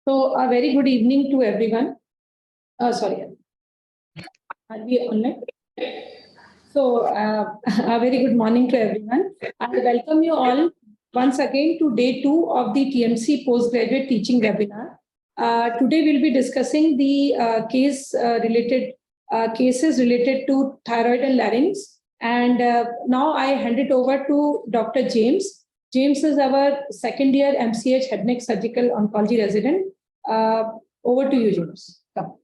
So a very good evening to everyone. Sorry, I'll be online. So a very good morning to everyone. I welcome you all once again to day 2 of the TMC postgraduate teaching webinar. Today we'll be discussing the cases related to thyroid and larynx. And now I hand it over to Dr. James. James is our second year MCH head neck surgical oncology resident. Over to you, James. Come.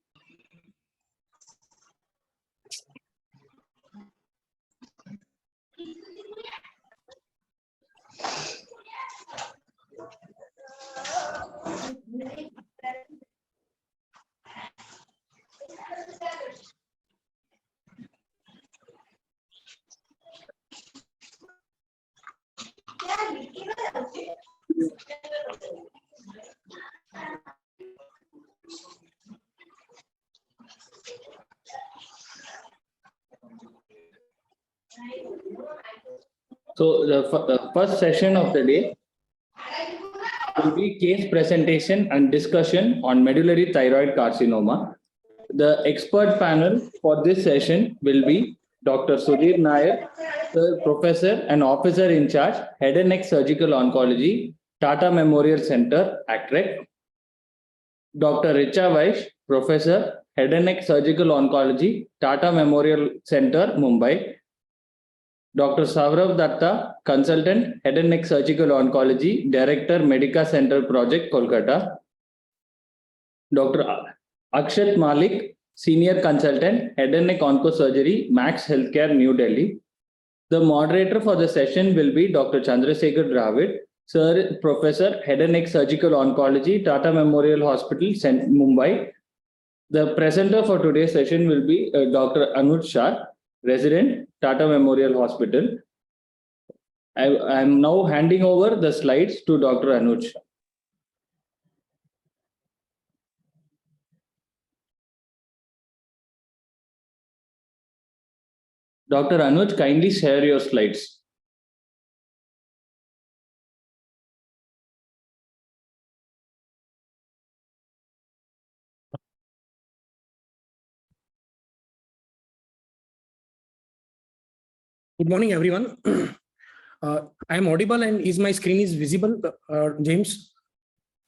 So the first session of the day will be case presentation and discussion on medullary thyroid carcinoma. The expert panel for this session will be Dr. Sudhir Nair, Professor and Officer in Charge, Head and Neck Surgical Oncology, Tata Memorial Center, ACREC. Dr. Richa Vaish, Professor, Head and Neck Surgical Oncology, Tata Memorial Center, Mumbai. Dr. Saurav Datta, Consultant, Head and Neck Surgical Oncology, Director, Medica Center Project, Kolkata. Dr. Akshat Malik, Senior Consultant, Head and Neck Oncosurgery, Max Healthcare, New Delhi. The moderator for the session will be Dr. Chandrasekhar Dravid, Sir, Professor, Head and Neck Surgical Oncology, Tata Memorial Hospital, Mumbai. The presenter for today's session will be Dr. Anuj Shah, Resident, Tata Memorial Hospital. I am now handing over the slides to Dr. Anuj Shah. Dr. Anuj, kindly share your slides. Good morning, everyone. I am audible and is my screen is visible, James?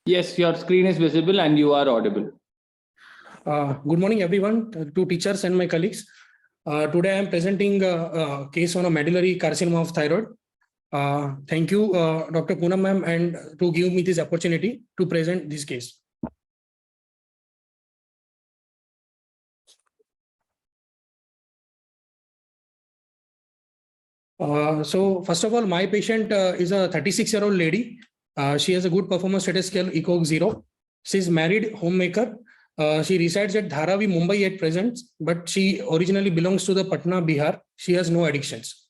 Yes, your screen is visible and you are audible. Good morning, everyone, to teachers and my colleagues. Today I am presenting a case on a medullary carcinoma of thyroid. Thank you, Dr. Poonam ma'am, and to give me this opportunity to present this case. So first of all, my patient is a 36-year-old lady. She has a good performance status scale ECOG 0. She is married, homemaker. She resides at Dharavi, Mumbai at present, but she originally belongs to the Patna, Bihar. She has no addictions.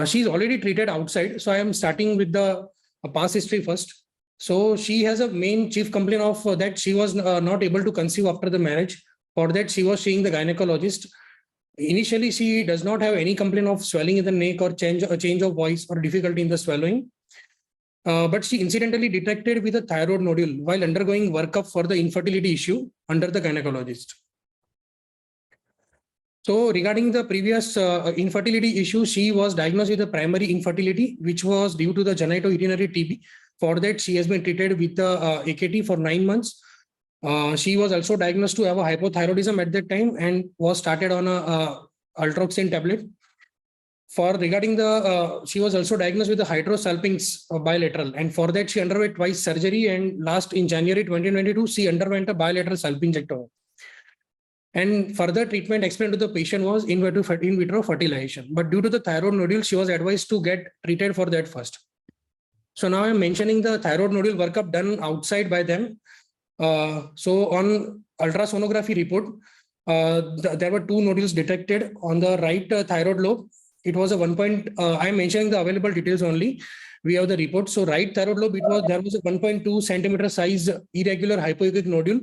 She is already treated outside. So I am starting with the past history first. So she has a main chief complaint of that she was not able to conceive after the marriage. For that, she was seeing the gynecologist. Initially, she does not have any complaint of swelling in the neck or change of voice or difficulty in the swallowing. But she incidentally detected with a thyroid nodule while undergoing workup for the infertility issue under the gynecologist. So regarding the previous infertility issue, she was diagnosed with a primary infertility, which was due to the genitourinary TB For that, she has been treated with AKT for 9 months. She was also diagnosed to have a hypothyroidism at that time and was started on a ultroxin tablet. Regarding she was also diagnosed with the hydrosalpinx bilateral, and for that she underwent twice surgery, and in January 2022 she underwent a bilateral salpingectomy. And further treatment explained to the patient was in vitro fertilization. But due to the thyroid nodule, she was advised to get treated for that first. So now I'm mentioning the thyroid nodule workup done outside by them. So on ultrasonography report, there were 2 nodules detected on the right thyroid lobe. It was a I'm mentioning the available details only. We have the report. So right thyroid lobe, there was a 1.2 centimeter size irregular hypoechoic nodule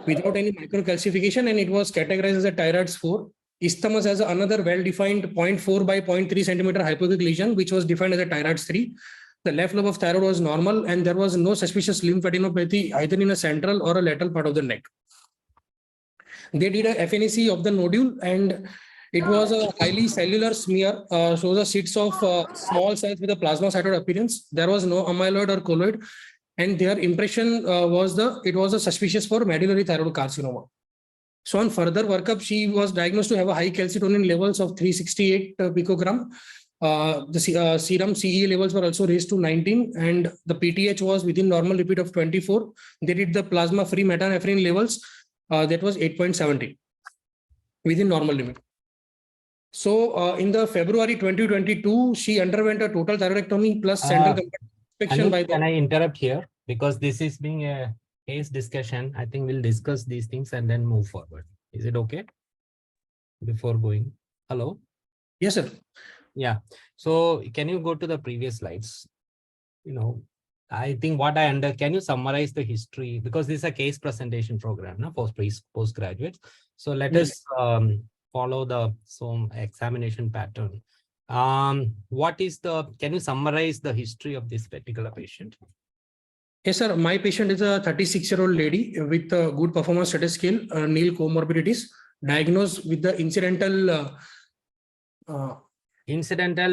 without any microcalcification, and it was categorized as a thyroids 4. Isthmus has another well-defined 0.4 by 0.3 centimeter hypoechoic lesion, which was defined as a thyroids 3. The left lobe of thyroid was normal, and there was no suspicious lymphadenopathy either in a central or a lateral part of the neck. They did a FNAC of the nodule, and it was a highly cellular smear, shows a sheets of small cells with a plasmacytoid appearance. There was no amyloid or colloid, and their impression it was a suspicious for medullary thyroid carcinoma. So on further workup, she was diagnosed to have a high calcitonin levels of 368 picogram. The serum CE levels were also raised to 19, and the PTH was within normal limit of 24. They did the plasma-free metanephrine levels, that was 8.70 within normal limit. So in the February 2022, she underwent a total thyroidectomy plus central inspection by the... Can I interrupt here? Because this is being a case discussion. I think we'll discuss these things and then move forward. Is it okay? Before going. Hello? Yes, sir. Yeah. So can you go to the previous slides? I think can you summarize the history? Because this is a case presentation program, no? Postgraduate. So let us follow some examination pattern. Can you summarize the history of this particular patient? Yes, sir. My patient is a 36-year-old lady with a good performance status scale, nil comorbidities, diagnosed with the incidental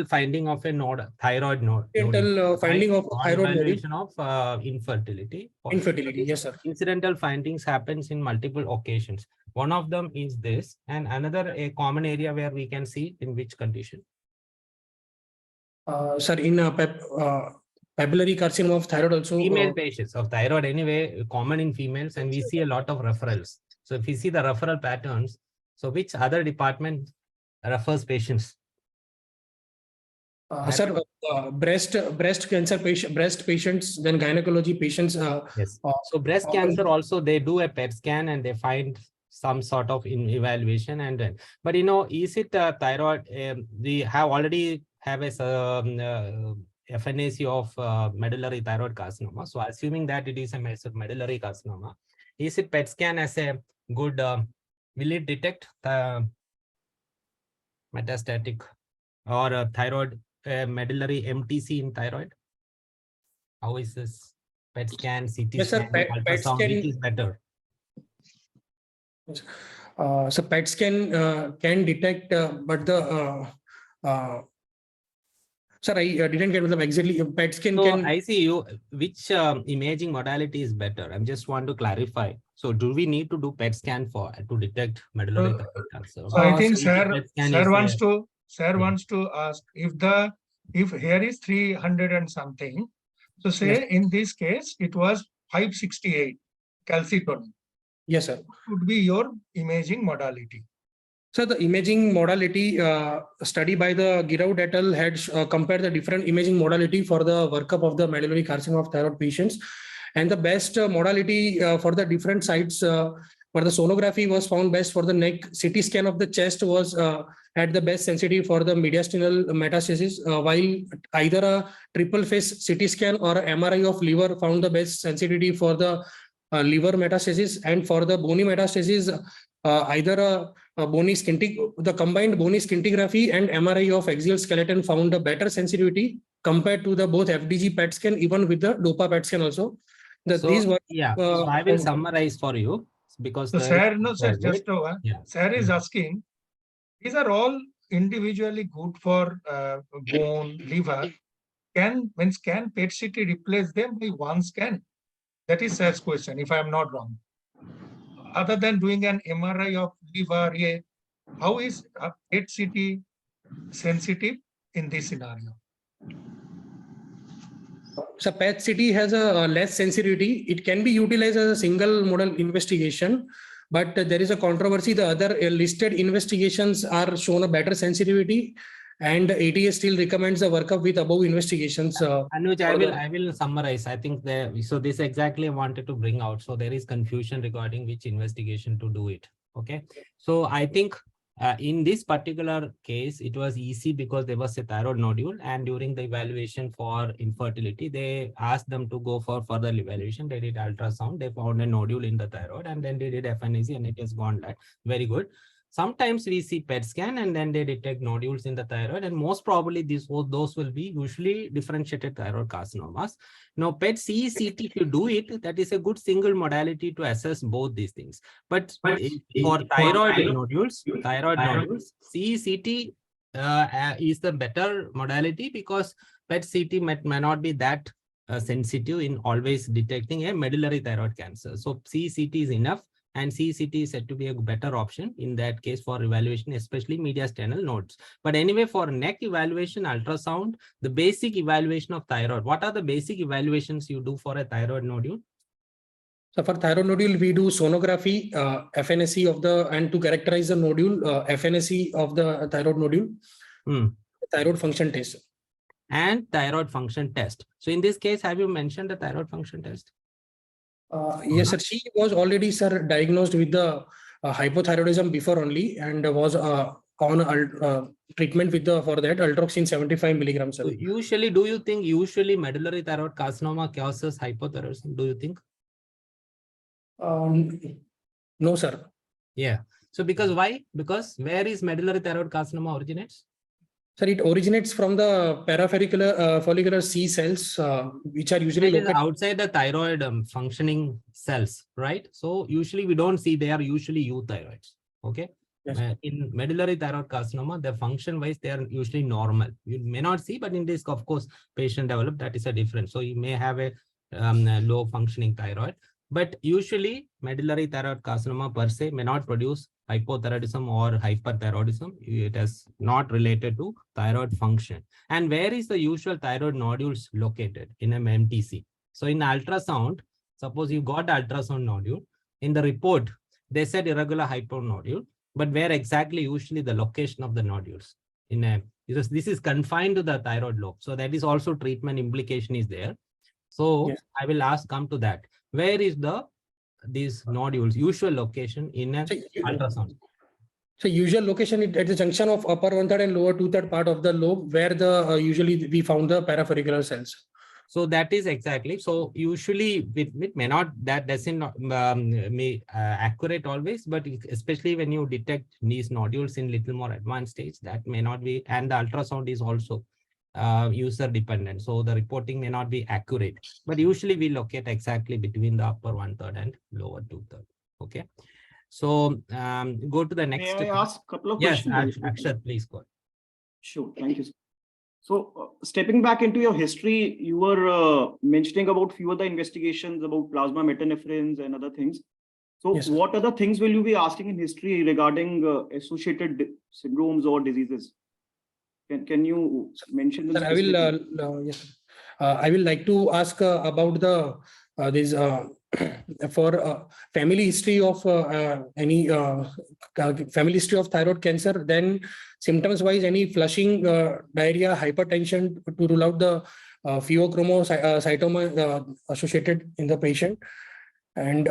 finding of a thyroid node. Finding of thyroid evaluation of infertility. Infertility, yes, sir. Incidental findings happens in multiple occasions. One of them is this, and another a common area where we can see in which condition. Sir, in papillary carcinoma of thyroid also. Female patients of thyroid anyway, common in females, and we see a lot of referrals. So if we see the referral patterns, so which other department refers patients? Sir, breast cancer breast patients, then gynecology patients. Yes. So breast cancer also, they do a PET scan and they find some sort of evaluation, and then, but is it thyroid? We already have a FNAC of medullary thyroid carcinoma. So assuming that it is a medullary carcinoma, is it PET scan as a good? Will it detect the metastatic or thyroid medullary MTC in thyroid? How is this PET scan, CT yes, scan, sir, ultrasound, which is better? So PET scan can detect, but the sir, I didn't get exactly PET scan. So I see you. Which imaging modality is better? I just want to clarify. So do we need to do PET scan to detect medullary thyroid cancer? So I think sir wants to ask if here is 300 and something. So say yes, in this case it was 568 calcitonin. Yes, sir. Would be your imaging modality. So the imaging modality study by the Giraud et al. Had compared the different imaging modality for the workup of the medullary carcinoma of thyroid patients, and the best modality for the different sites where the sonography was found best for the neck. CT scan of the chest was had the best sensitivity for the mediastinal metastasis, while either a triple phase CT scan or MRI of liver found the best sensitivity for the liver metastasis, and for the bony metastasis, either the combined bony scintigraphy and MRI of axial skeleton found a better sensitivity compared to the both FDG PET scan, even with the DOPA PET scan also. So I will summarize for you, because so sir, no sir, just over. Yeah. Sir is asking, these are all individually good for bone, liver. can PET CT replace them by one scan? That is sir's question, if I am not wrong. Other than doing an MRI of liver, how is PET CT sensitive in this scenario? So PET CT has a less sensitivity. It can be utilized as a single modal investigation, but there is a controversy. The other listed investigations are shown a better sensitivity, and ATS still recommends the workup with above investigations. Anuj, I will summarize. I think so this exactly I wanted to bring out. So there is confusion regarding which investigation to do it. Okay. So I think in this particular case, it was easy because there was a thyroid nodule, and during the evaluation for infertility, they asked them to go for further evaluation. They did ultrasound, they found a nodule in the thyroid, and then they did FNAC, and it has gone that very good. Sometimes we see PET scan and then they detect nodules in the thyroid, and most probably those will be usually differentiated thyroid carcinomas. Now, PET CECT, if you do it, that is a good single modality to assess both these things. But for thyroid nodules, CECT is the better modality because PET CT may not be that sensitive in always detecting a medullary thyroid cancer. So CECT is enough. And CECT is said to be a better option in that case for evaluation, especially mediastinal nodes. But anyway, for neck evaluation, ultrasound, the basic evaluation of thyroid. What are the basic evaluations you do for a thyroid nodule? So for thyroid nodule, we do sonography, FNAC of and to characterize the nodule, FNAC of the thyroid nodule, thyroid function test. And thyroid function test. So in this case, have you mentioned the thyroid function test? Yes, sir. She was already, sir, diagnosed with the hypothyroidism before only, and was on treatment with for that ultroxin 75 milligrams. So usually, do you think medullary thyroid carcinoma causes hypothyroidism? Do you think? No, sir. Yeah. So because why? Because where is medullary thyroid carcinoma originates? Sir, it originates from the follicular C cells, which are usually located outside the thyroid functioning cells, right? So usually we don't see, they are usually euthyroids. Okay. Yes. In medullary thyroid carcinoma, the function wise, they are usually normal. You may not see, but in this, of course, patient developed, that is a difference. So you may have a low functioning thyroid, but usually medullary thyroid carcinoma per se may not produce hypothyroidism or hyperthyroidism. It is not related to thyroid function. And where is the usual thyroid nodules located? In an MTC. So in ultrasound, suppose you got ultrasound nodule, in the report, they said irregular hyponodule, but where exactly usually the location of the nodules? Because this is confined to the thyroid lobe. So that is also treatment implication is there. So yes. I will come to that. Where is these nodules usual location in an ultrasound? So usual location at the junction of upper 1/3 and lower 2/3 part of the lobe, where usually we found the parafollicular cells. So that is exactly. So usually it may not, that doesn't accurate always, but especially when you detect these nodules in little more advanced stage, that may not be, and the ultrasound is also user dependent. So the reporting may not be accurate, but usually we locate exactly between the upper 1/3 and lower 2/3. Okay. So go to the next. May I ask a couple of questions? Yes, Akshat, please go. Sure, thank you. So stepping back into your history, you were mentioning about few of the investigations about plasma metanephrines and other things. So yes, what other things will you be asking in history regarding associated syndromes or diseases? Can you mention them? Sir, I will. Yes, I will like to ask about the this for family history of any family history of thyroid cancer. Then symptoms wise, any flushing, diarrhea, hypertension to rule out the pheochromocytoma associated in the patient, and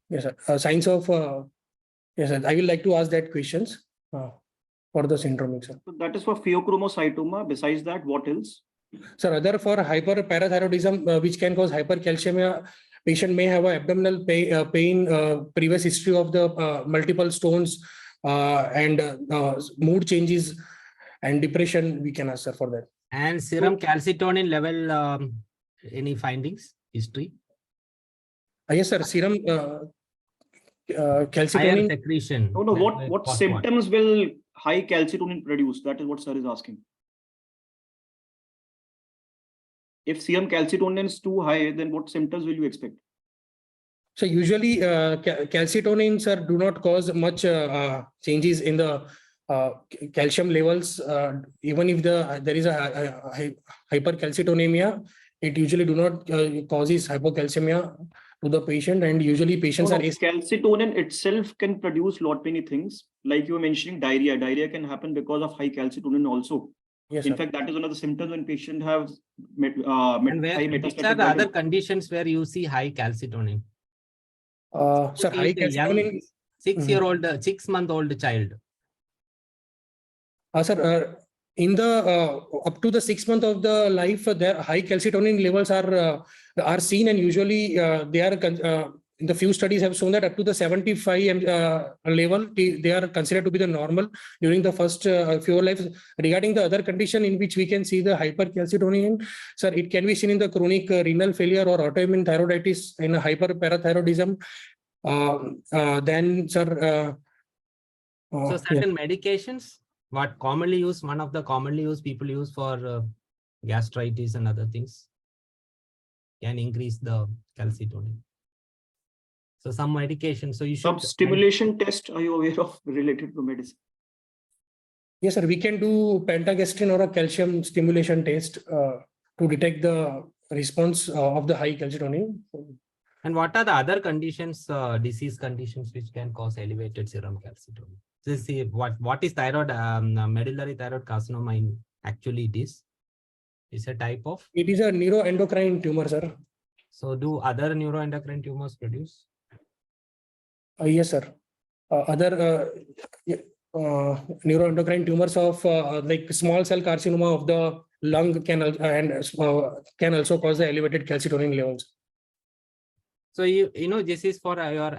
yes, signs of yes, sir, I will like to ask that questions. For the syndromic, sir. So that is for pheochromocytoma. Besides that, what else? Sir, other for hyperparathyroidism, which can cause hypercalcemia, patient may have an abdominal pain, previous history of the multiple stones, and mood changes and depression. We can ask, sir, for that. And serum calcitonin level, any findings, history? Yes, sir. Serum calcitonin. Higher secretion. No, what symptoms will high calcitonin produce? That is what sir is asking. if serum calcitonin is too high, then what symptoms will you expect? So usually calcitonins do not cause much changes in the calcium levels. Even if there is a hypercalcitonemia, it usually do not causes hypocalcemia to the patient, and usually patients No, are calcitonin itself can produce lot many things. Like you were mentioning, diarrhea. Diarrhea can happen because of high calcitonin also. yes, In sir. fact, that is one of the symptoms when patient have And high which are metastatic the other diarrhea. conditions where you see high calcitonin? Sir, high calcitonin. 6-year-old, 6-month-old child. Sir, in the up to the 6 months of the life, their high calcitonin levels are seen, and usually they are in the few studies have shown that up to the 75 level they are considered to be the normal during the first few lives. Regarding the other condition in which we can see the hypercalcitonin, sir, it can be seen in the chronic renal failure or autoimmune thyroiditis in hyperparathyroidism. Then, sir. So certain medications, what commonly used, one of the commonly used people use for gastritis and other things, can increase the calcitonin. So some medication. So you should. Some stimulation test, are you aware of related to medicine? Yes, sir. We can do pentagastrin or a calcium stimulation test to detect the response of the high calcitonin. And what are the other conditions, disease conditions, which can cause elevated serum calcitonin? So see what is thyroid, medullary thyroid carcinoma in actually it is? It's a type of? It is a neuroendocrine tumor, sir. So do other neuroendocrine tumors produce? Yes, sir. Other neuroendocrine tumors of like small cell carcinoma of the lung can also cause the elevated calcitonin levels. So you know this is for your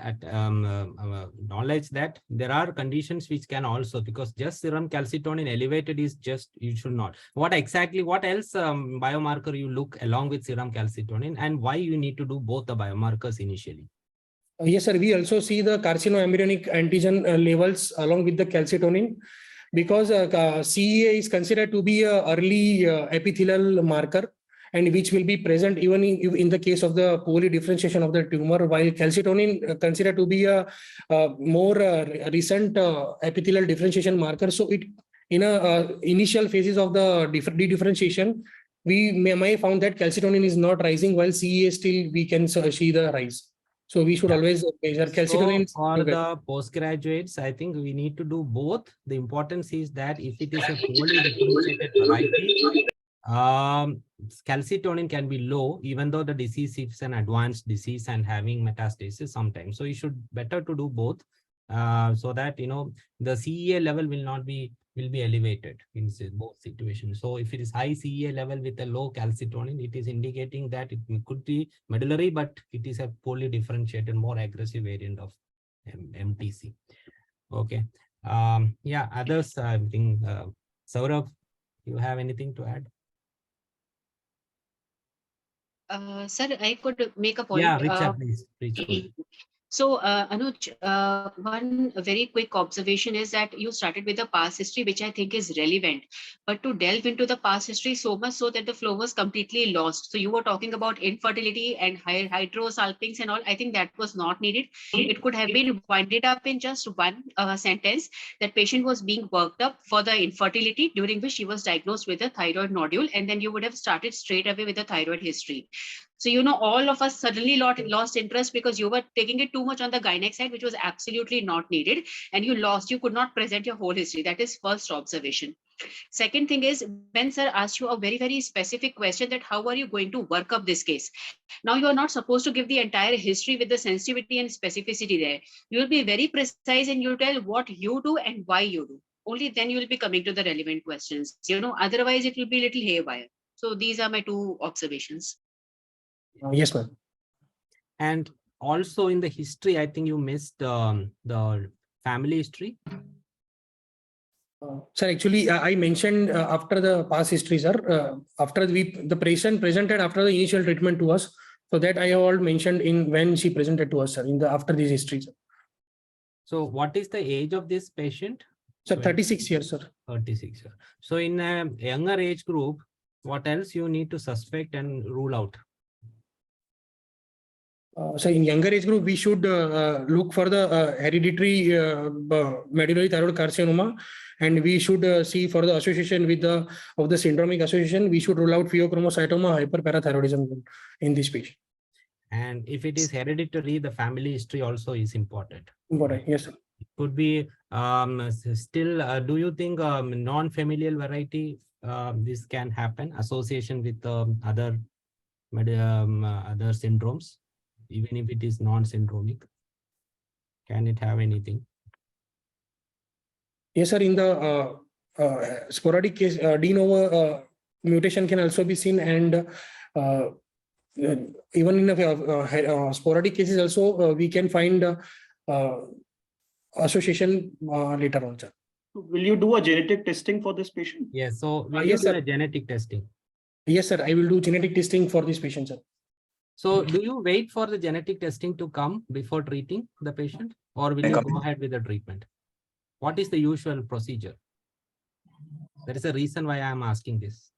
knowledge that there are conditions which can also, because just serum calcitonin elevated is just, you should not. What else biomarker you look along with serum calcitonin, and why you need to do both the biomarkers initially? Yes, sir. We also see the carcinoembryonic antigen levels along with the calcitonin, because CEA is considered to be an early epithelial marker, and which will be present even in the case of the poorly differentiation of the tumor, while calcitonin considered to be a more recent epithelial differentiation marker. So it in a initial phases of the de-differentiation, we may found that calcitonin is not rising, while CEA still we can see the rise. So we should always measure calcitonin. So for the postgraduates, I think we need to do both. The importance is that if it is a poorly differentiated variety, calcitonin can be low, even though the disease is an advanced disease and having metastasis sometimes. So you should better to do both, so that the CEA level will be elevated in both situations. So if it is high CEA level with a low calcitonin, it is indicating that it could be medullary, but it is a poorly differentiated, more aggressive variant of MTC. Okay. Yeah, others, I think, Saurabh, you have anything to add? Sir, I could make a point. Yeah, Richard, please. So, Anuj, one very quick observation is that you started with the past history, which I think is relevant, but to delve into the past history so much so that the flow was completely lost. So you were talking about infertility and hydrosalpinx and all. I think that was not needed. It could have been winded up in just one sentence. That patient was being worked up for the infertility, during which she was diagnosed with a thyroid nodule, and then you would have started straight away with the thyroid history. So, all of us suddenly lost interest because you were taking it too much on the gynec side, which was absolutely not needed. And you could not present your whole history. That is first observation. Second thing is, when sir asked you a very, very specific question that how are you going to work up this case? Now, you are not supposed to give the entire history with the sensitivity and specificity there. You will be very precise and you tell what you do and why you do. Only then you will be coming to the relevant questions. Otherwise it will be a little haywire. So these are my two observations. Yes, ma'am. And also in the history, I think you missed the family history. Sir, actually, I mentioned after the past history, sir, after the patient presented after the initial treatment to us, so that I have all mentioned in when she presented to us, sir, after this history, sir. So what is the age of this patient? Sir, 36 years, sir. 36 years. So in a younger age group, what else you need to suspect and rule out? So in younger age group, we should look for the hereditary medullary thyroid carcinoma, and we should see for the association with the of the syndromic association. We should rule out pheochromocytoma hyperparathyroidism in this patient. And if it is hereditary, the family history also is important. Important, yes, sir. It could be still. Do you think non-familial variety this can happen? Association with other syndromes, even if it is non-syndromic, can it have anything? Yes, sir. In the sporadic case, de novo mutation can also be seen, and even in sporadic cases also we can find association later on, sir. Will you do a genetic testing for this patient? Yes. So will yes, you do sir. a genetic testing? Yes, sir. I will do genetic testing for this patient, sir. So do you wait for the genetic testing to come before treating the patient, or will you go ahead with the treatment? What is the usual procedure? There is a reason why I am asking this.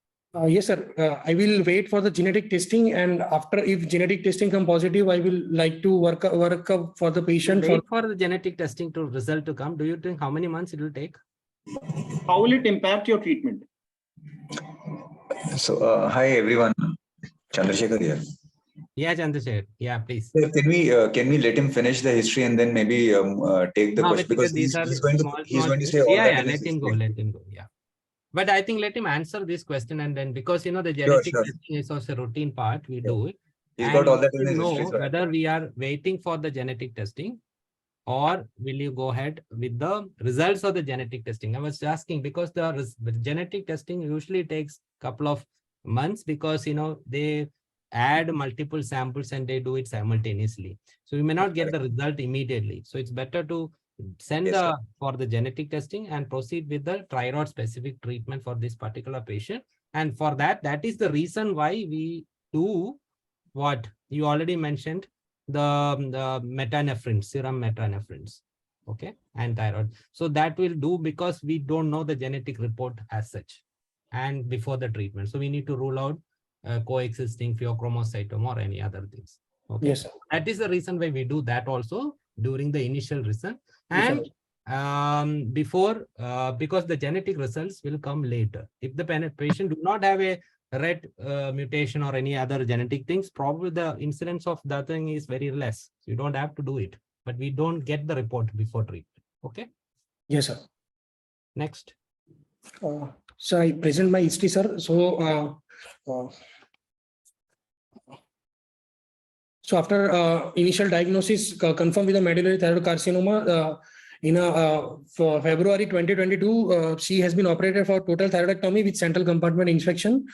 Yes, sir. I will wait for the genetic testing, and after, if genetic testing come positive, I will like to work up for the patient. Wait for the genetic testing to result to come. Do you think how many months it will take? How will it impact your treatment? So, hi everyone. Chandrasekhar here. Yeah, Chandrasekhar. Yeah, please. So can we let him finish the history and then maybe take the No, question, because these are he's going to say all yeah, that yeah, in his let him go. history. Let him go. Yeah. But I think let him answer this question, and then, because the genetic Sure. testing is also a routine part, we do it. He's And got all we that in should his history. know So whether we are waiting for the genetic testing, or will you go ahead with the results of the genetic testing? I was asking because the genetic testing usually takes a couple of months, because they add multiple samples and they do it simultaneously. So we may not get the result immediately. So it's better to send Yes, sir. for the genetic testing and proceed with the thyroid specific treatment for this particular patient. And for that is the reason why we do what you already mentioned, the metanephrine, serum metanephrines, okay, and thyroid. So that will do, because we don't know the genetic report as such, and before the treatment. So we need to rule out coexisting pheochromocytoma or any other things. Okay. Yes, sir. That is the reason why we do that also during the initial result. Yes, And before, because the genetic results will come later. If the patient do not have a red mutation or any other genetic things, probably the incidence of that thing is very less. So you don't have to do it, but we don't get the report before treatment. Okay. Yes, sir. Next. So I present my history, sir. So after initial diagnosis confirmed with a medullary thyroid carcinoma, in February 2022, she has been operated for total thyroidectomy with central compartment inspection.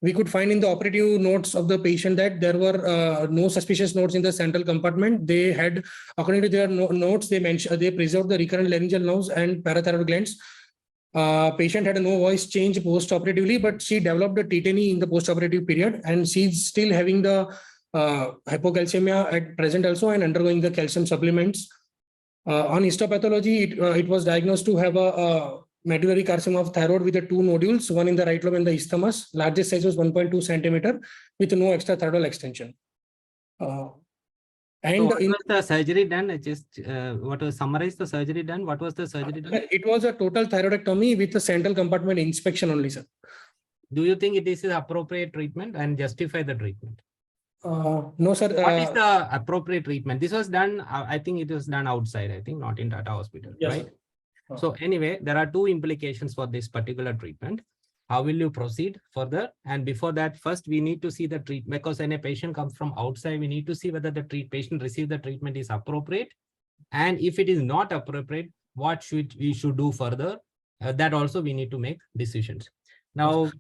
We could find in the operative notes of the patient that there were no suspicious nodes in the central compartment. They had, according to their notes, they preserved the recurrent laryngeal nerves and parathyroid glands. Patient had no voice change post-operatively, but she developed a tetany in the post-operative period, and she's still having the hypocalcemia at present also, and undergoing the calcium supplements. On histopathology, it was diagnosed to have a medullary carcinoma of thyroid with the 2 nodules, one in the right lobe and the isthmus. Largest size was 1.2 centimeter with no extrathyroidal extension. So what was the surgery done? What was summarize the surgery done? What was the surgery done? It was a total thyroidectomy with a central compartment inspection only, sir. Do you think it is appropriate treatment and justify the treatment? No, sir. What is the appropriate treatment? This was done, I think it was done outside, I think, not in Tata Hospital, Yes, right? So anyway, there are 2 implications for this particular treatment. How will you proceed further? And before that, first we need to see the treatment, because when a patient comes from outside, we need to see whether the patient received the treatment is appropriate. And if it is not appropriate, what we should do further? That also we need to make decisions. Now,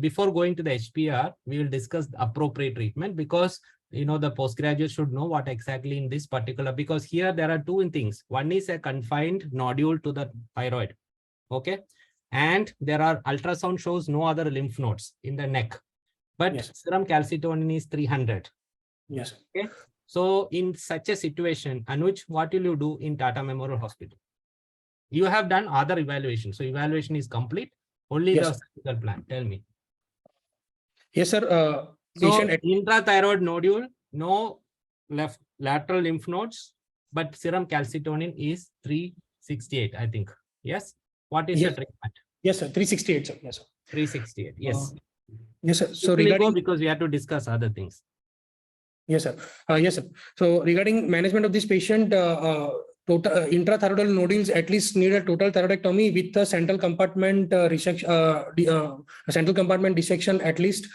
before going to the HPR, we will discuss the appropriate treatment, because the postgraduate should know what exactly in this particular, because here there are 2 things. One is a confined nodule to the thyroid. Okay. And there are ultrasound shows no other lymph nodes in the neck, but yes, serum calcitonin is 300. Yes. Okay. So in such a situation, Anuj, what will you do in Tata Memorial Hospital? You have done other evaluation. So evaluation is complete. Only yes, the surgical plan. Tell me. Yes, sir. So Patient intrathyroid nodule, no left lateral lymph nodes, but serum calcitonin is 368, I think. Yes. What is the Yes. treatment? Yes, sir. 368, sir. Yes, sir. 368. Yes. Yes, sir. So Quickly go regarding because we have to discuss other things. yes, sir. Yes, sir. So regarding management of this patient, total intrathyroidal nodules at least need a total thyroidectomy with the central compartment resection, central compartment dissection at least.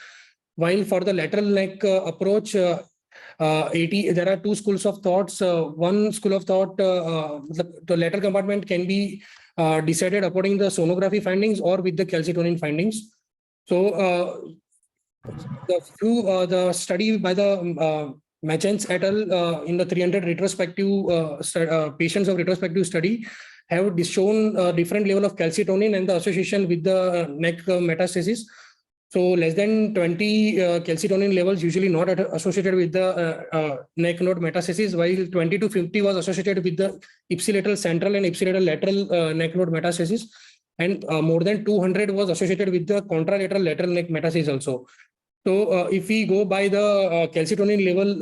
While for the lateral neck approach, 80, there are two schools of thoughts. One school of thought, the lateral compartment can be decided according to the sonography findings or with the calcitonin findings. So the study by the Machens et al. In the 300 retrospective patients of retrospective study have shown a different level of calcitonin and the association with the neck metastasis. So less than 20 calcitonin levels usually not associated with the neck node metastasis, while 20 to 50 was associated with the ipsilateral central and ipsilateral lateral neck node metastasis, and more than 200 was associated with the contralateral lateral neck metastasis also. So if we go by the calcitonin level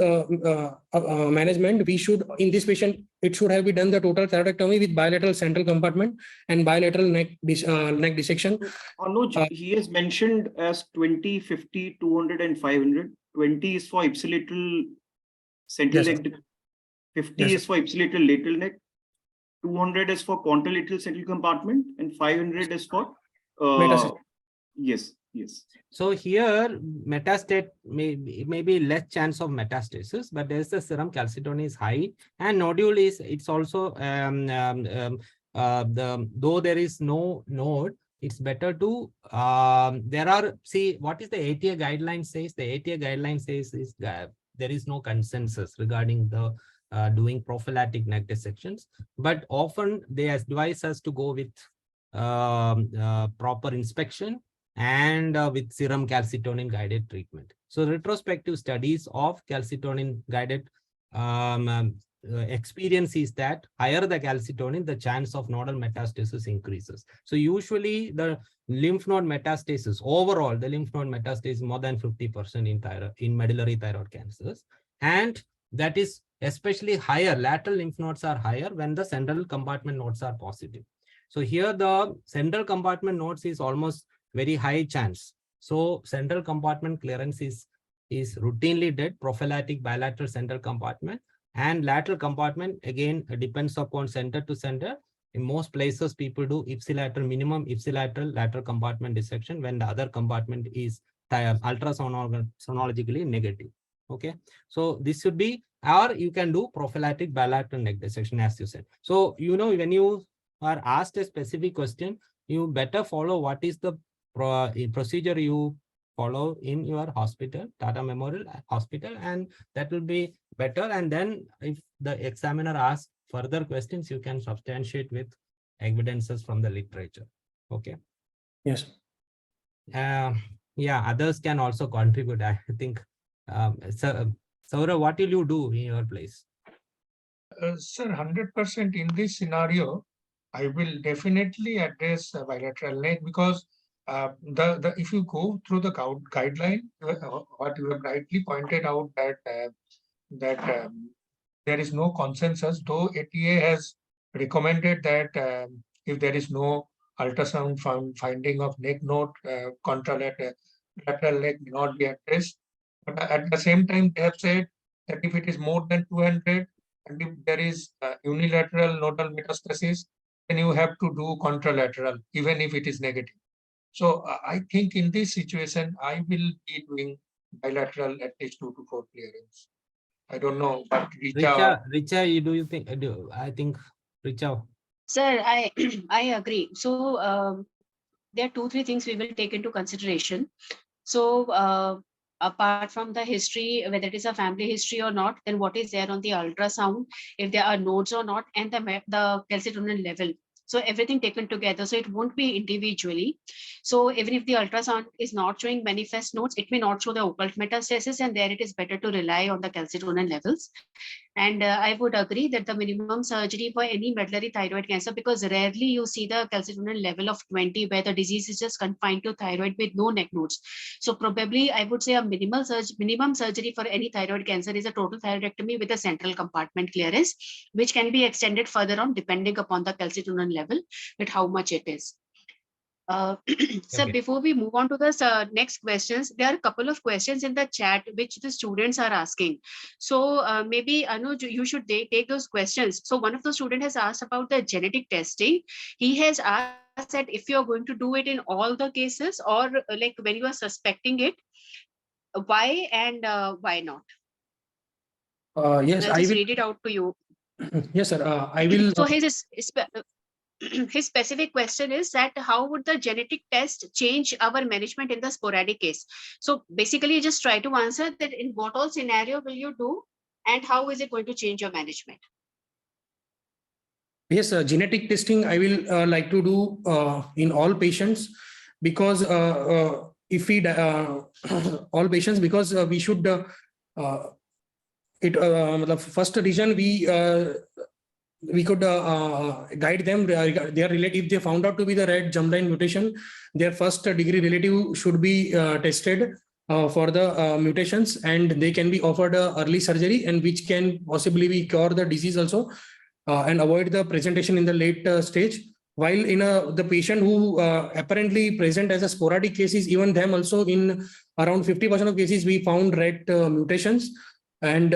management, we should, in this patient, it should have been done the total thyroidectomy with bilateral central compartment and bilateral neck dissection. Anuj, he has mentioned as 20, 50, 200 and 500. 20 is for ipsilateral central Yes, neck, 50 Yes, is for ipsilateral lateral neck, 200 is for contralateral central compartment, and 500 is for Metastasis. yes, yes. So here metastate may be less chance of metastasis, but there's the serum calcitonin is high and nodule is, it's also though there is no node, it's better to there are, see what is the ATA guideline says. The ATA guideline says is that there is no consensus regarding the doing prophylactic neck dissections, but often they advise us to go with proper inspection and with serum calcitonin guided treatment. So retrospective studies of calcitonin guided experience is that higher the calcitonin, the chance of nodal metastasis increases. So usually the lymph node metastasis, overall the lymph node metastasis is more than 50% in medullary thyroid cancers. And that is especially higher, lateral lymph nodes are higher when the central compartment nodes are positive. So here the central compartment nodes is almost very high chance. So central compartment clearance is routinely dead, prophylactic bilateral central compartment, and lateral compartment again depends upon center to center. In most places, people do ipsilateral, minimum ipsilateral lateral compartment dissection when the other compartment is ultrasonologically negative. Okay, so this should be, or you can do prophylactic bilateral neck dissection as you said. So you know, when you are asked a specific question, you better follow what is the procedure you follow in your hospital, Tata Memorial Hospital, and that will be better. And then if the examiner asks further questions, you can substantiate with evidences from the literature. Okay. Yes. Yeah, others can also contribute. I think, Saurav, what will you do in your place? Sir, 100% in this scenario, I will definitely address bilateral neck because if you go through the guideline, what you have rightly pointed out that there is no consensus, though ATA has recommended that if there is no ultrasound finding of neck node, contralateral neck may not be addressed. But at the same time, they have said that if it is more than 200 and if there is unilateral nodal metastasis, then you have to do contralateral, even if it is negative. So I think in this situation, I will be doing bilateral at least 2 to 4 clearance. I don't know, but Richa, do you think? I think Richa. Sir, I I agree. So there are 2-3 things we will take into consideration. So apart from the history, whether it is a family history or not, then what is there on the ultrasound, if there are nodes or not, and the calcitonin level. So everything taken together, so it won't be individually. So even if the ultrasound is not showing manifest nodes, it may not show the occult metastasis, and there it is better to rely on the calcitonin levels. And I would agree that the minimum surgery for any medullary thyroid cancer, because rarely you see the calcitonin level of 20 where the disease is just confined to thyroid with no neck nodes. So probably I would say a minimum surgery for any thyroid cancer is a total thyroidectomy with a central compartment clearance, which can be extended further on depending upon the calcitonin level, at how much it is. So Okay. before we move on to the next questions, there are a couple of questions in the chat which the students are asking. So maybe Anuj, you should take those questions. So one of the students has asked about the genetic testing. He has asked that if you're going to do it in all the cases, or like when you are suspecting it, why and why not? Yes, I'll I just will. read it out to you. Yes, sir. I will. So his specific question is that how would the genetic test change our management in the sporadic case? So basically just try to answer that in what all scenario will you do and how is it going to change your management? Yes, genetic testing I will like to do in all patients, because if we all patients, because we should the first reason we could guide them. Their relative, if they found out to be the red germline mutation, their first degree relative should be tested for the mutations, and they can be offered early surgery, and which can possibly be cure the disease also, and avoid the presentation in the late stage. While in the patient who apparently present as a sporadic cases, even them also in around 50% of cases we found red mutations, and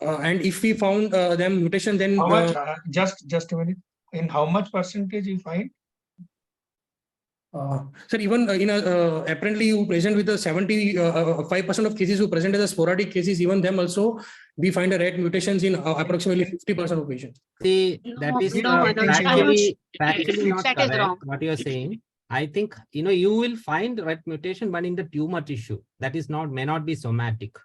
and if we found them mutation, then How much? Just a minute. In how much percentage you find? sir, even in a apparently you present with the 75% of cases who present as a sporadic cases, even them also we find a red mutations in approximately 50% of patients. See, No, that is no, Anuj, factually not that is correct, wrong. what you're saying. I think, you will find red mutation, but in the tumor tissue, that is may not be somatic.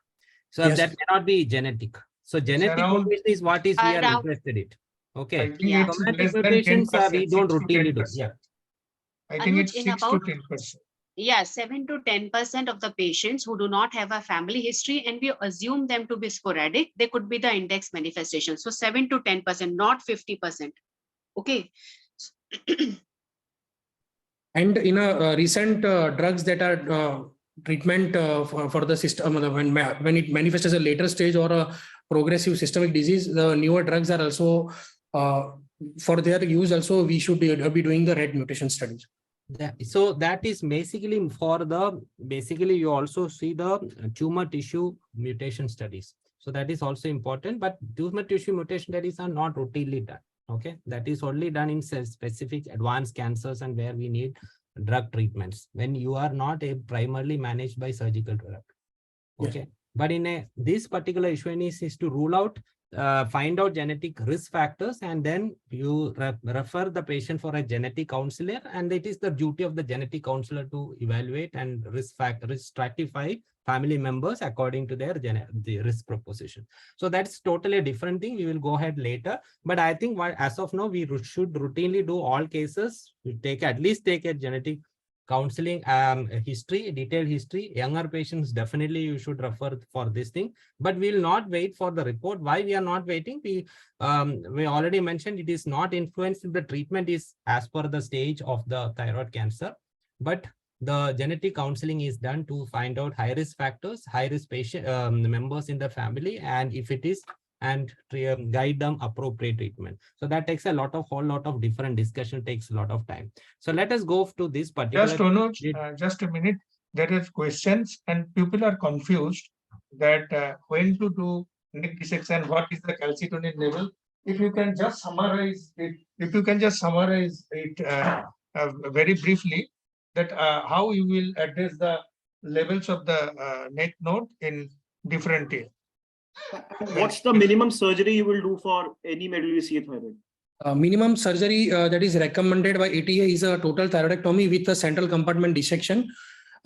So Yes. that may not be genetic. So genetic around- mutation is what is we are Around- interested in. Okay. I think Yeah. it's Somatic less than mutations 10%, we don't 6 to routinely do. 10%. Yeah. I think Anuj, it's in 6 to about 10%. Yeah, 7 to 10% of the patients who do not have a family history and we assume them to be sporadic, they could be the index manifestation. So 7 to 10%, not 50%. Okay. And in a recent drugs that are treatment for the system, when it manifests as a later stage or a progressive systemic disease, the newer drugs are also for their use. Also, we should be doing the red mutation studies. Yeah. So that is basically for basically you also see the tumor tissue mutation studies. So that is also important, but tumor tissue mutation studies are not routinely done. Okay. That is only done in specific advanced cancers and where we need drug treatments when you are not primarily managed by surgical drug. Okay. Yes. But in this particular issue is to rule out, find out genetic risk factors, and then you refer the patient for a genetic counselor, and it is the duty of the genetic counselor to evaluate and risk stratify family members according to their the risk proposition. So that's totally a different thing. We will go ahead later, but I think as of now we should routinely do all cases. We at least take a genetic counseling, history, detailed history. Younger patients, definitely you should refer for this thing, but we'll not wait for the report. Why we are not waiting? We already mentioned it is not influenced if the treatment is as per the stage of the thyroid cancer, but the genetic counseling is done to find out high risk factors, high risk patient members in the family, and if it is, and guide them appropriate treatment. So that takes whole lot of different discussion, takes a lot of time. So let us go to this particular. Just Anuj, just a minute. There is questions and people are confused that when to do neck dissection, what is the calcitonin level? If you can just summarize it, very briefly, that how you will address the levels of the neck node in different tier. What's the minimum surgery you will do for any medullary thyroid? Minimum surgery that is recommended by ATA is a total thyroidectomy with a central compartment dissection.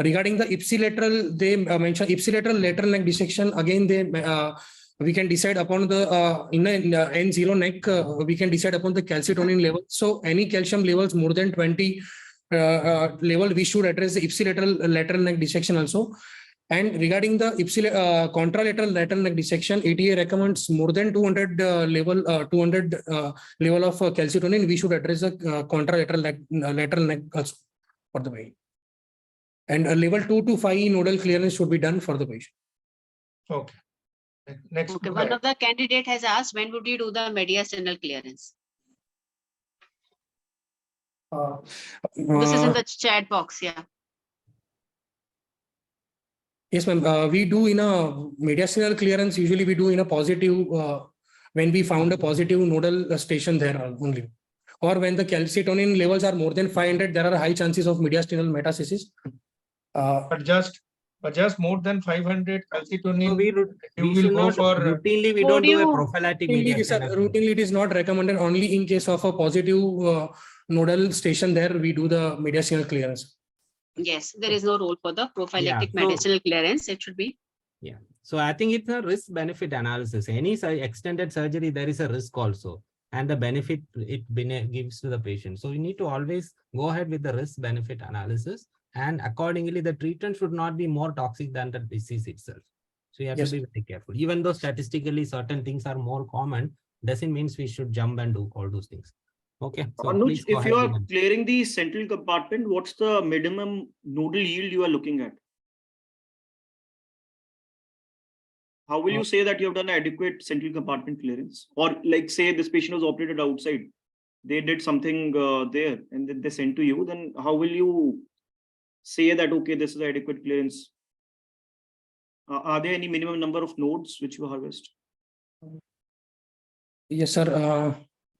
Regarding the ipsilateral, they mention ipsilateral lateral neck dissection. Again, we can decide upon the in N0 neck, we can decide upon the calcitonin level. So any calcium levels more than 20 level, we should address the ipsilateral lateral neck dissection also. And regarding the contralateral lateral neck dissection, ETA recommends more than 200 level of calcitonin. We should address the lateral neck also for the patient. And a level 2 to 5 nodal clearance should be done for the patient. Okay. Next. Okay, one of the candidate has asked, when would you do the mediastinal clearance? This is in the chat box, yeah. Yes, ma'am. We do in a mediastinal clearance. Usually we do in a positive, when we found a positive nodal station there only. Or when the calcitonin levels are more than 500, there are high chances of mediastinal metastasis. But just more than 500 calcitonin, So we should go not for routinely. We don't do a prophylactic mediastinal. Routinely, it is not recommended. Only in case of a positive nodal station there, we do the mediastinal clearance. Yes, there is no role for the prophylactic medicinal clearance. It should be. Yeah. So I think it's a risk benefit analysis. Any extended surgery, there is a risk also, and the benefit it gives to the patient. So you need to always go ahead with the risk benefit analysis, and accordingly, the treatment should not be more toxic than the disease itself. So you have to be very careful. Even though statistically certain things are more common, doesn't mean we should jump and do all those things. Okay. So Anuj, if you are clearing the central compartment, what's the minimum nodal yield you are looking at? How will you say that you have done adequate central compartment clearance? Or like say this patient was operated outside, they did something there and then they sent to you, then how will you say that, okay, this is adequate clearance? Are there any minimum number of nodes which you harvest? Yes, sir.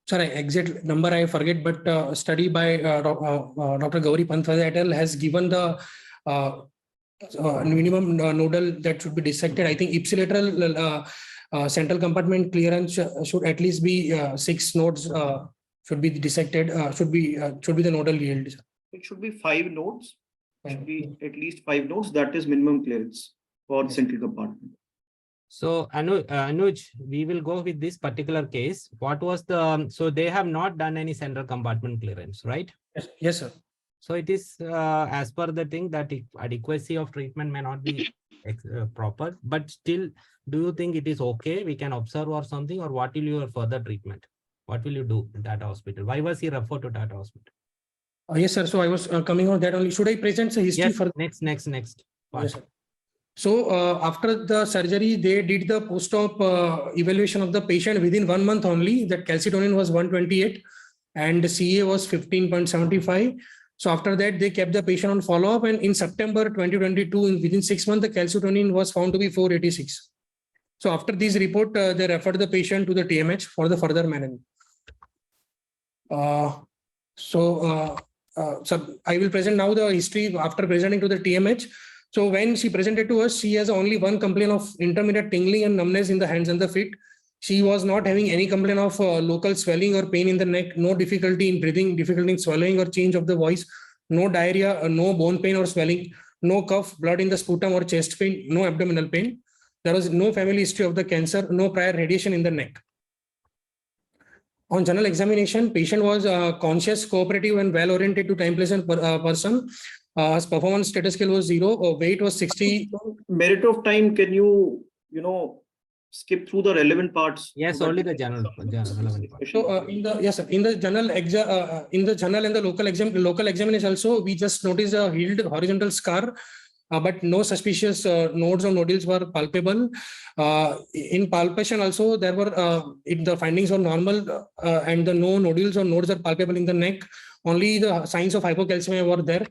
Sorry, exact number I forget, but a study by Dr. Gauri Pantwale et al. Has given the minimum nodal that should be dissected. I think ipsilateral central compartment clearance should at least be 6 nodes should be dissected. Should be the nodal yield. It should be 5 nodes. It should be at least 5 nodes. That is minimum clearance for central compartment. So Anuj, we will go with this particular case. What was the, so they have not done any central compartment clearance, right? Yes, sir. So it is as per the thing that adequacy of treatment may not be proper, but still, do you think it is okay? We can observe or something, or what will your further treatment? What will you do in that hospital? Why was he referred to that hospital? Yes, sir. So I was coming on that only. Should I present the history for next? Yes, sir. So after the surgery, they did the post-op evaluation of the patient within 1 month only. That calcitonin was 128 and the CA was 15.75. So after that, they kept the patient on follow-up, and in September 2022, within 6 months, the calcitonin was found to be 486. So after this report, they referred the patient to the TMH for the further management. So I will present now the history after presenting to the TMH. So when she presented to us, she has only one complaint of intermittent tingling and numbness in the hands and the feet. She was not having any complaint of local swelling or pain in the neck, no difficulty in breathing, difficulty in swallowing or change of the voice, no diarrhea, no bone pain or swelling, no cough, blood in the sputum or chest pain, no abdominal pain. There was no family history of the cancer, no prior radiation in the neck. On general examination, patient was conscious, cooperative, and well-oriented to time, place, and person. His performance status scale was 0. Weight was 60. Merit of time, can you skip through the relevant parts? Yes, so only the general relevant parts. So in the general and the local examination also, we just noticed a healed horizontal scar. But no suspicious nodes or nodules were palpable. In palpation also, there were the findings were normal and the no nodules or nodes are palpable in the neck. Only the signs of hypocalcemia were there.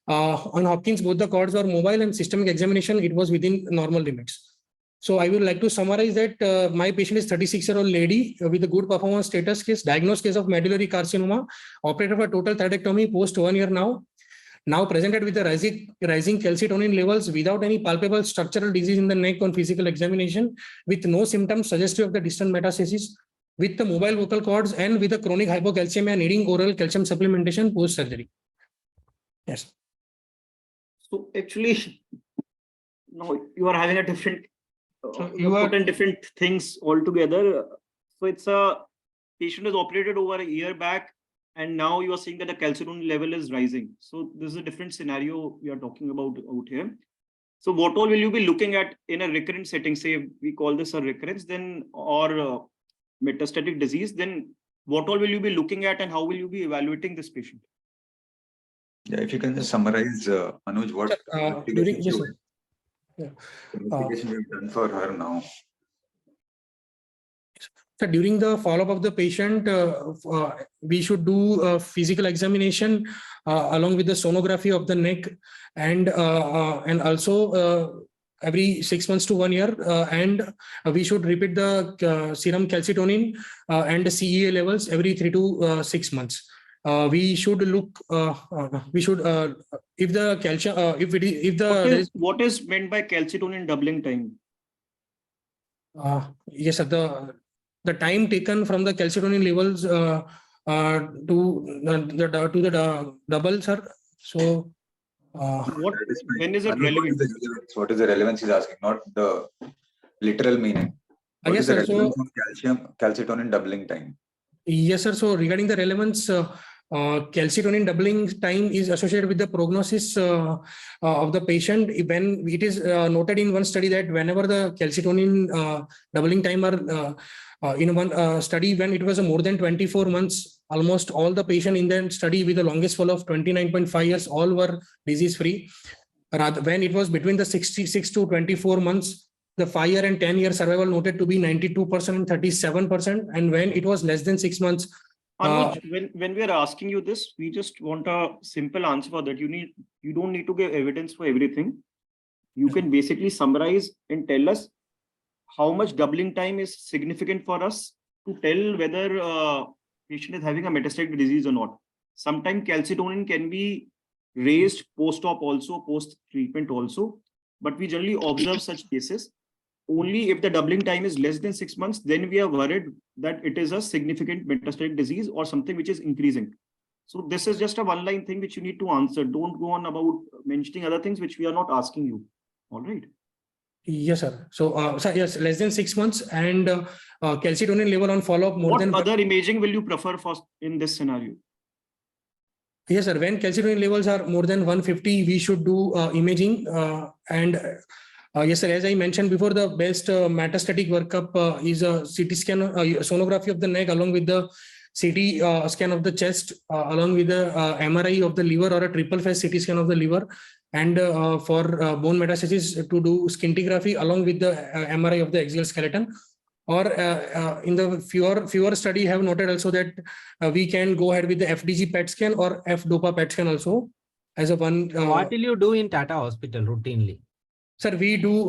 On Hopkins, both the cords were mobile, and systemic examination, it was within normal limits. So I would like to summarize that my patient is 36-year-old lady with a good performance status case, diagnosed case of medullary carcinoma, operated for total thyroidectomy post 1 year now presented with the rising calcitonin levels without any palpable structural disease in the neck on physical examination, with no symptoms suggestive of the distant metastasis, with the mobile vocal cords and with a chronic hypocalcemia needing oral calcium supplementation post-surgery. Yes. So actually, no, you are having a different, different things altogether. So it's a patient is operated over a year back, and now you are seeing that the calcitonin level is rising. So this is a different scenario we are talking about out here. So what all will you be looking at in a recurrent setting? Say we call this a recurrence, then or metastatic disease. Then what all will you be looking at, and how will you be evaluating this patient? Yeah, if you can just summarize, Anuj, what investigation we've done for her now. So during the follow-up of the patient, we should do a physical examination along with the sonography of the neck, and also every 6 months to 1 year, and we should repeat the serum calcitonin and the CEA levels every 3 to 6 months. We should look. If the calcium, what is meant by calcitonin doubling time? Yes, sir. The time taken from the calcitonin levels to the double, sir. So, when is it relevant? What is the relevance? He's asking, not the literal meaning. What is the relevance of calcitonin doubling time? Yes, sir. So regarding the relevance, calcitonin doubling time is associated with the prognosis of the patient. When it is noted in one study that whenever the calcitonin doubling time are in one study, when it was more than 24 months, almost all the patient in that study with the longest follow of 29.5 years, all were disease free. Rather, when it was between the 66 to 24 months, the 5-year and 10-year survival noted to be 92% and 37%. And when it was less than 6 months, Anuj, when we are asking you this, we just want a simple answer for that. You don't need to give evidence for everything. You can basically summarize and tell us how much doubling time is significant for us to tell whether patient is having a metastatic disease or not. Sometimes calcitonin can be raised post-op also, post-treatment also, but we generally observe such cases. Only if the doubling time is less than 6 months, then we are worried that it is a significant metastatic disease or something which is increasing. So this is just a one-line thing which you need to answer. Don't go on about mentioning other things which we are not asking you. All right. Yes, sir. So, yes, less than 6 months, and calcitonin level on follow-up more than. What other imaging will you prefer for in this scenario? Yes, sir. When calcitonin levels are more than 150, we should do imaging. Yes, sir. As I mentioned before, the best metastatic workup is a CT scan, sonography of the neck, along with the CT scan of the chest, along with the MRI of the liver or a triple phase CT scan of the liver, and for bone metastasis to do scintigraphy along with the MRI of the axial skeleton. Or in the fewer study have noted also that we can go ahead with the FDG PET scan or F-DOPA PET scan also as a one. What will you do in Tata Hospital routinely? Sir, we do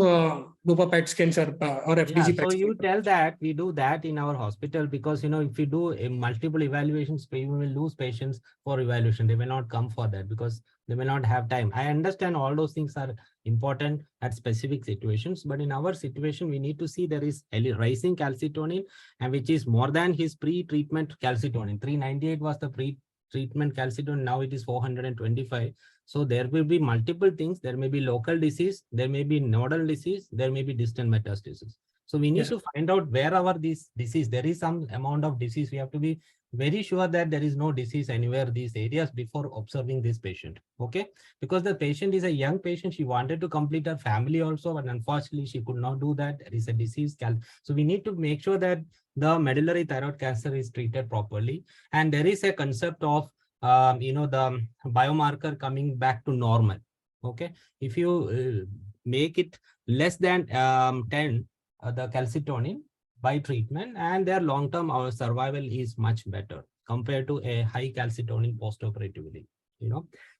DOPA PET scan, sir, or FDG PET scan. So you tell that we do that in our hospital, because if we do multiple evaluations, we will lose patients for evaluation. They may not come for that because they may not have time. I understand all those things are important at specific situations, but in our situation, we need to see there is rising calcitonin, and which is more than his pre-treatment calcitonin. 398 was the pre-treatment calcitonin. Now it is 425. So there will be multiple things. There may be local disease, there may be nodal disease, there may be distant metastasis. So we need to find out where this disease, there is some amount of disease. We have to be very sure that there is no disease anywhere these areas before observing this patient. Okay, because the patient is a young patient. She wanted to complete her family also, but unfortunately she could not do that. There is a disease. So we need to make sure that the medullary thyroid cancer is treated properly. And there is a concept of the biomarker coming back to normal. Okay, if you make it less than 10, the calcitonin by treatment, and their long-term survival is much better compared to a high calcitonin post-operatively.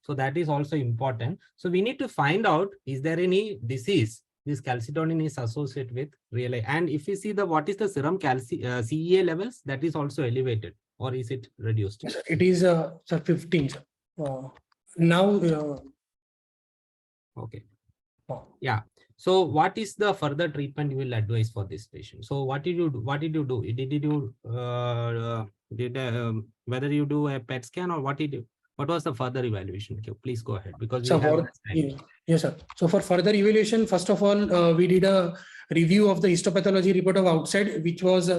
So that is also important. So we need to find out, is there any disease this calcitonin is associated with really? And if you see what is the serum CEA levels, that is also elevated. Or is it reduced? Yes, it is 15. Now. Okay. Yeah. So what is the further treatment you will advise for this patient? So what did you do? Whether you do a PET scan or what was the further evaluation? Okay, please go ahead, because we have time. Yes, sir. So for further evaluation, first of all, we did a review of the histopathology report of outside, which was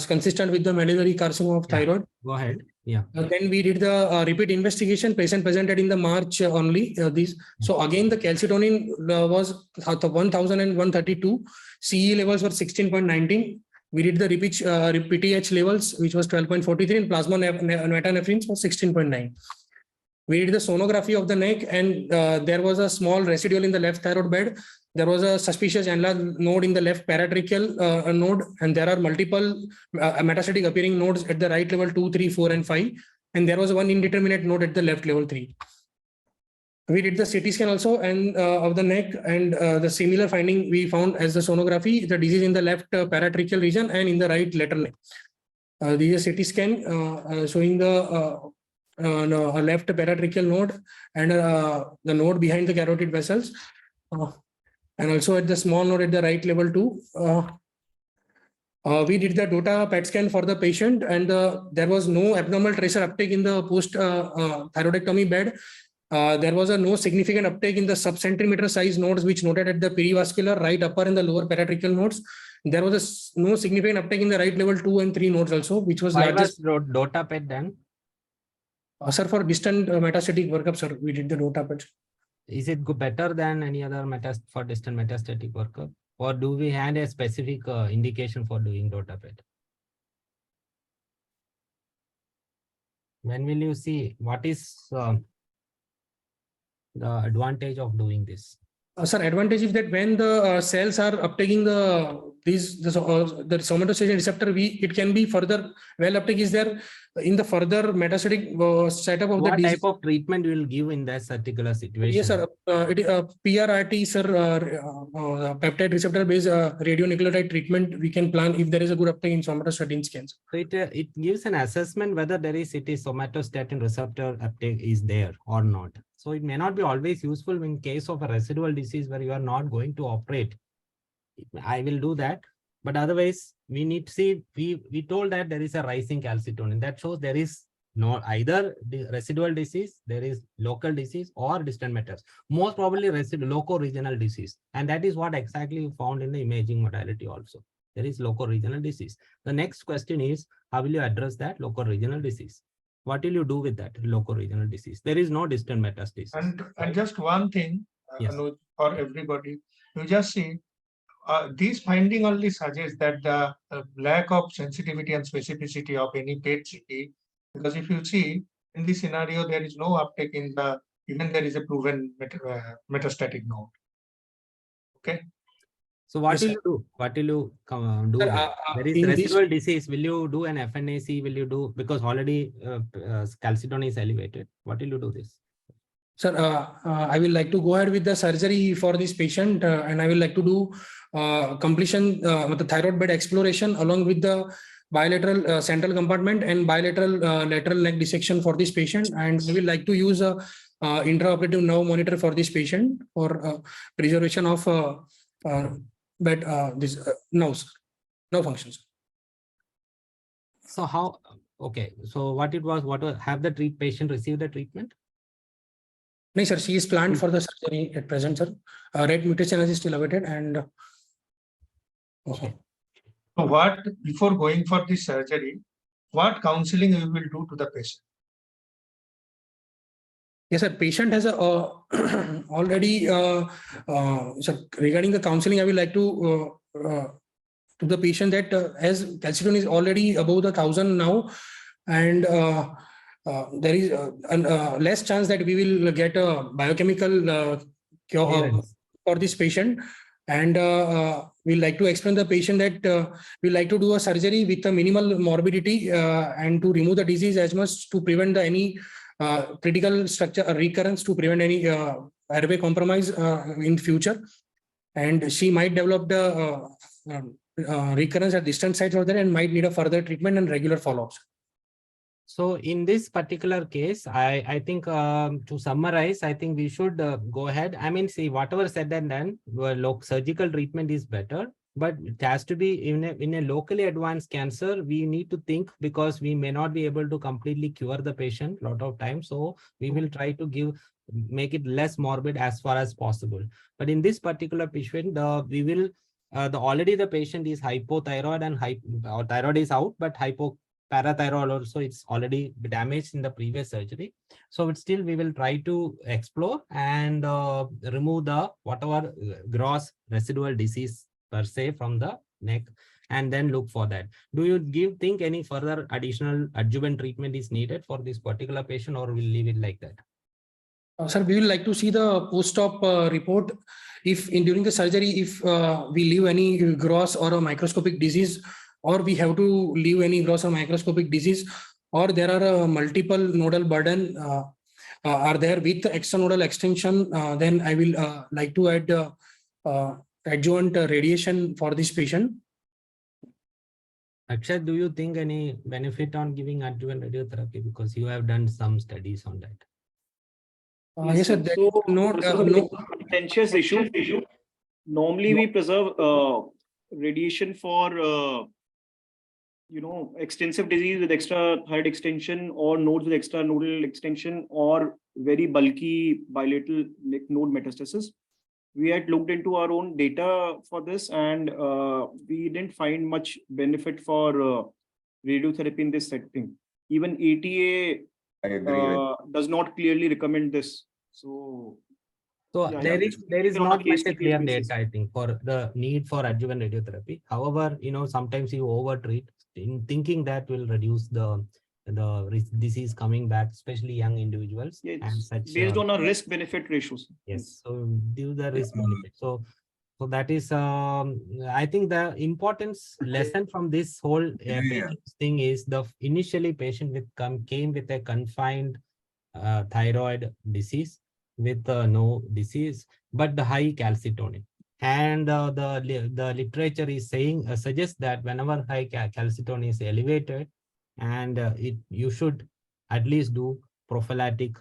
consistent with the medullary carcinoma of thyroid. Go ahead. Yeah. Then we did the repeat investigation. Patient presented in the March only. So again, the calcitonin was 1,132. CE levels were 16.19. We did the repeat PTH levels, which was 12.43, and plasma metanephrines was 16.9. We did the sonography of the neck, and there was a small residual in the left thyroid bed. There was a suspicious enlarged node in the left paratracheal node, and there are multiple metastatic appearing nodes at the right level 2, 3, 4, and 5. And there was one indeterminate node at the left level 3. We did the CT scan also and of the neck, and the similar finding we found as the sonography, the disease in the left paratracheal region and in the right lateral neck. This is a CT scan showing the left paratracheal node and the node behind the carotid vessels. And also at the small node at the right level 2. We did the DOTA PET scan for the patient, and there was no abnormal tracer uptake in the post thyroidectomy bed. There was no significant uptake in the sub-centimeter size nodes, which noted at the perivascular, right upper and the lower paratracheal nodes. There was no significant uptake in the right level 2 and 3 nodes also, which was largest. Was DOTA PET done? Sir, for distant metastatic workup, sir, we did the DOTA PET. Is it better than any other for distant metastatic workup? Or do we have a specific indication for doing DOTA PET? When will you see what is the advantage of doing this? Sir, advantage is that when the cells are uptaking the somatosensation receptor, it can be further well uptake is there in the further metastatic setup of what the disease. Type of treatment you will give in that particular situation? Yes, sir. PRRT, sir, peptide receptor based radionucleotide treatment we can plan if there is a good uptake in somatostatin scans. So it gives an assessment whether there is somatostatin receptor uptake is there or not. So it may not be always useful in case of a residual disease where you are not going to operate. I will do that. But otherwise, we need to see, we told that there is a rising calcitonin. That shows there is no either the residual disease, there is local disease or distant metastasis. Most probably loco-regional disease. And that is what exactly you found in the imaging modality also. There is loco-regional disease. The next question is, how will you address that loco-regional disease? What will you do with that loco-regional disease? There is no distant metastasis. And just one thing, yes, Anuj, for everybody, you just see, these finding only suggests that the lack of sensitivity and specificity of any PET-CT, because if you see in this scenario, there is no uptake in the, even there is a proven metastatic node. Okay. So what Yes, will sir. you do? What will you do? Sir, there is residual disease. Will you do an FNAC? Will you do, because already calcitonin is elevated. What will you do this? Sir, I will like to go ahead with the surgery for this patient, and I will like to do completion with the thyroid bed exploration along with the bilateral central compartment and bilateral lateral neck dissection for this patient. And we will like to use a intraoperative nerve monitor for this patient for preservation of nerve functions. So how? Okay. So what have the patient received the treatment? No, sir. She is planned for the surgery at present, sir. Red mutation is still awaited, and okay. So what, before going for this surgery, what counseling you will do to the patient? Yes, sir. Patient has already. So regarding the counseling, I will like to the patient that as calcitonin is already above 1,000 now, and there is less chance that we will get a biochemical cure for this patient. And we like to explain the patient that we like to do a surgery with a minimal morbidity and to remove the disease as much to prevent any critical structure recurrence, to prevent any airway compromise in future. And she might develop the recurrence at distant sites of that and might need a further treatment and regular follow-ups. So in this particular case, I think to summarize, I think we should go ahead. I mean, see, whatever said and done, surgical treatment is better, but it has to be in a locally advanced cancer. We need to think, because we may not be able to completely cure the patient a lot of times. So we will try to make it less morbid as far as possible. But in this particular patient, we will already the patient is hypothyroid and or thyroid is out, but hypoparathyroid also it's already damaged in the previous surgery. So it's still we will try to explore and remove the whatever gross residual disease per se from the neck, and then look for that. Do you think any further additional adjuvant treatment is needed for this particular patient, or we'll leave it like that? Sir, we will like to see the post-op report. If during the surgery, if we leave any gross or a microscopic disease, or we have to leave any gross or microscopic disease, or there are multiple nodal burden are there with extranodal extension, then I will like to add adjuvant radiation for this patient. Akshay, do you think any benefit on giving adjuvant radiotherapy, because you have done some studies on that? Yes, sir. There is no contentious issue. Normally, we preserve radiation for extensive disease with extra thyroid extension, or nodes with extra nodal extension, or very bulky bilateral node metastasis. We had looked into our own data for this, and we didn't find much benefit for radiotherapy in this setting. Even ATA does not clearly recommend this. So there is not much a clear data, I think, for the need for adjuvant radiotherapy. However, sometimes you overtreat in thinking that will reduce the disease coming back, especially young individuals. Yeah, and such based on a risk benefit ratios. Yes, so due the risk benefit. So that is, I think the importance lesson from this whole thing is initially patient came with a confined thyroid disease with no disease, but the high calcitonin. And the literature is saying, suggests that whenever high calcitonin is elevated, and you should at least do prophylactic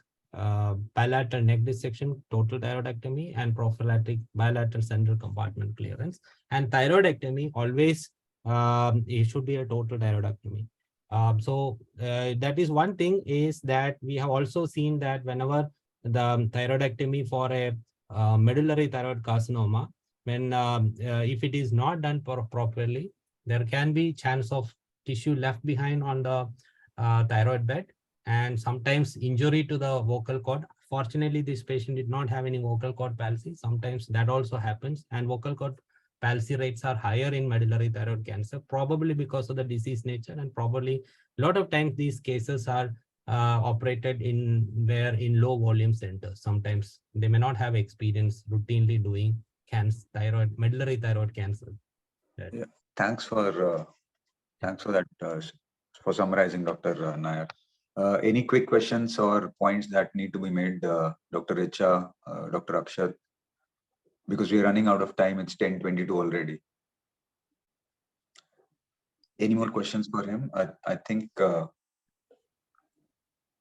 bilateral neck dissection, total thyroidectomy, and prophylactic bilateral central compartment clearance. And thyroidectomy always it should be a total thyroidectomy. So that is one thing, is that we have also seen that whenever the thyroidectomy for a medullary thyroid carcinoma, when if it is not done properly, there can be chance of tissue left behind on the thyroid bed, and sometimes injury to the vocal cord. Fortunately, this patient did not have any vocal cord palsy. Sometimes that also happens, and vocal cord palsy rates are higher in medullary thyroid cancer, probably because of the disease nature, and probably a lot of times these cases are operated in low volume centers. Sometimes they may not have experience routinely doing medullary thyroid cancer. Yeah, thanks for that for summarizing, Dr. Nair. Any quick questions or points that need to be made, Dr. Richa, Dr. Akshat? Because we're running out of time. It's 10:22 already. Any more questions for him? I think.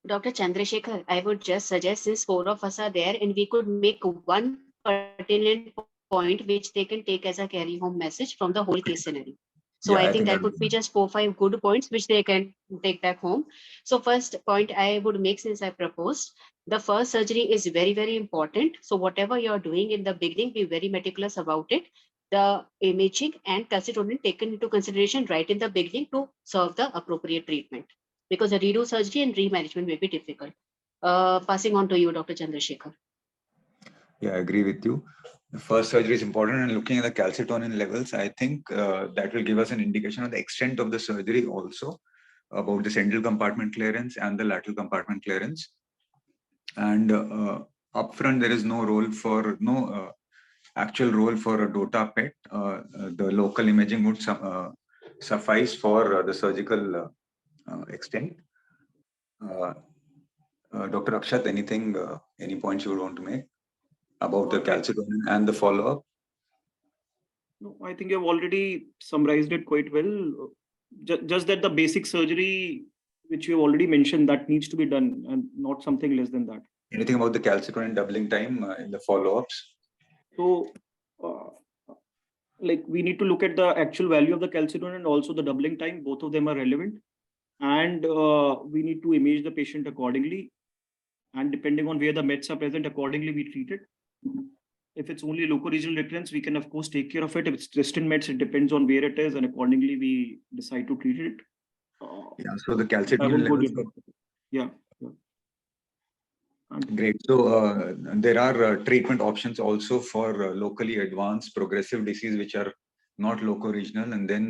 Dr. Chandrasekhar, I would just suggest, since 4 of us are there, and we could make one pertinent point which they can take as a carry home message from the whole case scenario. So I think that would be just 4-5 good points which they can take back home. So first point I would make, since I proposed, the first surgery is very, very important. So whatever you're doing in the beginning, be very meticulous about it. The imaging and calcitonin taken into consideration right in the beginning to serve the appropriate treatment, because a redo surgery and remanagement may be difficult. Passing on to you, Dr. Chandrasekhar. Yeah, I agree with you. The first surgery is important, and looking at the calcitonin levels, I think that will give us an indication of the extent of the surgery, also about the central compartment clearance and the lateral compartment clearance. And upfront, there is no actual role for a DOTA PET. The local imaging would suffice for the surgical extent. Dr. Akshat, any points you would want to make about the calcitonin and the follow-up? No, I think you've already summarized it quite well. Just that the basic surgery, which you have already mentioned, that needs to be done, and not something less than that. Anything about the calcitonin doubling time in the follow-ups? So, we need to look at the actual value of the calcitonin and also the doubling time. Both of them are relevant, and we need to image the patient accordingly. And depending on where the mets are present, accordingly we treat it. if it's only locoregional recurrence, we can of course take care of it. If it's distant meds, it depends on where it is, and accordingly we decide to treat it. Yeah, so the I calcitonin won't go levels. deeper. Yeah. Great. So there are treatment options also for locally advanced progressive disease, which are not locoregional, and then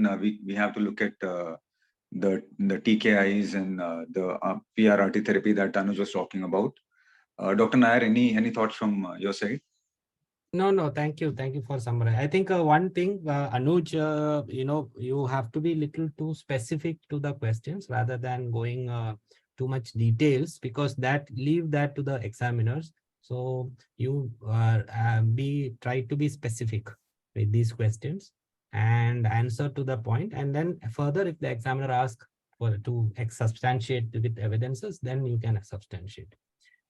we have to look at the TKIs and the PRRT therapy that Anuj was talking about. Dr. Nair, any thoughts from your side? No, thank you. Thank you for summarizing. I think one thing, Anuj, you have to be little too specific to the questions rather than going too much details, because leave that to the examiners. So you try to be specific with these questions and answer to the point. And then further, if the examiner asks to substantiate with evidences, then you can substantiate.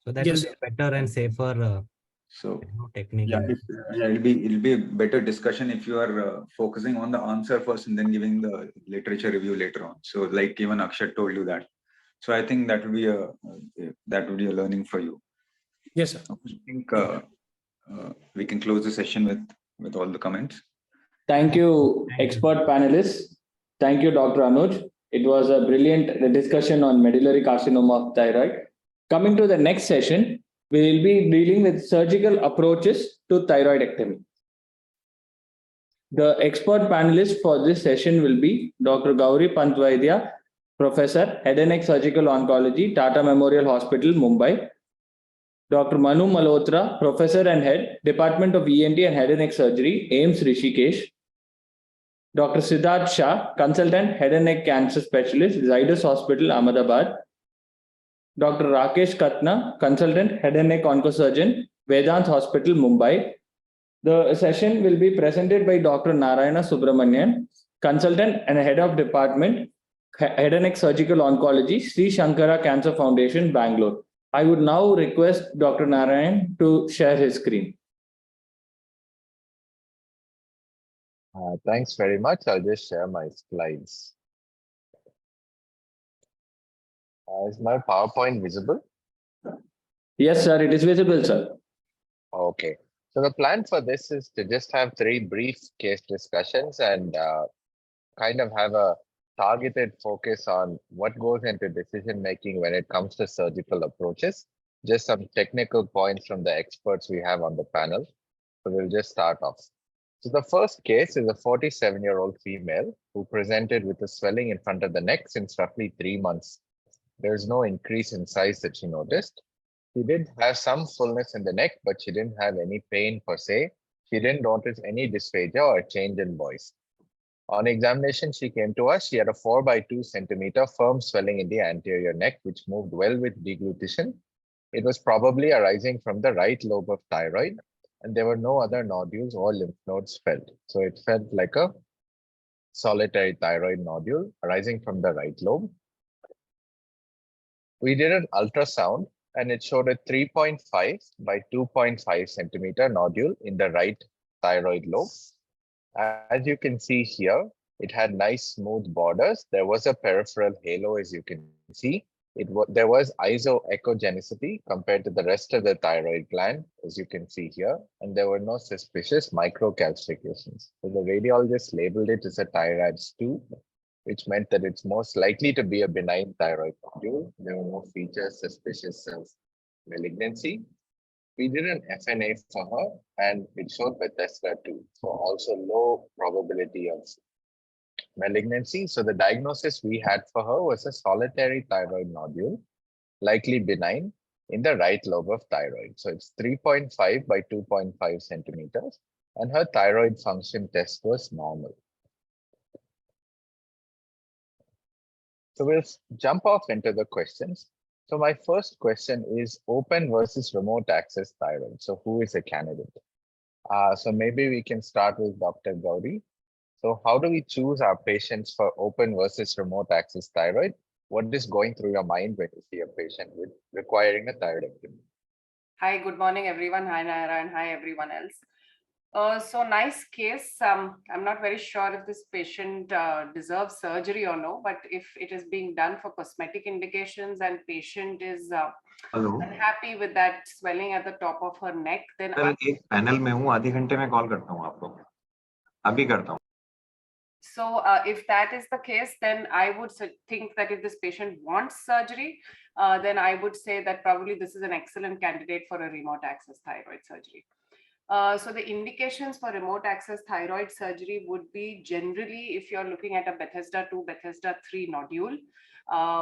So that Yes, will be better and safer. So Technique. yeah, it'll be a better discussion if you are focusing on the answer first and then giving the literature review later on. So like even Akshat told you that. So I think that would be a learning for you. Yes, sir. I think we can close the session with all the comments. Thank you, expert panelists. Thank you, Dr. Anuj. It was a brilliant discussion on medullary carcinoma of thyroid. Coming to the next session, we will be dealing with surgical approaches to thyroidectomy. The expert panelist for this session will be Dr. Gauri Pantvaidya, Professor, Head and Neck Surgical Oncology, Tata Memorial Hospital, Mumbai. Dr. Manu Malhotra, Professor and Head, Department of ENT and Head and Neck Surgery, AIIMS Rishikesh. Dr. Siddharth Shah, Consultant, Head and Neck Cancer Specialist, Zydus Hospital, Ahmedabad. Dr. Rakesh Katna, Consultant, Head and Neck Oncosurgeon, Vedant Hospital, Mumbai. The session will be presented by Dr. Narayana Subramanian, Consultant and Head of Department, Head and Neck Surgical Oncology, Sri Shankara Cancer Foundation, Bangalore. I would now request Dr. Narayan to share his screen. Thanks very much. I'll just share my slides. Is my PowerPoint visible? Yes, sir. It is visible, sir. Okay. So the plan for this is to just have 3 brief case discussions and kind of have a targeted focus on what goes into decision making when it comes to surgical approaches. Just some technical points from the experts we have on the panel. So we'll just start off. So the first case is a 47-year-old female who presented with a swelling in front of the neck since roughly 3 months. There's no increase in size that she noticed. She did have some fullness in the neck, but she didn't have any pain per se. She didn't notice any dysphagia or a change in voice. On examination, she came to us. She had a 4 by 2 centimeter firm swelling in the anterior neck, which moved well with deglutition. It was probably arising from the right lobe of thyroid, and there were no other nodules or lymph nodes felt. So it felt like a solitary thyroid nodule arising from the right lobe. We did an ultrasound and it showed a 3.5 by 2.5 centimeter nodule in the right thyroid lobe. As you can see here, it had nice smooth borders. There was a peripheral halo, as you can see. There was isoechogenicity compared to the rest of the thyroid gland, as you can see here, and there were no suspicious microcalcifications. So the radiologist labeled it as a ThyRADS2, which meant that it's most likely to be a benign thyroid nodule. There were no features suspicious of malignancy. We did an FNA for her and it showed Bethesda 2, so also low probability of malignancy. So the diagnosis we had for her was a solitary thyroid nodule, likely benign, in the right lobe of thyroid. So it's 3.5 by 2.5 centimeters, and her thyroid function test was normal. So we'll jump off into the questions. So my first question is open versus remote access thyroid. So who is a candidate? So maybe we can start with Dr. Gauri. So how do we choose our patients for open versus remote access thyroid? What is going through your mind when you see a patient with requiring a thyroidectomy? Hi, good morning, everyone. Hi, Naira, and hi, everyone else. So nice case. I'm not very sure if this patient deserves surgery or no, but if it is being done for cosmetic indications and patient is unhappy with that swelling at the top of her neck, then एक panel में हूँ, आधे घंटे में call करता हूँ आपको, अभी करता हूँ. So if that is the case, then I would think that if this patient wants surgery, then I would say that probably this is an excellent candidate for a remote access thyroid surgery. So the indications for remote access thyroid surgery would be generally if you're looking at a Bethesda 2, Bethesda 3 nodule,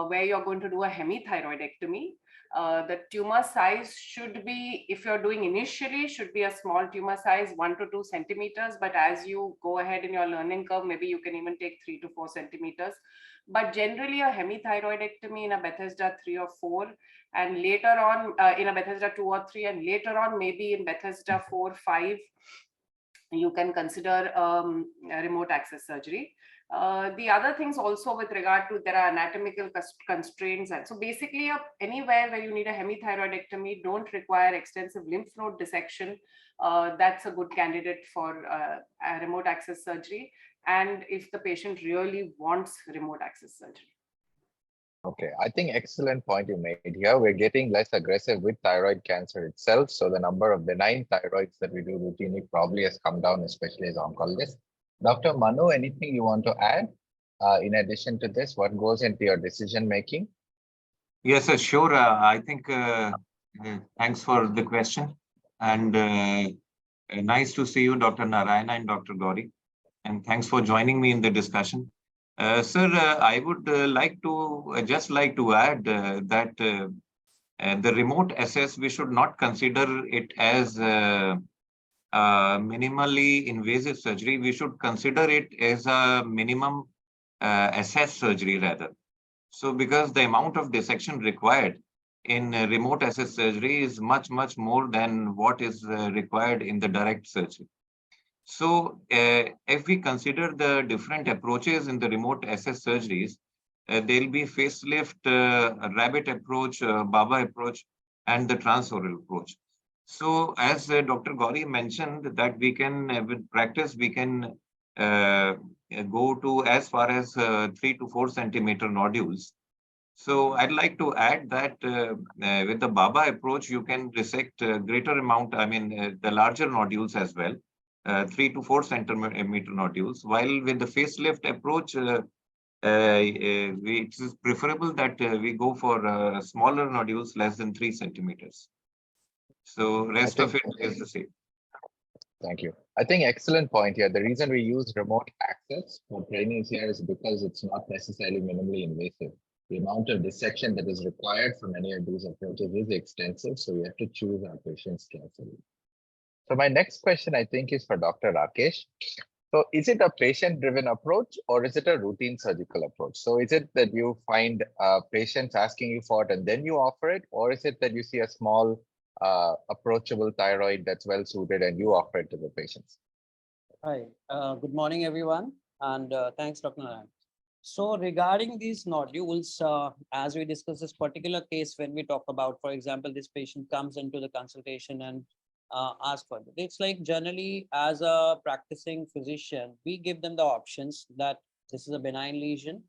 where you're going to do a hemithyroidectomy. The tumor size should be, if you're doing initially, should be a small tumor size, 1 to 2 centimeters. But as you go ahead in your learning curve, maybe you can even take 3 to 4 centimeters. But generally a hemithyroidectomy in a Bethesda 3 or 4, and later on in a Bethesda 2 or 3, and later on maybe in Bethesda 4, 5, you can consider remote access surgery. The other things also with regard to, there are anatomical constraints. And so basically anywhere where you need a hemithyroidectomy, don't require extensive lymph node dissection, that's a good candidate for a remote access surgery. And if the patient really wants remote access surgery. Okay, I think excellent point you made here. We're getting less aggressive with thyroid cancer itself. So the number of benign thyroids that we do routinely probably has come down, especially as oncologists. Dr. Manu, anything you want to add in addition to this? What goes into your decision making? Yes, sir, sure. I think thanks for the question. And nice to see you, Dr. Narayana and Dr. Gauri. And thanks for joining me in the discussion. Sir, I would like to add that the remote access, we should not consider it as minimally invasive surgery. We should consider it as a minimum access surgery rather. So because the amount of dissection required in remote access surgery is much, much more than what is required in the direct surgery. So if we consider the different approaches in the remote access surgeries, there'll be facelift, rabbit approach, Baba approach, and the transoral approach. So as Dr. Gauri mentioned that we can, with practice, we can go to as far as 3 to 4 centimeter nodules. So I'd like to add that with the Baba approach, you can resect greater amount, the larger nodules as well. 3 to 4 centimeter nodules, while with the facelift approach, it is preferable that we go for smaller nodules less than 3 centimeters. So rest of it is the same. Thank you. I think excellent point here. The reason we use remote access for trainees here is because it's not necessarily minimally invasive. The amount of dissection that is required for many of these approaches is extensive, so we have to choose our patients carefully. So my next question, I think, is for Dr. Rakesh. So is it a patient-driven approach or is it a routine surgical approach? So is it that you find patients asking you for it and then you offer it, or is it that you see a small approachable thyroid that's well suited and you offer it to the patients? Hi, good morning, everyone, and thanks, Dr. Narayan. So regarding these nodules, as we discuss this particular case, when we talk about, for example, this patient comes into the consultation and ask for it. It's like generally as a practicing physician, we give them the options that this is a benign lesion.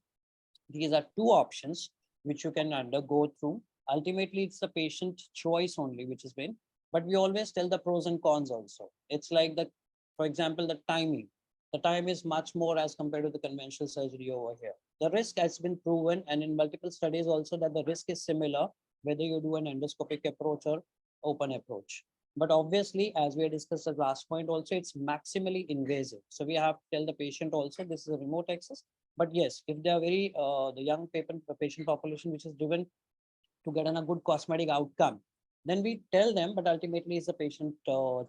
These are two options which you can undergo through. Ultimately, it's the patient choice only, which has been, but we always tell the pros and cons also. It's like the, for example, the timing. The time is much more as compared to the conventional surgery over here. The risk has been proven, and in multiple studies also, that the risk is similar, whether you do an endoscopic approach or open approach. But obviously, as we discussed at last point also, it's maximally invasive. So we have to tell the patient also this is a remote access. But yes, if they are very, the young patient population which is driven to get on a good cosmetic outcome, then we tell them, but ultimately it's the patient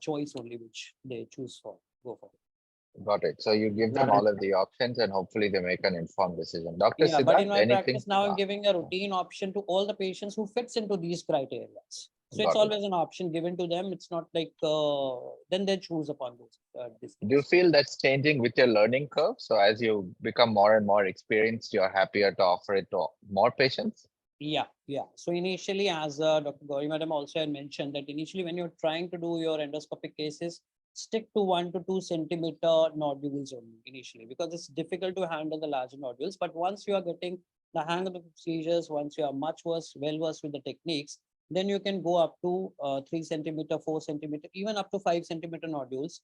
choice only which they choose for, go for. Got it. So you give them all of the options and hopefully they make an informed decision. Dr. Yeah, Siddharth, but in my anything? practice now, I'm giving a routine option to all the patients who fits into these criteria. So it's always an option given to them. It's not like then they choose upon this. Do you feel that's changing with your learning curve? So as you become more and more experienced, you're happier to offer it to more patients? Yeah. So initially, as Dr. Gauri Madam also had mentioned, that initially when you're trying to do your endoscopic cases, stick to 1 to 2 centimeter nodules only initially, because it's difficult to handle the larger nodules. But once you are getting the hang of the procedures, once you are well versed with the techniques, then you can go up to 3 centimeter, 4 centimeter, even up to 5 centimeter nodules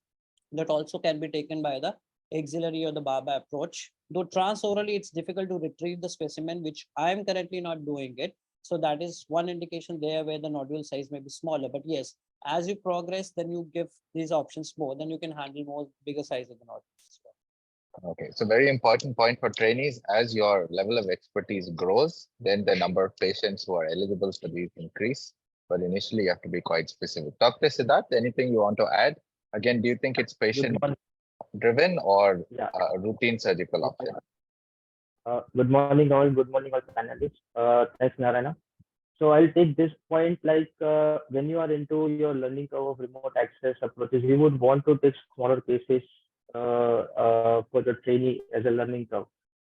that also can be taken by the axillary or the Baba approach. Though transorally, it's difficult to retrieve the specimen, which I am currently not doing it. So that is one indication there where the nodule size may be smaller. But yes, as you progress, then you give these options more, then you can handle more bigger size of the nodules as well. Okay, so very important point for trainees, as your level of expertise grows, then the number of patients who are eligible for these increase. But initially, you have to be quite specific. Dr. Siddharth, anything you want to add? Again, do you think it's patient driven or a routine surgical option? Good morning, all. Good morning, all panelists. Thanks, Narayana. So I'll take this point, like when you are into your learning curve of remote access approaches, you would want to take smaller cases for the trainee as a learning curve.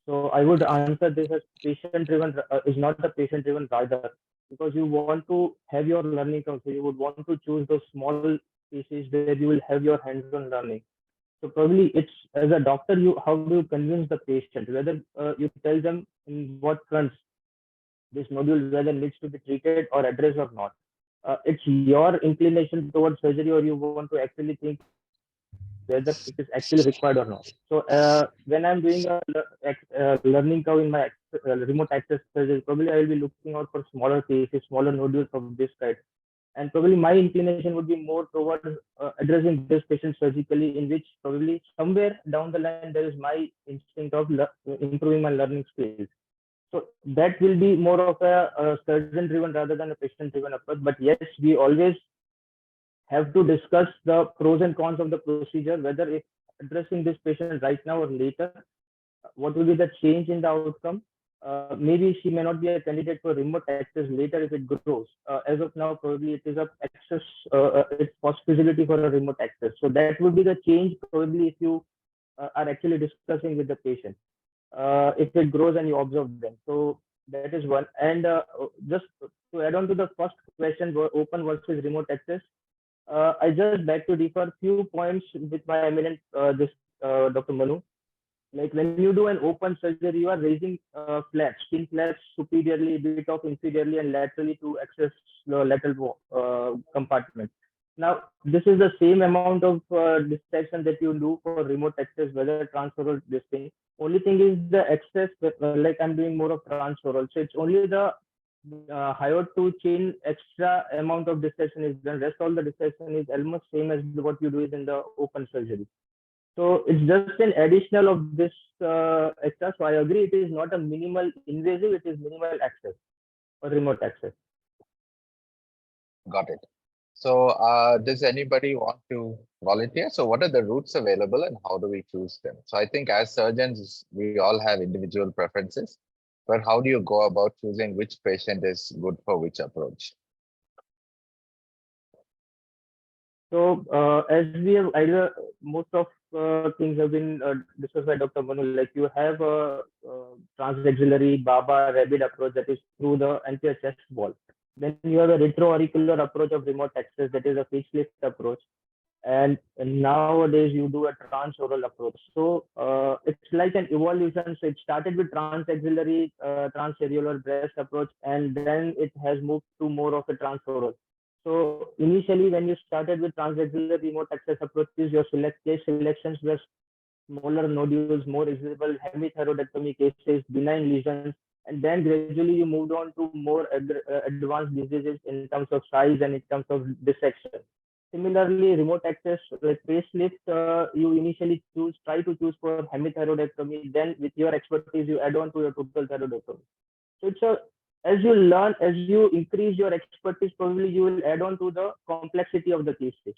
So I would answer this as patient-driven is not the patient-driven rather, because you want to have your learning curve. So you would want to choose those small cases where you will have your hands-on learning. So probably it's as a doctor, how do you convince the patient, whether you tell them in what fronts this nodule whether needs to be treated or addressed or not. It's your inclination towards surgery, or you want to actually think whether it is actually required or not. So when I'm doing a learning curve in my remote access surgery, probably I will be looking out for smaller cases, smaller nodules of this kind. And probably my inclination would be more towards addressing this patient surgically, in which probably somewhere down the line there is my instinct of improving my learning skills. So that will be more of a surgeon-driven rather than a patient-driven approach. But yes, we always have to discuss the pros and cons of the procedure, whether if addressing this patient right now or later, what will be the change in the outcome. Maybe she may not be a candidate for remote access later if it grows. As of now, probably it is it's possibility for a remote access. So that would be the change probably if you are actually discussing with the patient. If it grows and you observe them. So that is one. And just to add on to the first question, open versus remote access, I just beg to differ few points with my eminent Dr. Manu. Like when you do an open surgery, you are raising skin flaps superiorly, a bit of inferiorly and laterally to access the lateral compartment. Now, this is the same amount of dissection that you do for remote access, whether transoral this thing. Only thing is the access, like I'm doing more of transoral. So it's only the hyoid to chain extra amount of dissection is done. Rest all the dissection is almost same as what you do in the open surgery. So it's just an additional of this extra. So I agree, it is not a minimal invasive, it is minimal access or remote access. Got it. So does anybody want to volunteer? So what are the routes available and how do we choose them? So I think as surgeons, we all have individual preferences, but how do you go about choosing which patient is good for which approach? So as we have either most of things have been discussed by Dr. Manu, like you have a transaxillary Baba rapid approach that is through the anterior chest wall. Then you have a retroauricular approach of remote access, that is a facelift approach. And nowadays you do a transoral approach. So it's like an evolution. So it started with transaxillary, transareolar breast approach, and then it has moved to more of a transoral. So initially, when you started with transaxillary remote access approaches, your case selections were smaller nodules, more visible hemithyroidectomy cases, benign lesions, and then gradually you moved on to more advanced diseases in terms of size and in terms of dissection. Similarly, remote access like facelift, you initially try to choose for hemithyroidectomy. Then with your expertise, you add on to your total thyroidectomy. So it's as you learn, as you increase your expertise, probably you will add on to the complexity of the cases.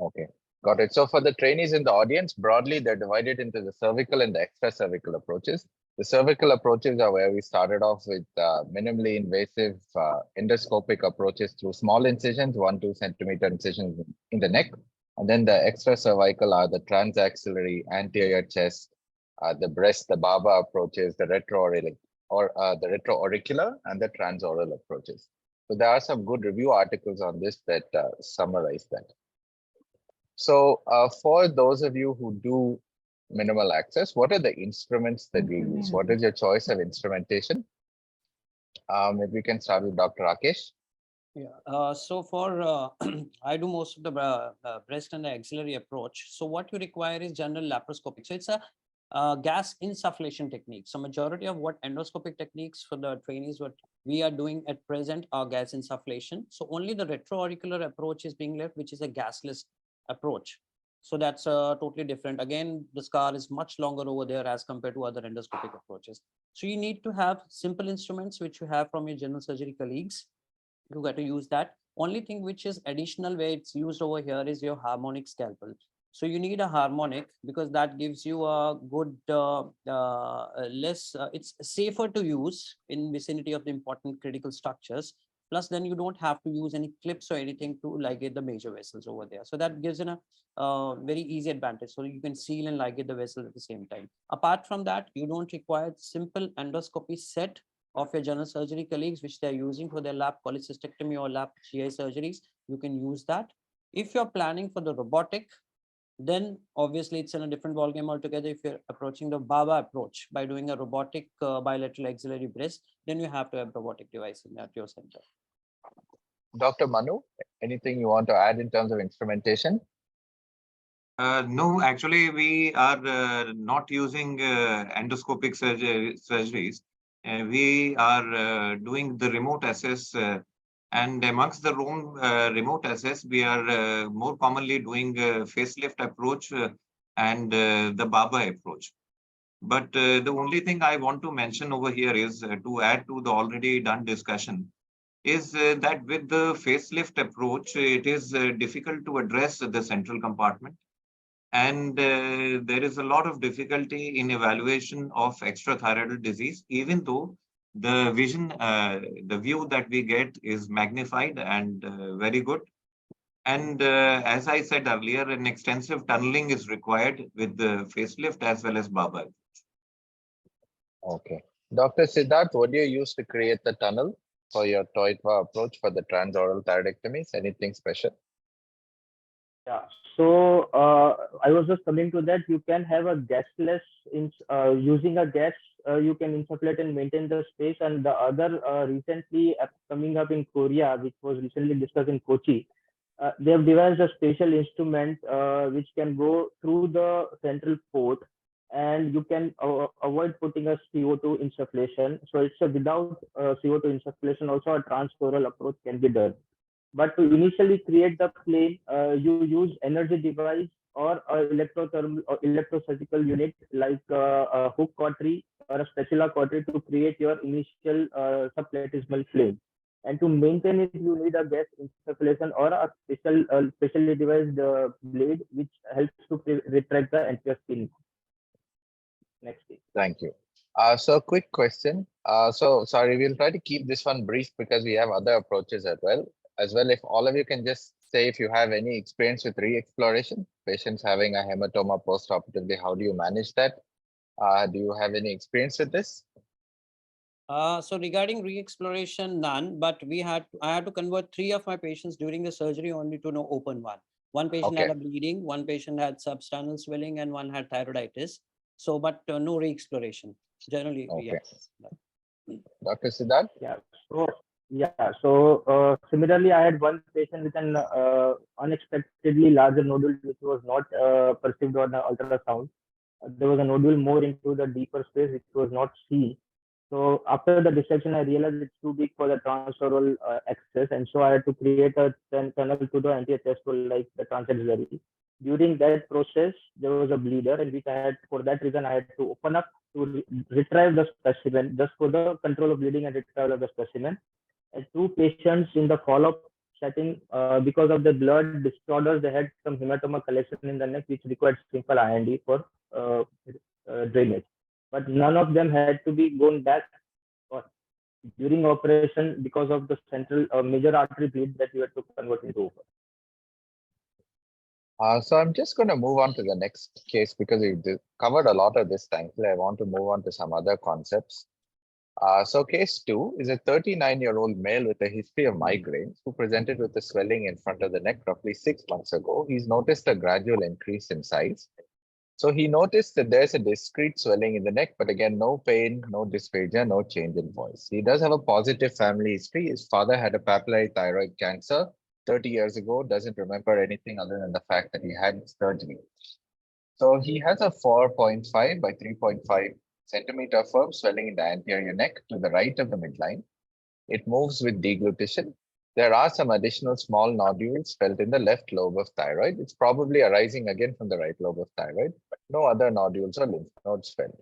Okay, got it. So for the trainees in the audience, broadly, they're divided into the cervical and the extra cervical approaches. The cervical approaches are where we started off with minimally invasive endoscopic approaches through small incisions, 1-2 centimeter incisions in the neck. And then the extra cervical are the transaxillary, anterior chest, the breast, the Baba approaches, the retroauricular and the transoral approaches. So there are some good review articles on this that summarize that. So for those of you who do minimal access, what are the instruments that we use? What is your choice of instrumentation? Maybe we can start with Dr. Rakesh. Yeah. So for I do most of the breast and the axillary approach. So what you require is general laparoscopic. So it's a gas insufflation technique. So majority of what endoscopic techniques for the trainees, what we are doing at present are gas insufflation. So only the retroauricular approach is being left, which is a gasless approach. So that's totally different. Again, the scar is much longer over there as compared to other endoscopic approaches. So you need to have simple instruments, which you have from your general surgery colleagues. You got to use that. Only thing which is additional where it's used over here is your harmonic scalpel. So you need a harmonic because that gives you a good it's safer to use in vicinity of the important critical structures. Plus then you don't have to use any clips or anything to ligate the major vessels over there. So that gives a very easy advantage. So you can seal and ligate the vessel at the same time. Apart from that, you don't require simple endoscopy set of your general surgery colleagues, which they're using for their lap cholecystectomy or lap GI surgeries. You can use that. If you're planning for the robotic, then obviously it's in a different ballgame altogether. If you're approaching the BABA approach by doing a robotic bilateral axillary breast, then you have to have robotic device at your center. Dr. Manu, anything you want to add in terms of instrumentation? No, actually, we are not using endoscopic surgeries. We are doing the remote access, and amongst the remote access, we are more commonly doing facelift approach and the BABA approach. But the only thing I want to mention over here is to add to the already done discussion is that with the facelift approach, it is difficult to address the central compartment. And there is a lot of difficulty in evaluation of extrathyroidal disease, even though the vision, the view that we get is magnified and very good. And as I said earlier, an extensive tunneling is required with the facelift as well as BABA. Okay. Dr. Siddharth, what do you use to create the tunnel for your TOITVA approach for the transoral thyroidectomies? Anything special? Yeah. So I was just coming to that. You can have a gasless using a gas. You can insufflate and maintain the space. And the other recently coming up in Korea, which was recently discussed in Kochi, they have devised a special instrument which can go through the central port, and you can avoid putting a CO2 insufflation. So it's a without CO2 insufflation. Also, a transoral approach can be done. But to initially create the plane, you use energy device or electrothermal or electrosurgical unit like a hook cautery or a spatula cautery to create your initial subplatysmal plane. And to maintain it, you need a gas insufflation or a specially devised blade which helps to retract the anterior skin. Next week. Thank you. So quick question. So sorry, we'll try to keep this one brief because we have other approaches as well. If all of you can just say if you have any experience with re-exploration, patients having a hematoma post-operatively, how do you manage that? Do you have any experience with this? So regarding re-exploration, none, but I had to convert 3 of my patients during the surgery only to no open one. One patient had a bleeding, one patient had substernal swelling, and one had thyroiditis. So, but no re-exploration. Generally, okay. Yeah. Dr. Siddharth? Yeah. So similarly, I had one patient with an unexpectedly larger nodule, which was not perceived on the ultrasound. There was a nodule more into the deeper space, which was not seen. So after the dissection, I realized it's too big for the transoral access, and so I had to create a tunnel to the anterior chest wall like the transaxillary. During that process, there was a bleeder, and which I had, for that reason, I had to open up to retrieve the specimen just for the control of bleeding and retrieval of the specimen. And 2 patients in the follow-up setting, because of the blood disorders, they had some hematoma collection in the neck, which required simple IND for drainage. But none of them had to be gone back during operation because of the central major artery bleed that we had to convert into open. So I'm just going to move on to the next case because we've covered a lot of this. Thankfully, I want to move on to some other concepts. So case 2 is a 39-year-old male with a history of migraines who presented with a swelling in front of the neck roughly 6 months ago. He's noticed a gradual increase in size. So he noticed that there's a discrete swelling in the neck, but again, no pain, no dysphagia, no change in voice. He does have a positive family history. His father had a papillary thyroid cancer 30 years ago, doesn't remember anything other than the fact that he had surgery. So he has a 4.5 by 3.5 centimeter firm swelling in the anterior neck to the right of the midline. It moves with deglutition. There are some additional small nodules felt in the left lobe of thyroid. It's probably arising again from the right lobe of thyroid, but no other nodules or lymph nodes felt.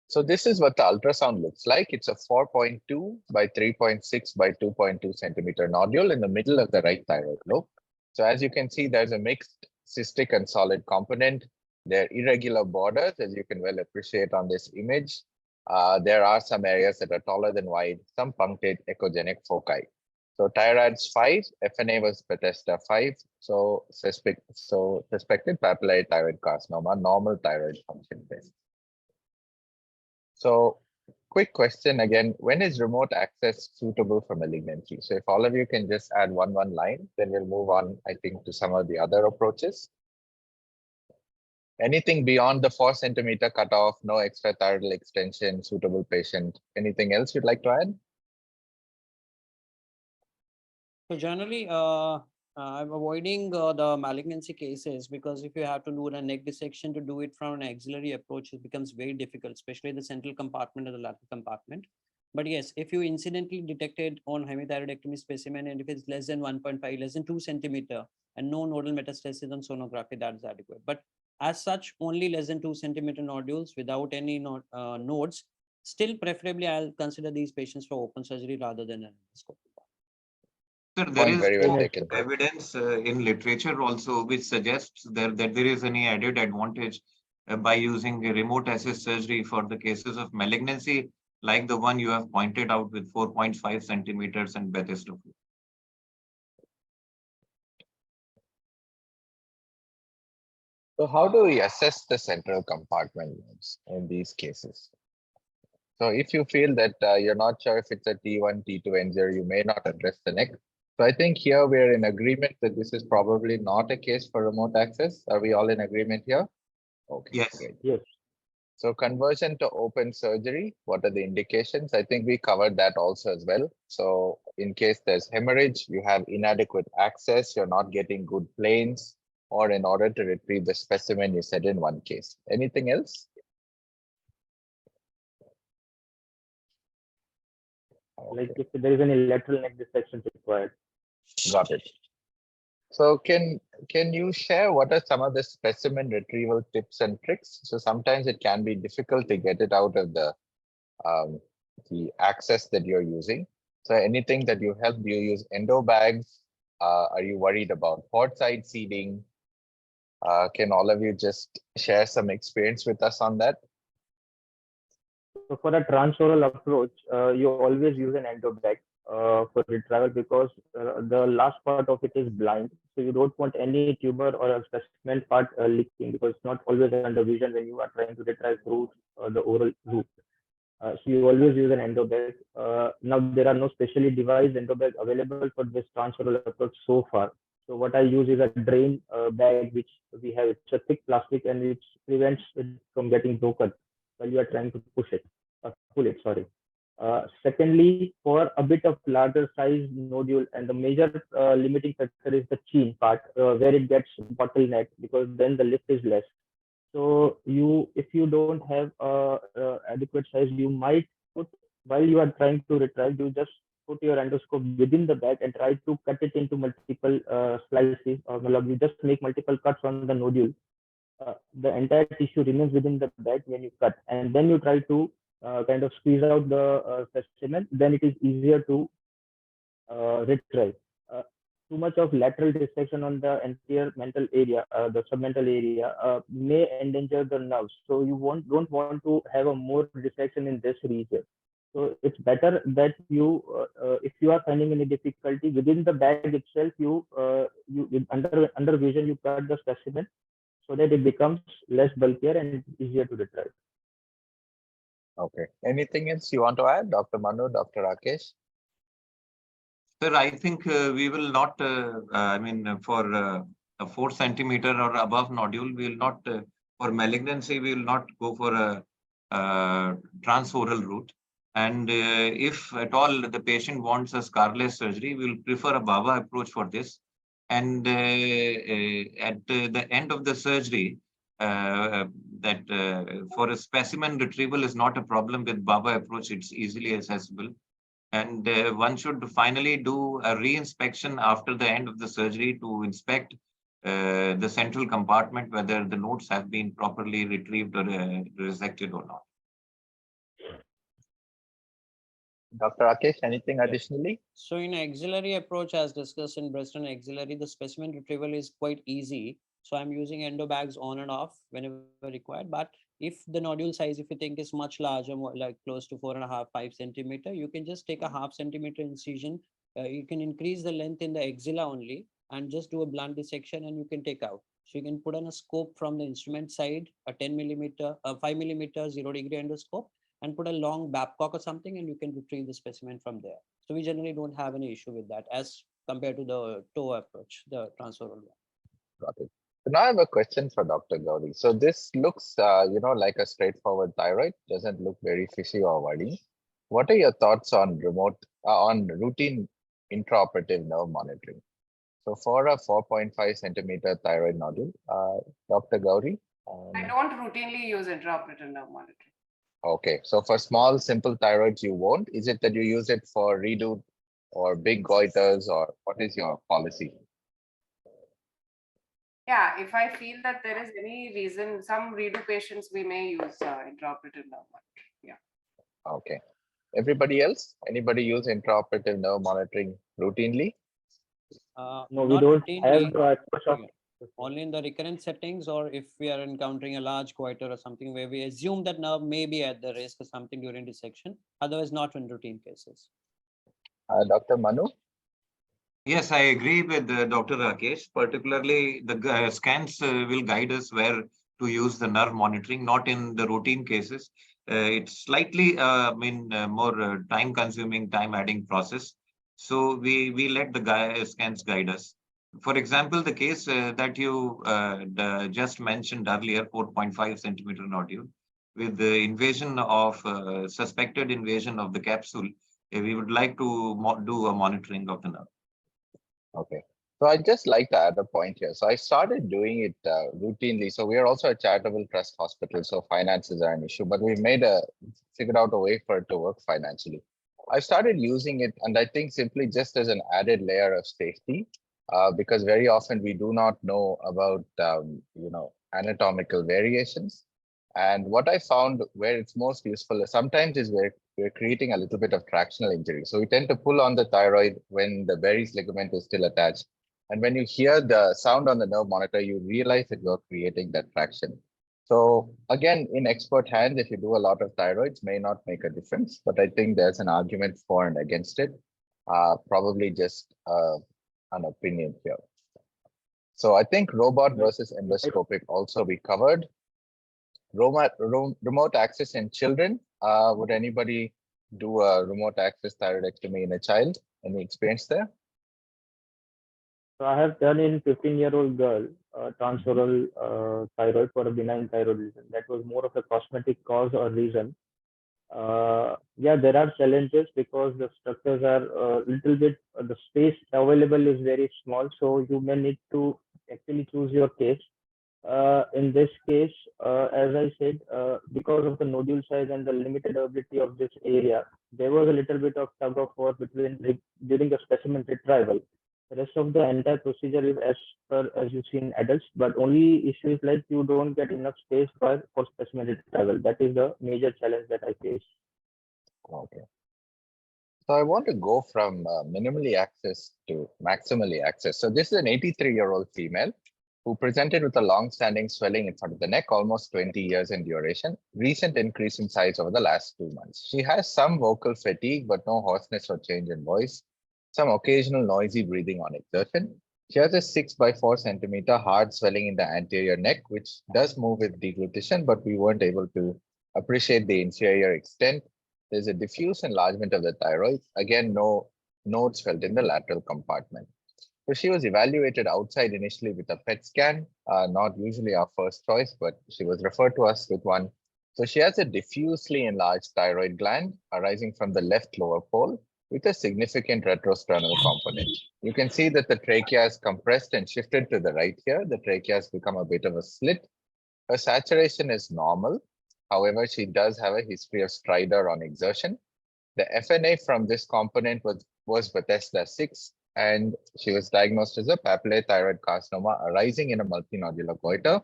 So this is what the ultrasound looks like. It's a 4.2 by 3.6 by 2.2 centimeter nodule in the middle of the right thyroid lobe. So as you can see, there's a mixed cystic and solid component. There are irregular borders, as you can well appreciate on this image. There are some areas that are taller than wide, some punctate echogenic foci. So TIRADS 5, FNA was Bethesda 5. So suspected papillary thyroid carcinoma, normal thyroid function test. So quick question again, when is remote access suitable for malignancy? So if all of you can just add one line, then we'll move on, I think, to some of the other approaches. Anything beyond the 4 centimeter cutoff, no extrathyroidal extension, suitable patient. Anything else you'd like to add? So generally, I'm avoiding the malignancy cases because if you have to do a neck dissection to do it from an axillary approach, it becomes very difficult, especially the central compartment or the lateral compartment. But yes, if you incidentally detected on hemithyroidectomy specimen and if it's less than 1.5, less than 2 centimeter and no nodal metastasis on sonography, that's adequate. But as such, only less than 2 centimeter nodules without any nodes, still preferably I'll consider these patients for open surgery rather than endoscopy. Sir, there is very well taken. evidence in literature also which suggests that there is any added advantage by using a remote access surgery for the cases of malignancy, like the one you have pointed out with 4.5 centimeters and Bethesda. So how do we assess the central compartment nodes in these cases? So if you feel that you're not sure if it's a T1, T2 injury, you may not address the neck. So I think here we're in agreement that this is probably not a case for remote access. Are we all in agreement here? Okay, yes. Great. Yes. So conversion to open surgery, what are the indications? I think we covered that also as well. So in case there's hemorrhage, you have inadequate access, you're not getting good planes, or in order to retrieve the specimen, you said in one case. Anything else? Like if there is any lateral neck dissection required. Got it. So can you share what are some of the specimen retrieval tips and tricks? So sometimes it can be difficult to get it out of the access that you're using. So anything that you help, do you use endo bags? Are you worried about port side seeding? Can all of you just share some experience with us on that? So for a transoral approach, you always use an endo bag for retrieval because the last part of it is blind. So you don't want any tumor or a specimen part leaking because it's not always under vision when you are trying to retrieve through the oral route. So you always use an endo bag. Now there are no specially devised endo bag available for this transoral approach so far. So what I use is a drain bag which we have. It's a thick plastic and it prevents it from getting broken while you are trying to push it, pull it. Sorry. Secondly, for a bit of larger size nodule, and the major limiting factor is the chin part where it gets bottleneck because then the lift is less. So if you don't have adequate size, you might put, while you are trying to retrieve, you just put your endoscope within the bag and try to cut it into multiple slices, or you just make multiple cuts on the nodule. The entire tissue remains within the bag when you cut, and then you try to kind of squeeze out the specimen. Then it is easier to retrieve. Too much of lateral dissection on the anterior mental area, the submental area, may endanger the nerves. So you don't want to have a more dissection in this region. So it's better that you, if you are finding any difficulty within the bag itself, you under vision you cut the specimen so that it becomes less bulkier and easier to retrieve. Okay. Anything else you want to add, Dr. Manu, Dr. Rakesh? Sir, I think we will not, for a 4 centimeter or above nodule, we will not, for malignancy, we will not go for a transoral route. And if at all the patient wants a scarless surgery, we will prefer a Baba approach for this. And at the end of the surgery, for a specimen retrieval is not a problem with Baba approach, it's easily accessible. And one should finally do a re-inspection after the end of the surgery to inspect the central compartment, whether the nodes have been properly retrieved or resected or not. Dr. Rakesh, anything additionally? So in axillary approach, as discussed in breast and axillary, the specimen retrieval is quite easy. So I'm using endo bags on and off whenever required. But if the nodule size, if you think is much larger, more like close to 4.5, 5 centimeter, you can just take a 0.5 centimeter incision. You can increase the length in the axilla only and just do a blunt dissection and you can take out. So you can put on a scope from the instrument side, a 10 millimeter, 5 millimeter 0-degree endoscope, and put a long Babcock or something, and you can retrieve the specimen from there. So we generally don't have any issue with that as compared to the toe approach, the transoral one. Got it. So now I have a question for Dr. Gauri. So this looks, like a straightforward thyroid, doesn't look very fishy or worrying. What are your thoughts on routine intraoperative nerve monitoring? So for a 4.5 centimeter thyroid nodule, Dr. Gauri? I don't routinely use intraoperative nerve monitoring. Okay, so for small, simple thyroids, you won't? Is it that you use it for redo or big goiters, or what is your policy? Yeah, if I feel that there is any reason, some redo patients, we may use intraoperative nerve monitoring. Yeah. Okay. Everybody else? Anybody use intraoperative nerve monitoring routinely? No, we don't have the approach of only in the recurrent settings, or if we are encountering a large goiter or something where we assume that nerve may be at the risk of something during dissection, otherwise not in routine cases. Dr. Manu? Yes, I agree with Dr. Rakesh. Particularly, the scans will guide us where to use the nerve monitoring, not in the routine cases. It's slightly, more time-consuming, time-adding process. So we let the scans guide us. For example, the case that you just mentioned earlier, 4.5 centimeter nodule, with the invasion of suspected invasion of the capsule, we would like to do a monitoring of the nerve. Okay. So I'd just like to add a point here. So I started doing it routinely. So we are also a charitable trust hospital, so finances are an issue, but we figured out a way for it to work financially. I started using it, and I think simply just as an added layer of safety, because very often we do not know about, anatomical variations. And what I found where it's most useful sometimes is where we're creating a little bit of tractional injury. So we tend to pull on the thyroid when the Berry's ligament is still attached. And when you hear the sound on the nerve monitor, you realize that you're creating that traction. So again, in expert hands, if you do a lot of thyroids, may not make a difference, but I think there's an argument for and against it. Probably just an opinion here. So I think robot versus endoscopic also we covered. Remote access in children. Would anybody do a remote access thyroidectomy in a child? Any experience there? So I have done in 15-year-old girl transoral thyroid for a benign thyroid lesion. That was more of a cosmetic cause or reason. Yeah, there are challenges because the structures are a little bit, the space available is very small. So you may need to actually choose your case. In this case, as I said, because of the nodule size and the limited ability of this area, there was a little bit of tug of war during the specimen retrieval. The rest of the entire procedure is as you see in adults, but only issue is like you don't get enough space for specimen retrieval. That is the major challenge that I face. Okay. So I want to go from minimally accessed to maximally accessed. So this is an 83-year-old female who presented with a long-standing swelling in front of the neck, almost 20 years in duration, recent increase in size over the last 2 months. She has some vocal fatigue, but no hoarseness or change in voice, some occasional noisy breathing on exertion. She has a 6 by 4 centimeter hard swelling in the anterior neck, which does move with deglutition, but we weren't able to appreciate the inferior extent. There's a diffuse enlargement of the thyroid. Again, no nodes felt in the lateral compartment. So she was evaluated outside initially with a PET scan, not usually our first choice, but she was referred to us with one. So she has a diffusely enlarged thyroid gland arising from the left lower pole with a significant retrosternal component. You can see that the trachea is compressed and shifted to the right here. The trachea has become a bit of a slit. Her saturation is normal. However, she does have a history of stridor on exertion. The FNA from this component was Bethesda 6, and she was diagnosed as a papillary thyroid carcinoma arising in a multinodular goiter.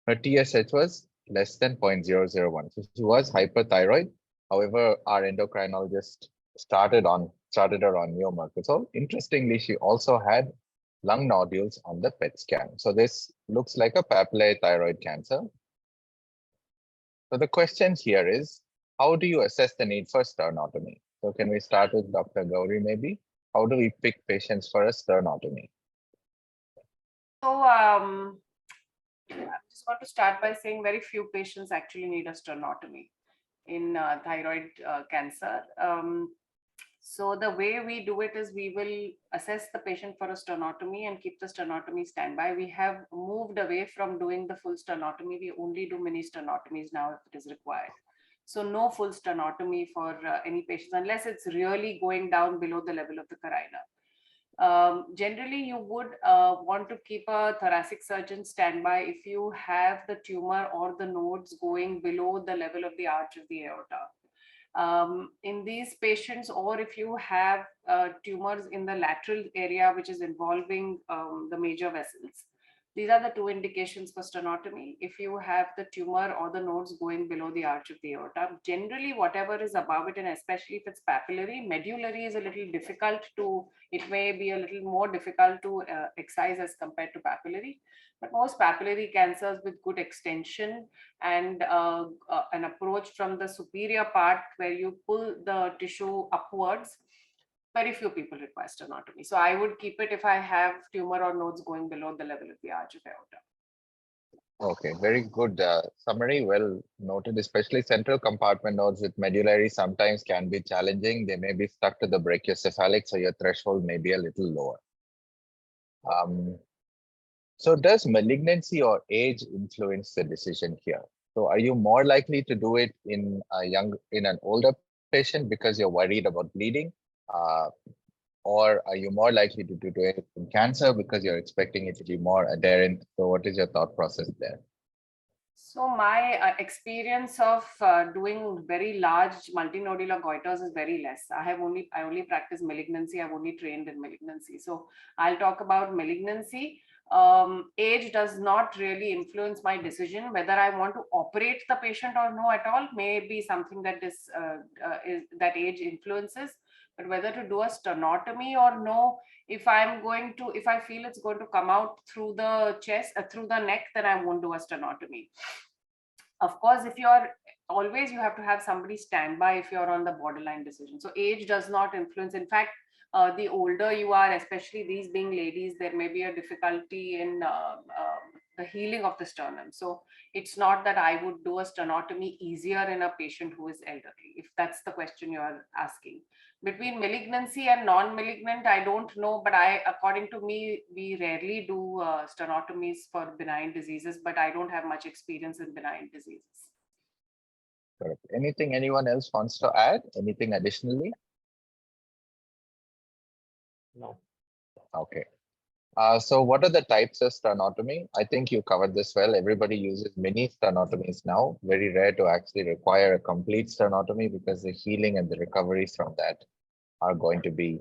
Her TSH was less than 0.001. So she was hyperthyroid. However, our endocrinologist started her on neomercazole. Interestingly, she also had lung nodules on the PET scan. So this looks like a papillary thyroid cancer. So the question here is, how do you assess the need for sternotomy? So can we start with Dr. Gauri maybe? How do we pick patients for a sternotomy? So I just want to start by saying very few patients actually need a sternotomy in thyroid cancer. So the way we do it is we will assess the patient for a sternotomy and keep the sternotomy standby. We have moved away from doing the full sternotomy. We only do mini sternotomies now if it is required. So no full sternotomy for any patients unless it's really going down below the level of the carina. Generally, you would want to keep a thoracic surgeon standby if you have the tumor or the nodes going below the level of the arch of the aorta. In these patients, or if you have tumors in the lateral area which is involving the major vessels, these are the two indications for sternotomy. If you have the tumor or the nodes going below the arch of the aorta, generally whatever is above it, and especially if it's papillary, medullary is a little difficult to, it may be a little more difficult to excise as compared to papillary. But most papillary cancers with good extension and an approach from the superior part where you pull the tissue upwards, very few people require sternotomy. So I would keep it if I have tumor or nodes going below the level of the arch of aorta. Okay, very good summary. Well noted, especially central compartment nodes with medullary sometimes can be challenging. They may be stuck to the brachiocephalic, so your threshold may be a little lower. So does malignancy or age influence the decision here? So are you more likely to do it in an older patient because you're worried about bleeding? Or are you more likely to do it in cancer because you're expecting it to be more adherent? So what is your thought process there? So my experience of doing very large multinodular goiters is very less. I only practice malignancy. I've only trained in malignancy. So I'll talk about malignancy. Age does not really influence my decision. Whether I want to operate the patient or no at all may be something that that age influences. But whether to do a sternotomy or no, if I feel it's going to come out through the chest, through the neck, then I won't do a sternotomy. Of course, if you're always, you have to have somebody standby if you're on the borderline decision. So age does not influence. In fact, the older you are, especially these being ladies, there may be a difficulty in the healing of the sternum. So it's not that I would do a sternotomy easier in a patient who is elderly, if that's the question you're asking. Between malignancy and non-malignant, I don't know, but according to me, we rarely do sternotomies for benign diseases, but I don't have much experience in benign diseases. Correct. Anything anyone else wants to add? Anything additionally? No. Okay. So what are the types of sternotomy? I think you covered this well. Everybody uses mini sternotomies now. Very rare to actually require a complete sternotomy because the healing and the recoveries from that are going to be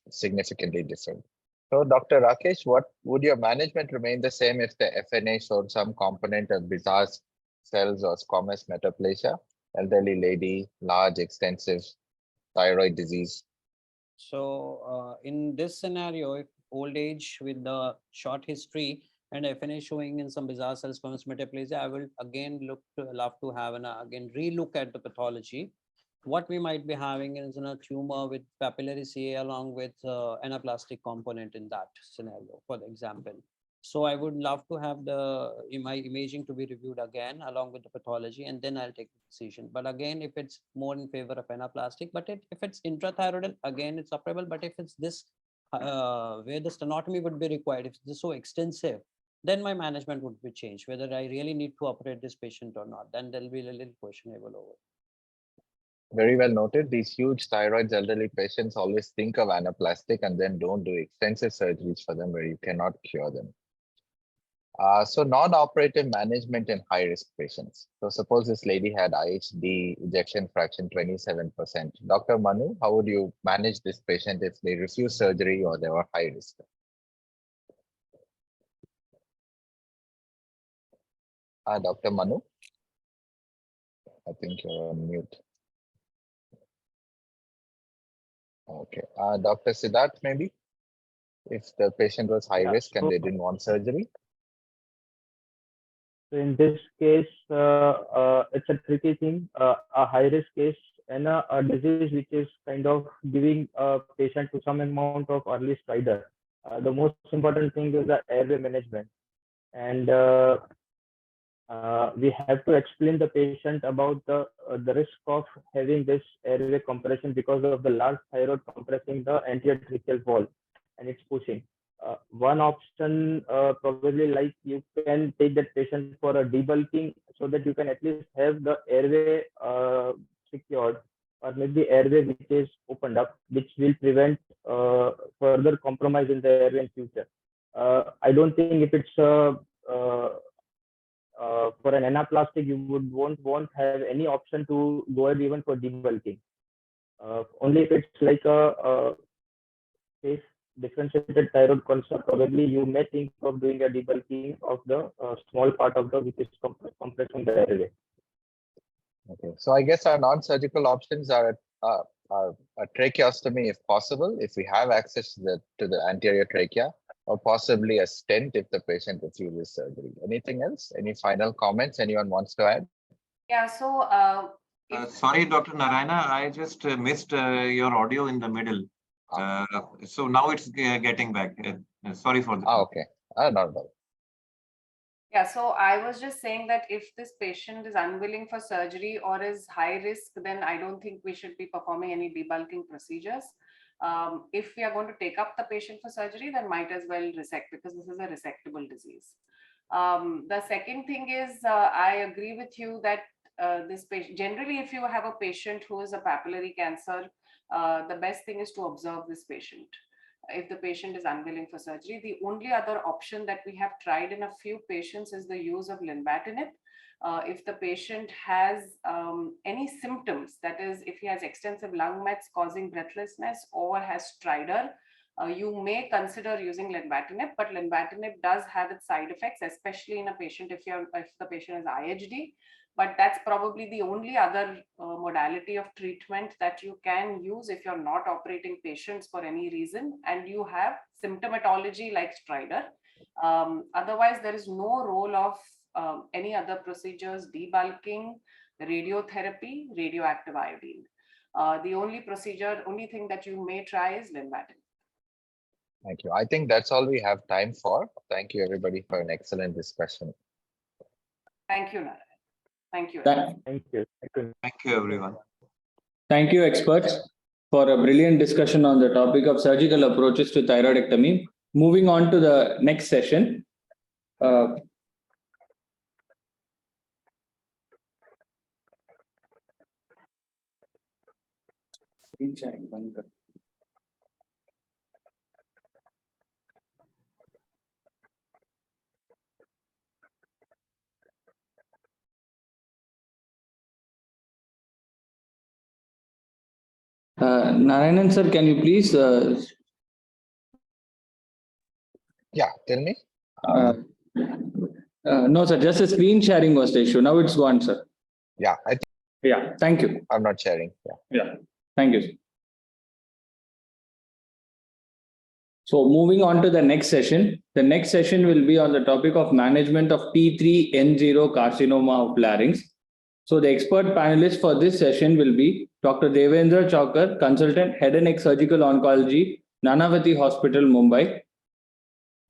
significantly different. So Dr. Rakesh, what would your management remain the same if the FNA showed some component of bizarre cells or squamous metaplasia, elderly lady, large extensive thyroid disease? So in this scenario, if old age with the short history and FNA showing in some bizarre cell squamous metaplasia, I will again love to have relook at the pathology. What we might be having is a tumor with papillary CA along with anaplastic component in that scenario, for example. So I would love to have my imaging to be reviewed again along with the pathology, and then I'll take the decision. But again, if it's more in favor of anaplastic, but if it's intrathyroidal, again, it's operable. But if it's this where the sternotomy would be required, if it's so extensive, then my management would be changed, whether I really need to operate this patient or not. Then there'll be a little questionable over. Very well noted. These huge thyroid elderly patients always think of anaplastic and then don't do extensive surgeries for them where you cannot cure them. So non-operative management in high-risk patients. So suppose this lady had IHD ejection fraction 27%. Dr. Manu, how would you manage this patient if they refuse surgery or they were high risk? Dr. Manu, I think you're on mute. Okay, Dr. Siddharth, maybe if the patient was high risk and they didn't want surgery. So in this case, it's a tricky thing, a high-risk case and a disease which is kind of giving a patient to some amount of early stridor. The most important thing is the airway management. And we have to explain the patient about the risk of having this airway compression because of the large thyroid compressing the anterior tracheal wall and it's pushing. One option probably like you can take that patient for a debulking so that you can at least have the airway secured, or maybe airway which is opened up, which will prevent further compromise in the airway in future. I don't think if it's for an anaplastic, you won't have any option to go ahead even for debulking. Only if it's like a safe differentiated thyroid construct, probably you may think of doing a debulking of the small part of the which is compressing the airway. Okay, so I guess our non-surgical options are a tracheostomy if possible, if we have access to the anterior trachea, or possibly a stent if the patient refuses surgery. Anything else? Any final comments anyone wants to add? Yeah, so sorry, Dr. Narayana, I just missed your audio in the middle. So now it's getting back. Sorry for that. Okay. Not at all. Yeah, so I was just saying that if this patient is unwilling for surgery or is high risk, then I don't think we should be performing any debulking procedures. If we are going to take up the patient for surgery, then might as well resect because this is a resectable disease. The second thing is, I agree with you that this patient, generally, if you have a patient who is a papillary cancer, the best thing is to observe this patient. If the patient is unwilling for surgery, the only other option that we have tried in a few patients is the use of lenvatinib. If the patient has any symptoms, that is, if he has extensive lung mets causing breathlessness or has stridor, you may consider using lenvatinib, but lenvatinib does have its side effects, especially in a patient if the patient is IHD. But that's probably the only other modality of treatment that you can use if you're not operating patients for any reason and you have symptomatology like stridor. Otherwise, there is no role of any other procedures, debulking, radiotherapy, radioactive iodine. The only thing that you may try is lenvatinib. Thank you. I think that's all we have time for. Thank you, everybody, for an excellent discussion. Thank you, Narayan. Thank you. Thank you. Thank you, everyone. Thank you, experts, for a brilliant discussion on the topic of surgical approaches to thyroidectomy. Moving on to the next session. Narayanan sir, can you please? Yeah, tell me. No, sir, just the screen sharing was the issue. Now it's gone, sir. Yeah, yeah, thank you. I'm not sharing. Yeah, thank you. So moving on to the next session. The next session will be on the topic of management of T3N0 carcinoma of larynx. So the expert panelists for this session will be Dr. Devendra Chaukar, Consultant, Head and Neck Surgical Oncology, Nanavati Hospital, Mumbai.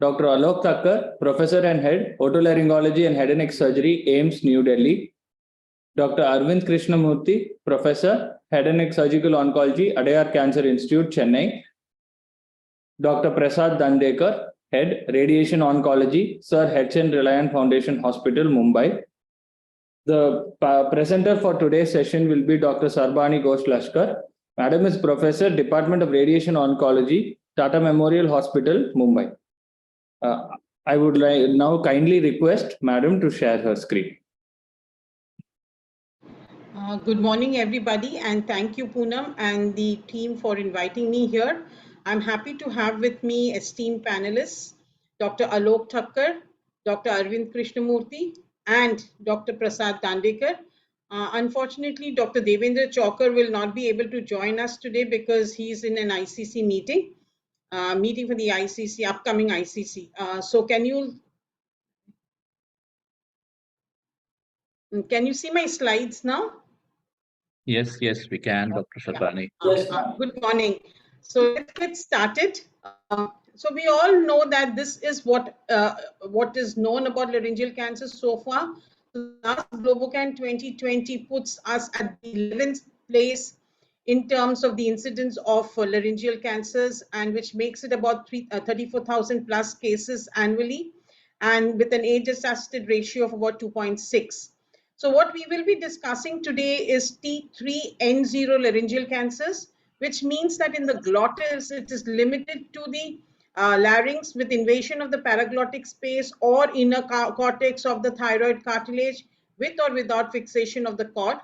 Dr. Alok Thakkar, Professor and Head, Otolaryngology and Head and Neck Surgery, AIMS, New Delhi. Dr. Arvind Krishnamurthy, Professor, Head and Neck Surgical Oncology, Adayar Cancer Institute, Chennai. Dr. Prasad Dandekar, Head, Radiation Oncology, Sir H.N. Reliant Foundation Hospital, Mumbai. The presenter for today's session will be Dr. Sarbani Ghosh Lashkar. Madam is Professor, Department of Radiation Oncology, Tata Memorial Hospital, Mumbai. I would now kindly request Madam to share her screen. Good morning, everybody, and thank you, Poonam and the team for inviting me here. I'm happy to have with me esteemed panelists, Dr. Alok Thakkar, Dr. Arvind Krishnamurthy, and Dr. Prasad Dandekar. Unfortunately, Dr. Devendra Chokar will not be able to join us today because he's in an ICC meeting, for the ICC, upcoming ICC. So can you see my slides now? Yes, we can, Dr. Sarbani. Good morning. So let's get started. So we all know that this is what is known about laryngeal cancer so far. The last Globocan 2020 puts us at the 11th place in terms of the incidence of laryngeal cancers, and which makes it about 34,000 plus cases annually, and with an age-adjusted ratio of about 2.6. So what we will be discussing today is T3N0 laryngeal cancers, which means that in the glottis, it is limited to the larynx with invasion of the paraglottic space or inner cortex of the thyroid cartilage with or without fixation of the cord.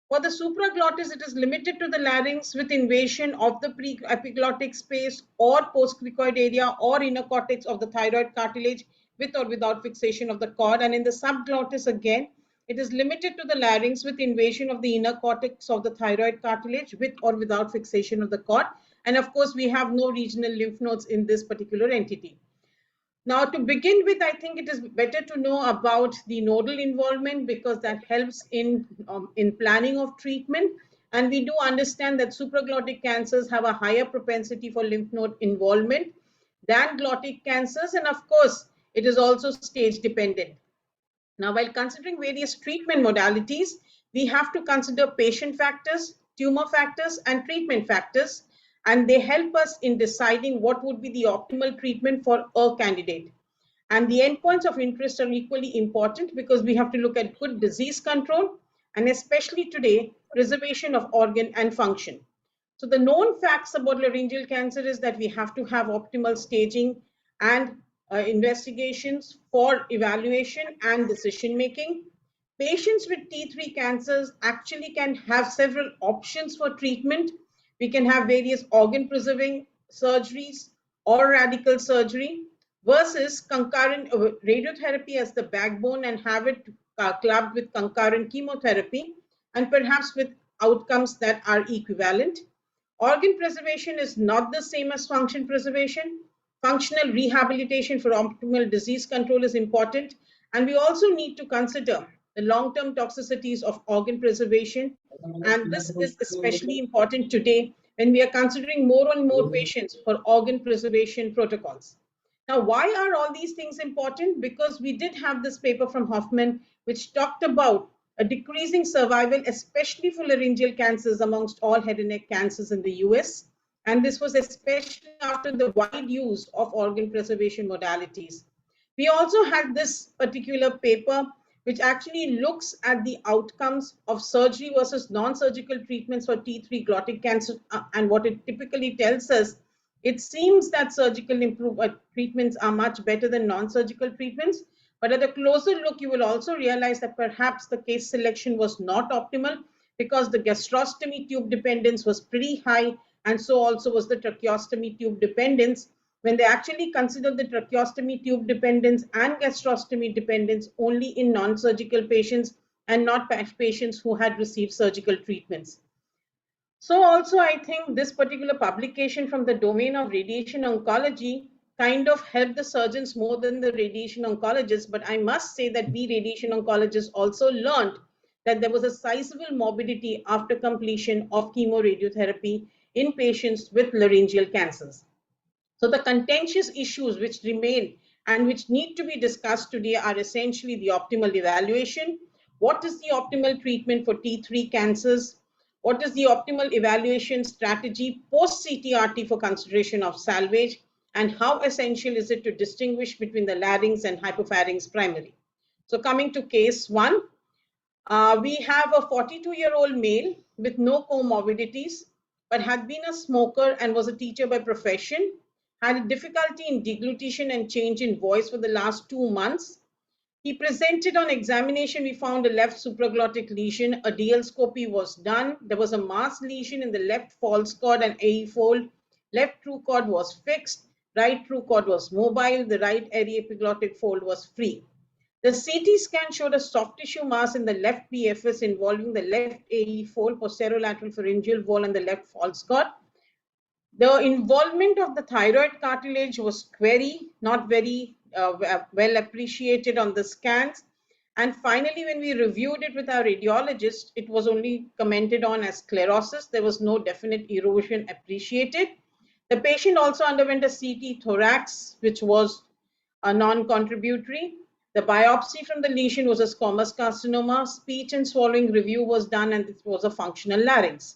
For the supraglottis, it is limited to the larynx with invasion of the pre-epiglottic space or postcricoid area or inner cortex of the thyroid cartilage with or without fixation of the cord. And in the subglottis, again, it is limited to the larynx with invasion of the inner cortex of the thyroid cartilage with or without fixation of the cord. And of course, we have no regional lymph nodes in this particular entity. Now, to begin with, I think it is better to know about the nodal involvement because that helps in planning of treatment. And we do understand that supraglottic cancers have a higher propensity for lymph node involvement than glottic cancers. And of course, it is also stage dependent. Now, while considering various treatment modalities, we have to consider patient factors, tumor factors, and treatment factors, and they help us in deciding what would be the optimal treatment for a candidate. And the endpoints of interest are equally important because we have to look at good disease control, and especially today, preservation of organ and function. So the known facts about laryngeal cancer is that we have to have optimal staging and investigations for evaluation and decision making. Patients with T3 cancers actually can have several options for treatment. We can have various organ preserving surgeries or radical surgery versus concurrent radiotherapy as the backbone and have it clubbed with concurrent chemotherapy and perhaps with outcomes that are equivalent. Organ preservation is not the same as function preservation. Functional rehabilitation for optimal disease control is important. And we also need to consider the long-term toxicities of organ preservation. And this is especially important today when we are considering more and more patients for organ preservation protocols. Now, why are all these things important? Because we did have this paper from Hoffman, which talked about a decreasing survival, especially for laryngeal cancers amongst all head and neck cancers in the US. And this was especially after the wide use of organ preservation modalities. We also had this particular paper, which actually looks at the outcomes of surgery versus non-surgical treatments for T3 glottic cancer. And what it typically tells us, it seems that surgical treatments are much better than non-surgical treatments. But at a closer look, you will also realize that perhaps the case selection was not optimal because the gastrostomy tube dependence was pretty high, and so also was the tracheostomy tube dependence. When they actually considered the tracheostomy tube dependence and gastrostomy dependence only in non-surgical patients and not patients who had received surgical treatments. So also, I think this particular publication from the domain of radiation oncology kind of helped the surgeons more than the radiation oncologists. But I must say that we radiation oncologists also learned that there was a sizable morbidity after completion of chemoradiotherapy in patients with laryngeal cancers. So the contentious issues which remain and which need to be discussed today are essentially the optimal evaluation. What is the optimal treatment for T3 cancers? What is the optimal evaluation strategy post CTRT for consideration of salvage? And how essential is it to distinguish between the larynx and hypopharynx primary? So coming to case 1, we have a 42-year-old male with no comorbidities, but had been a smoker and was a teacher by profession, had difficulty in deglutition and change in voice for the last 2 months. He presented on examination. We found a left supraglottic lesion. A DL-scopy was done. There was a mass lesion in the left false chord and AE fold. Left true chord was fixed. Right true chord was mobile. The right aryepiglottic fold was free. The CT scan showed a soft tissue mass in the left PFS involving the left AE fold, posterolateral pharyngeal wall, and the left false chord. The involvement of the thyroid cartilage was query, not very well appreciated on the scans. And finally, when we reviewed it with our radiologist, it was only commented on as sclerosis. There was no definite erosion appreciated. The patient also underwent a CT thorax, which was a non-contributory. The biopsy from the lesion was a squamous carcinoma. Speech and swallowing review was done, and it was a functional larynx.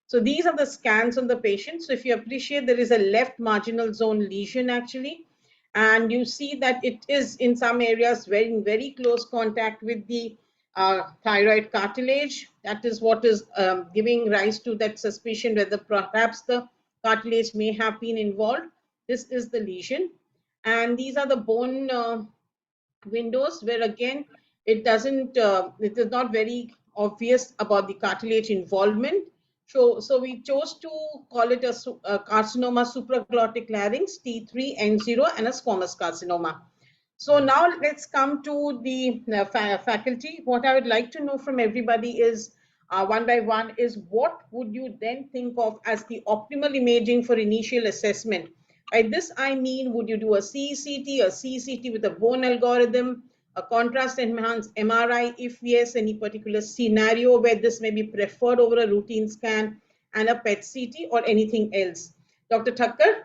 So these are the scans on the patient. So if you appreciate, there is a left marginal zone lesion actually, and you see that it is in some areas very close contact with the thyroid cartilage. That is what is giving rise to that suspicion whether perhaps the cartilage may have been involved. This is the lesion, and these are the bone windows where again it is not very obvious about the cartilage involvement. So we chose to call it a carcinoma supraglottic larynx T3 N0 and a squamous carcinoma. So now let's come to the faculty. What I would like to know from everybody is one by one is what would you then think of as the optimal imaging for initial assessment? By this I mean, would you do a CCT, a CCT with a bone algorithm, a contrast enhanced MRI? If yes, any particular scenario where this may be preferred over a routine scan, and a PET CT or anything else? Dr. Thakkar?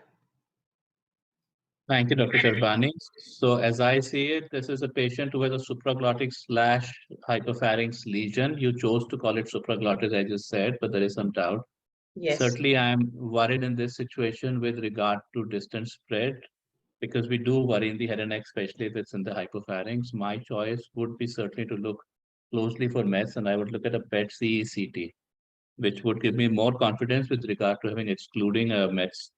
Thank you, Dr. Charbani. So as I see it, this is a patient who has a supraglottic / hypopharynx lesion. You chose to call it supraglottic, I just said, but there is some doubt. Yes. Certainly, I'm worried in this situation with regard to distance spread, because we do worry in the head and neck, especially if it's in the hypopharynx. My choice would be certainly to look closely for mets, and I would look at a PET CECT, which would give me more confidence with regard to having excluding a mets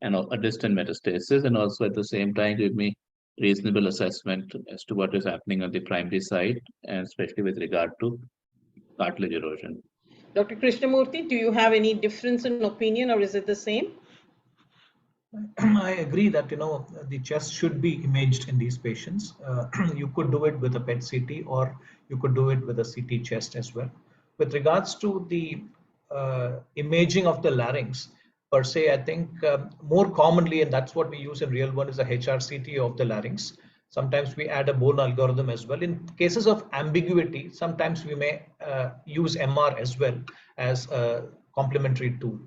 and a distant metastasis, and also at the same time give me reasonable assessment as to what is happening on the primary side, and especially with regard to cartilage erosion. Dr. Krishnamurthy, do you have any difference in opinion or is it the same? I agree that the chest should be imaged in these patients. You could do it with a PET CT or you could do it with a CT chest as well. With regards to the imaging of the larynx per se, I think more commonly, and that's what we use in real one, is a HRCT of the larynx. Sometimes we add a bone algorithm as well. In cases of ambiguity, sometimes we may use MR as well as a complementary tool.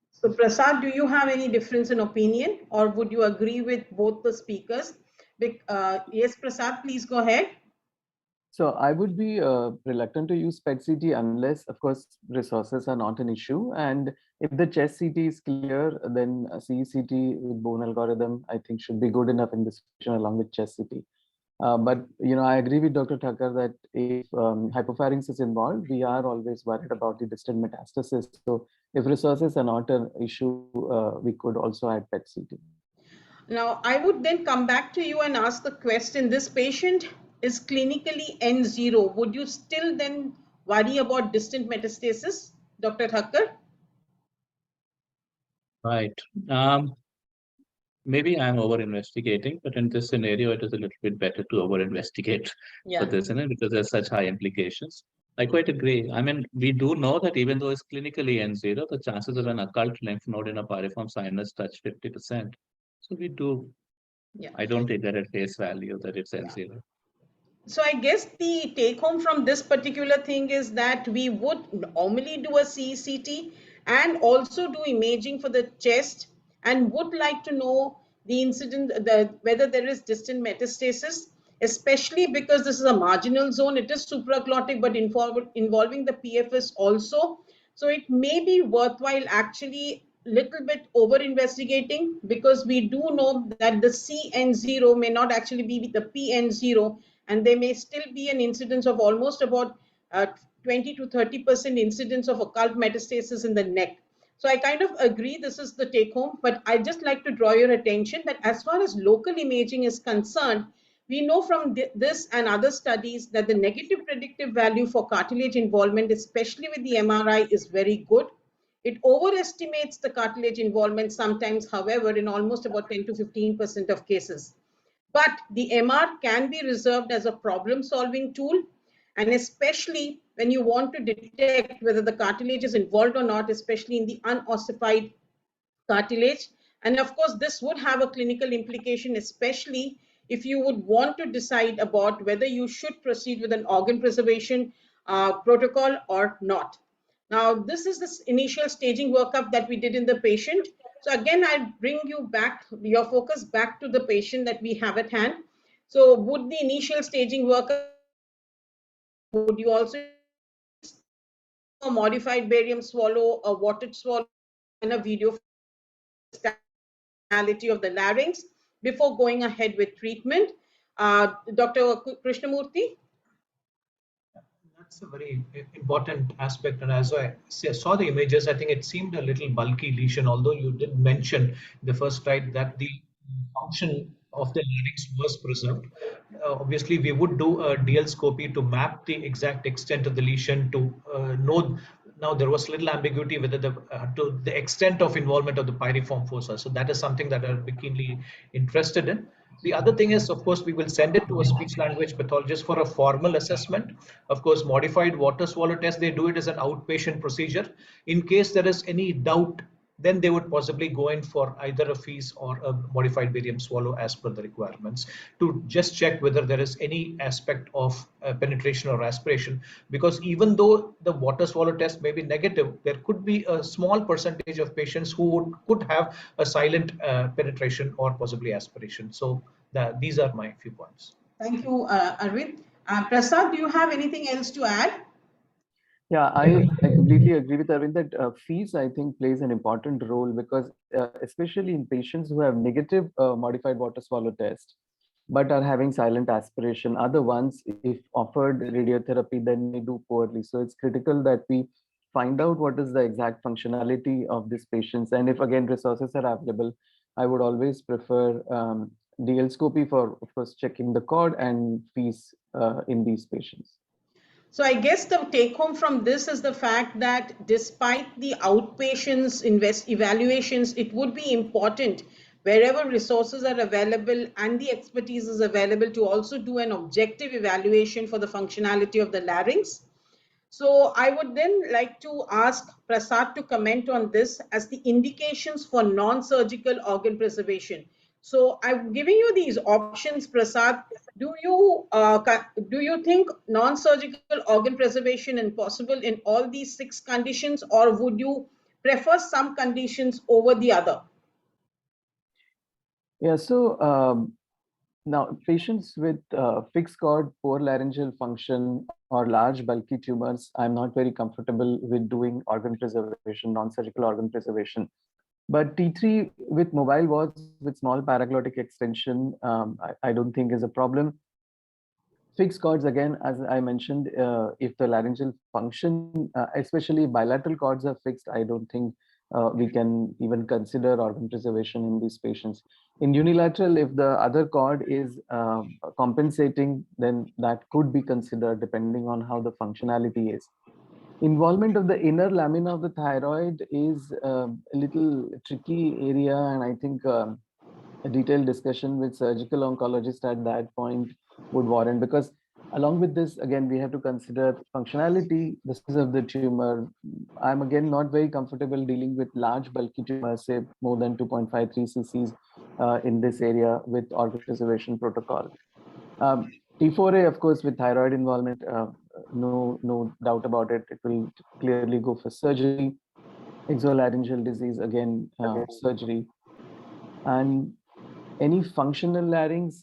So Prasad, do you have any difference in opinion or would you agree with both the speakers? Yes, Prasad, please go ahead. So I would be reluctant to use PET CT unless, of course, resources are not an issue. And if the chest CT is clear, then a CECT with bone algorithm, I think, should be good enough in this situation along with chest CT. But I agree with Dr. Thakkar that if hypopharynx is involved, we are always worried about the distant metastasis. So if resources are not an issue, we could also add PET CT. Now, I would then come back to you and ask the question, this patient is clinically N0. Would you still then worry about distant metastasis, Dr. Thakkar? Right. Maybe I'm over-investigating, but in this scenario, it is a little bit better to over-investigate for this, because there's such high implications. I quite agree. I mean, we do know that even though it's clinically N0, the chances of an occult lymph node in a piriform sinus touch 50%. So we do. I don't take that at face value that it's N0. So I guess the take home from this particular thing is that we would normally do a CECT and also do imaging for the chest, and would like to know the incident, whether there is distant metastasis, especially because this is a marginal zone. It is supraglottic, but involving the PFS also. So it may be worthwhile actually little bit over investigating, because we do know that the CN0 may not actually be the PN0, and there may still be an incidence of almost about 20 to 30% incidence of occult metastasis in the neck. So I kind of agree this is the take home, but I just like to draw your attention that as far as local imaging is concerned, we know from this and other studies that the negative predictive value for cartilage involvement, especially with the MRI, is very good. It overestimates the cartilage involvement sometimes, however, in almost about 10 to 15% of cases. But the MR can be reserved as a problem-solving tool, and especially when you want to detect whether the cartilage is involved or not, especially in the unossified cartilage. And of course, this would have a clinical implication, especially if you would want to decide about whether you should proceed with an organ preservation protocol or not. Now, this is the initial staging workup that we did in the patient. So again, I bring you back, your focus back to the patient that we have at hand. So would the initial staging workup, would you also a modified barium swallow, a watered swallow, and a video functionality of the larynx before going ahead with treatment? Dr. Krishnamurthy? That's a very important aspect. And as I saw the images, I think it seemed a little bulky lesion, although you did mention the first slide that the function of the larynx was preserved. Obviously, we would do a DL scopy to map the exact extent of the lesion to know. Now, there was little ambiguity whether to the extent of involvement of the pyriform fossa. So that is something that I'll be keenly interested in. The other thing is, of course, we will send it to a speech language pathologist for a formal assessment. Of course, modified water swallow test, they do it as an outpatient procedure. In case there is any doubt, then they would possibly go in for either a fees or a modified barium swallow as per the requirements to just check whether there is any aspect of penetration or aspiration. Because even though the water swallow test may be negative, there could be a small percentage of patients who could have a silent penetration or possibly aspiration. So these are my few points. Thank you, Arvind. Prasad, do you have anything else to add? Yeah, I completely agree with Arvind that fees, I think, plays an important role because especially in patients who have negative modified water swallow test, but are having silent aspiration, are the ones, if offered radiotherapy, then they do poorly. So it's critical that we find out what is the exact functionality of these patients. And if again resources are available, I would always prefer DL scopy for, of course, checking the cord and fees in these patients. So I guess the take home from this is the fact that despite the outpatients evaluations, it would be important wherever resources are available and the expertise is available to also do an objective evaluation for the functionality of the larynx. So I would then like to ask Prasad to comment on this as the indications for non-surgical organ preservation. So I'm giving you these options, Prasad. Do you think non-surgical organ preservation is possible in all these 6 conditions, or would you prefer some conditions over the other? Yeah, so now patients with fixed cord, poor laryngeal function, or large bulky tumors, I'm not very comfortable with doing organ preservation, non-surgical organ preservation. But T3 with mobile wards with small paraglottic extension, I don't think is a problem. Fixed cords, again, as I mentioned, if the laryngeal function, especially bilateral cords are fixed, I don't think we can even consider organ preservation in these patients. In unilateral, if the other cord is compensating, then that could be considered depending on how the functionality is. Involvement of the inner lamina of the thyroid is a little tricky area, and I think a detailed discussion with surgical oncologist at that point would warrant, because along with this, again, we have to consider functionality, the size of the tumor. I'm again not very comfortable dealing with large bulky tumors, say more than 2.53 cc's in this area with organ preservation protocol. T4A, of course, with thyroid involvement, no doubt about it. It will clearly go for surgery. Exolaryngeal disease, again, surgery. And any functional larynx?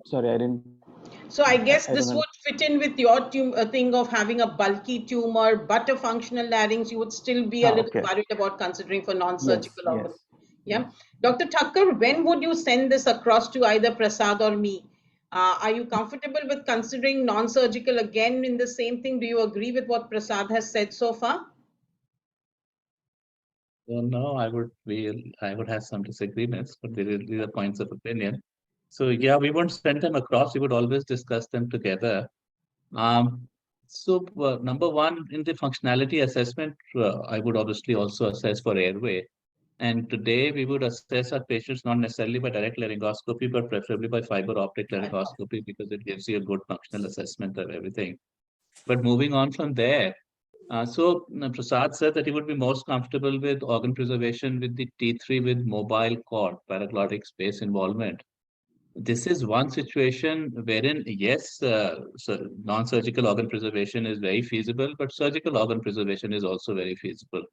Sorry, I didn't. So I guess I don't this know. would fit in with your thing of having a bulky tumor, but a functional larynx. You would still be a little Okay. worried about considering for Yes, non-surgical yes. organ. Yeah. Dr. Thakkar, when would you send this across to either Prasad or me? Are you comfortable with considering non-surgical again in the same thing? Do you agree with what Prasad has said so far? So no, I would have some disagreements, but these are points of opinion. So yeah, we won't send them across. We would always discuss them together. Number one, in the functionality assessment, I would obviously also assess for airway. And today we would assess our patients not necessarily by direct laryngoscopy, but preferably by fiber optic laryngoscopy because it gives you a good functional assessment of everything. But moving on from there, Prasad said that he would be most comfortable with organ preservation with the T3 with mobile cord, paraglottic space involvement. This is one situation wherein, yes, so non-surgical organ preservation is very feasible, but surgical organ preservation is also very feasible.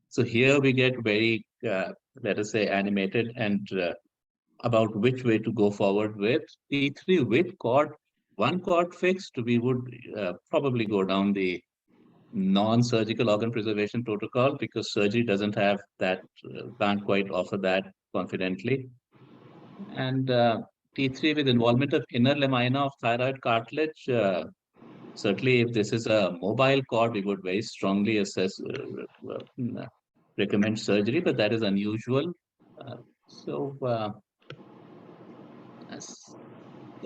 So here we get very, let us say, animated and about which way to go forward with. T3 with cord, one cord fixed, we would probably go down the non-surgical organ preservation protocol because surgery doesn't have that, can't quite offer that confidently. And T3 with involvement of inner lamina of thyroid cartilage, certainly if this is a mobile cord, we would very strongly recommend surgery, but that is unusual.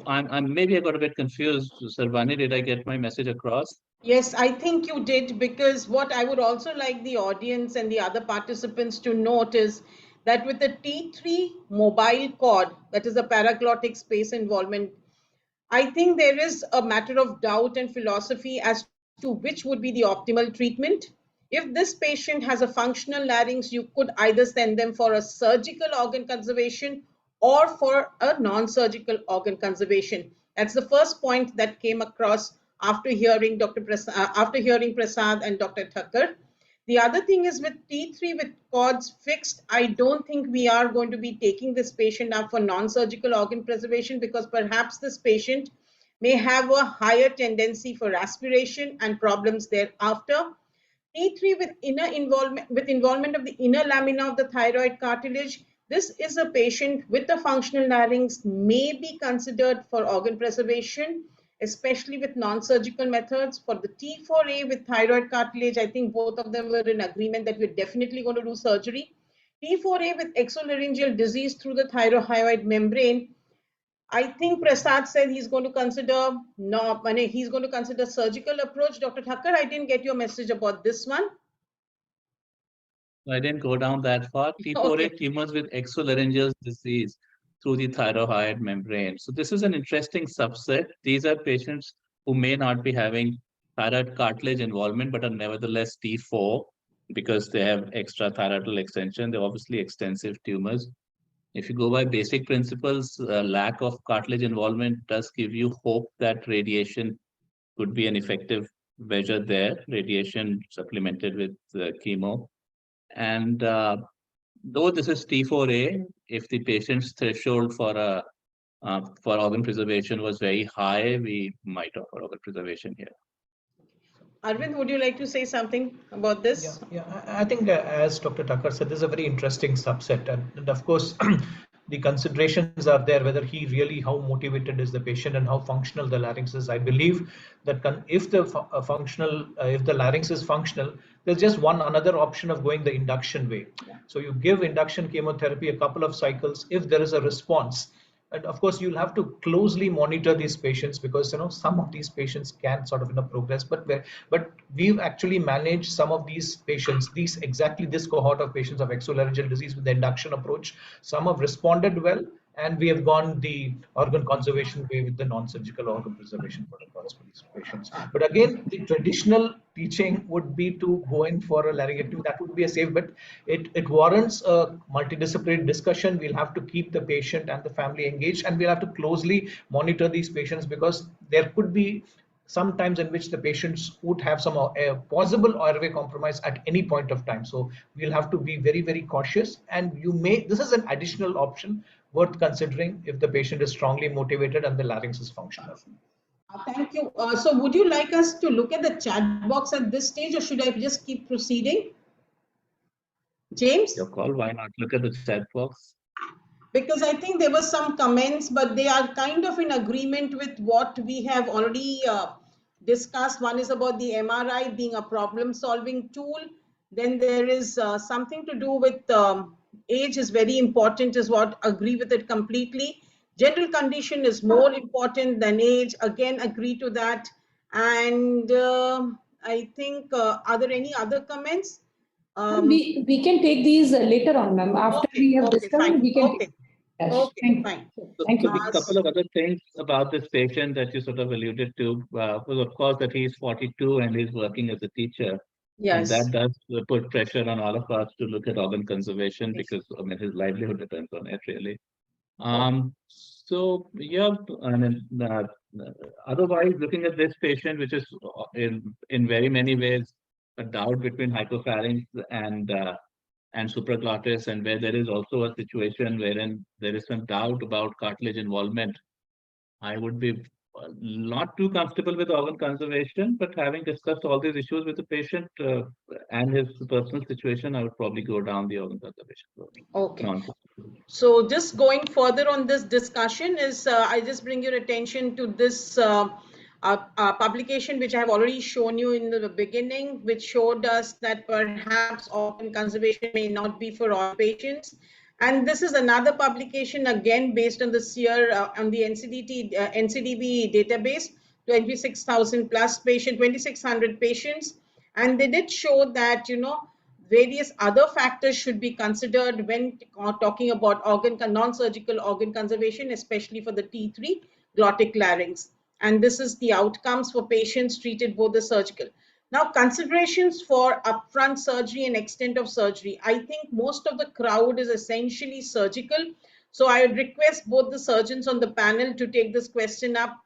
I'm maybe I got a bit confused. Sarvani, did I get my message across? Yes, I think you did, because what I would also like the audience and the other participants to note is that with the T3 mobile cord, that is a paraglottic space involvement, I think there is a matter of doubt and philosophy as to which would be the optimal treatment. If this patient has a functional larynx, you could either send them for a surgical organ conservation or for a non-surgical organ conservation. That's the first point that came across after hearing Prasad and Dr. Thakkar. The other thing is with T3 with cords fixed, I don't think we are going to be taking this patient up for non-surgical organ preservation because perhaps this patient may have a higher tendency for aspiration and problems thereafter. T3 with involvement of the inner lamina of the thyroid cartilage. This is a patient with a functional larynx may be considered for organ preservation, especially with non-surgical methods. For the T4A with thyroid cartilage, I think both of them were in agreement that we're definitely going to do surgery. T4A with exolaryngeal disease through the thyroid membrane, I think Prasad said he's going to consider he's going to consider surgical approach. Dr. Thakkar, I didn't get your message about this one. I didn't go down that far. T4A tumors with exolaryngeal disease through the thyroid membrane. So this is an interesting subset. These are patients who may not be having thyroid cartilage involvement, but are nevertheless T4 because they have extra thyroidal extension. They're obviously extensive tumors. If you go by basic principles, lack of cartilage involvement does give you hope that radiation could be an effective measure there, radiation supplemented with chemo. And though this is T4A, if the patient's threshold for organ preservation was very high, we might offer organ preservation here. Arvind, would you like to say something about this? Yeah, I think as Dr. Thakkar said, this is a very interesting subset. And of course, the considerations are there, whether he really, how motivated is the patient and how functional the larynx is. I believe that if the larynx is functional, there's just one another option of going the induction way. So you give induction chemotherapy a couple of cycles. If there is a response, and of course you'll have to closely monitor these patients because some of these patients can sort of progress, but we've actually managed some of these patients, this cohort of patients of exolaryngeal disease with the induction approach. Some have responded well, and we have gone the organ conservation way with the non-surgical organ preservation protocols for these patients. But again, the traditional teaching would be to go in for a laryngectomy. That would be a safe, but it warrants a multidisciplinary discussion. We'll have to keep the patient and the family engaged, and we'll have to closely monitor these patients because there could be some times in which the patients would have some possible airway compromise at any point of time. So we'll have to be very, very cautious, and this is an additional option, worth considering if the patient is strongly motivated and the larynx is functional. Thank you. So would you like us to look at the chat box at this stage, or should I just keep proceeding? James? Your call. Why not look at the chat box? Because I think there were some comments, but they are kind of in agreement with what we have already discussed. One is about the MRI being a problem-solving tool. Then there is something to do with age is very important, is what agree with it completely. General condition is more important than age. Again, agree to that. And I think, are there any other comments? We can take these later on, ma'am. After we have discussed, fine. we can Okay. take. Yes. Okay, Thank you. fine. Thank you. A couple of other things about this patient that you sort of alluded to was, of course, that he's 42 and he's working as a teacher. Yes. And that does put pressure on all of us to look at organ conservation because, I mean, his livelihood depends on it, really. So, yeah, I mean, otherwise, looking at this patient, which is in very many ways a doubt between hypopharynx and supraglottis, and where there is also a situation wherein there is some doubt about cartilage involvement, I would be not too comfortable with organ conservation, but having discussed all these issues with the patient and his personal situation, I would probably go down the organ conservation road. Okay. So just going further on this discussion is, I just bring your attention to this publication, which I have already shown you in the beginning, which showed us that perhaps organ conservation may not be for all patients. And this is another publication, again, based on the SEER, on the NCDB database, 26,000 plus patient, 2,600 patients. And they did show that, you know, various other factors should be considered when talking about non-surgical organ conservation, especially for the T3 glottic larynx. And this is the outcomes for patients treated both the surgical. Now, considerations for upfront surgery and extent of surgery. I think most of the crowd is essentially surgical. So I would request both the surgeons on the panel to take this question up.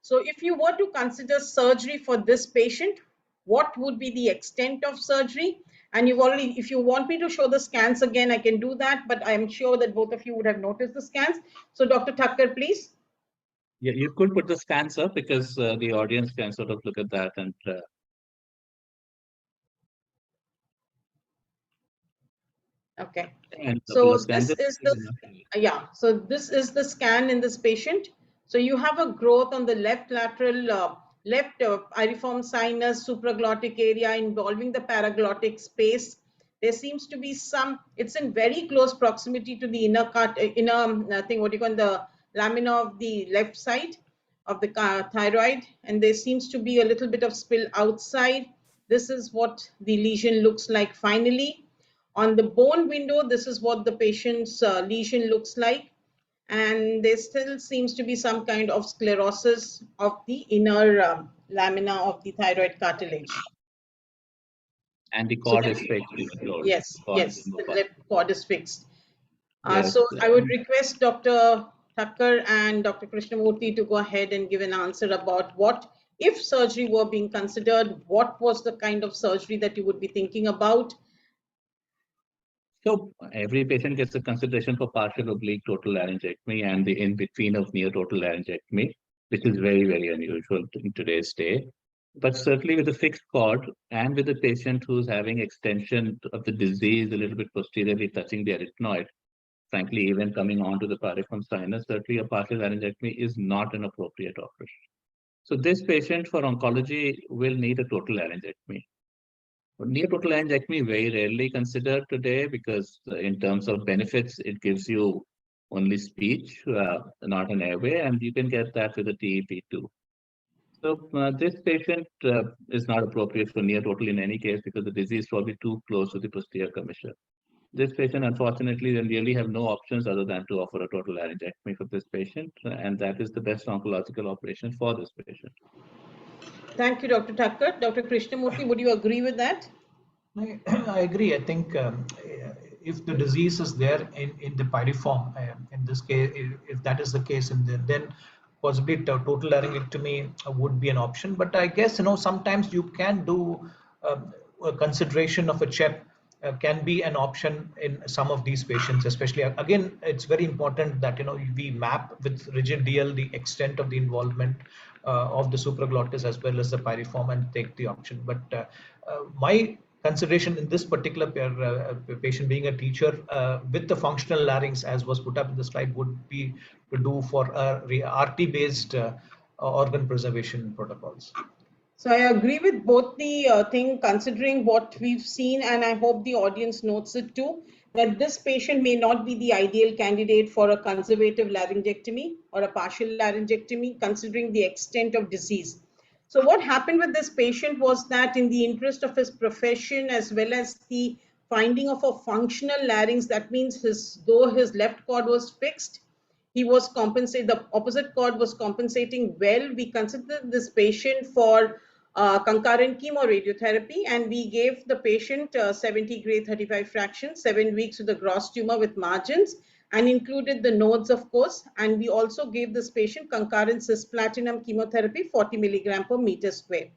So if you were to consider surgery for this patient, what would be the extent of surgery? And you've already, if you want me to show the scans again, I can do that, but I'm sure that both of you would have noticed the scans. So Dr. Thakkar, please. Yeah, you could put the scans up because the audience can sort of look at that and okay. And so this is the scan in this patient. So you have a growth on the left lateral, left iriform sinus, supraglottic area involving the paraglottic space. There seems to be some, it's in very close proximity to the inner thing, what you call the lamina of the left side of the thyroid. And there seems to be a little bit of spill outside. This is what the lesion looks like finally. On the bone window, this is what the patient's lesion looks like. And there still seems to be some kind of sclerosis of the inner lamina of the thyroid cartilage. And the cord is fixed. Yes, the left cord is fixed. Yes. So I would request Dr. Thakkar and Dr. Krishnamurthy to go ahead and give an answer about what, if surgery were being considered, what was the kind of surgery that you would be thinking about? So every patient gets a consideration for partial oblique total laryngectomy and the in-between of near total laryngectomy, which is very, very unusual in today's day. But certainly with a fixed cord and with a patient who's having extension of the disease a little bit posteriorly touching the arytenoid, frankly, even coming onto the pariform sinus, certainly a partial laryngectomy is not an appropriate operation. So this patient for oncology will need a total laryngectomy. Near total laryngectomy very rarely considered today because in terms of benefits, it gives you only speech, not an airway, and you can get that with a TEP2. So this patient is not appropriate for near total in any case because the disease is probably too close to the posterior commissure. This patient, unfortunately, then really have no options other than to offer a total laryngectomy for this patient, and that is the best oncological operation for this patient. Thank you, Dr. Thakkar. Dr. Krishnamurthy, would you agree with that? I agree. I think if the disease is there in the piriform, in this case, if that is the case, then possibly total laryngectomy would be an option. But I guess, you know, sometimes you can do a consideration of a CHEP can be an option in some of these patients, especially. Again, it's very important that we map with rigid DL the extent of the involvement of the supraglottis as well as the piriform and take the option. But my consideration in this particular patient, being a teacher with the functional larynx, as was put up in the slide, would be to do for RT based organ preservation protocols. So I agree with both the thing, considering what we've seen, and I hope the audience notes it too, that this patient may not be the ideal candidate for a conservative laryngectomy or a partial laryngectomy, considering the extent of disease. So what happened with this patient was that, in the interest of his profession as well as the finding of a functional larynx, that means though his left cord was fixed, he was compensated, the opposite cord was compensating well. We considered this patient for concurrent chemoradiotherapy, and we gave the patient 70 grade 35 fractions, 7 weeks with a gross tumor with margins, and included the nodes, of course. And we also gave this patient concurrent cisplatinum chemotherapy, 40 milligram per meter square.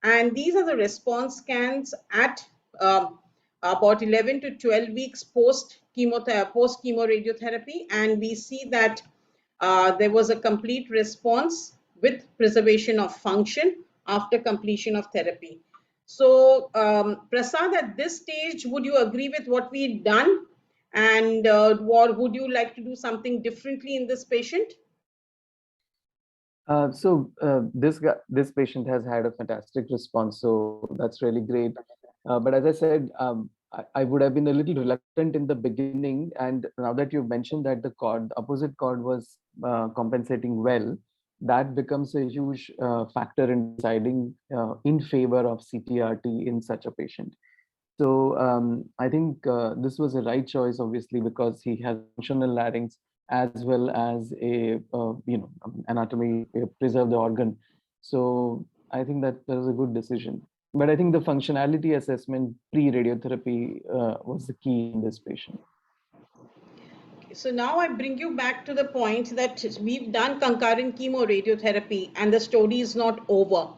And these are the response scans at about 11 to 12 weeks post chemoradiotherapy, and we see that there was a complete response with preservation of function after completion of therapy. So Prasad, at this stage, would you agree with what we've done, and or would you like to do something differently in this patient? This patient has had a fantastic response, so that's really great. But as I said, I would have been a little reluctant in the beginning, and now that you've mentioned that the opposite cord was compensating well, that becomes a huge factor in deciding in favor of CTRT in such a patient. So I think this was a right choice, obviously, because he has functional larynx as well as a anatomy, preserve the organ. So I think that was a good decision. But I think the functionality assessment pre-radiotherapy was the key in this patient. So now I bring you back to the point that we've done concurrent chemoradiotherapy and the story is not over,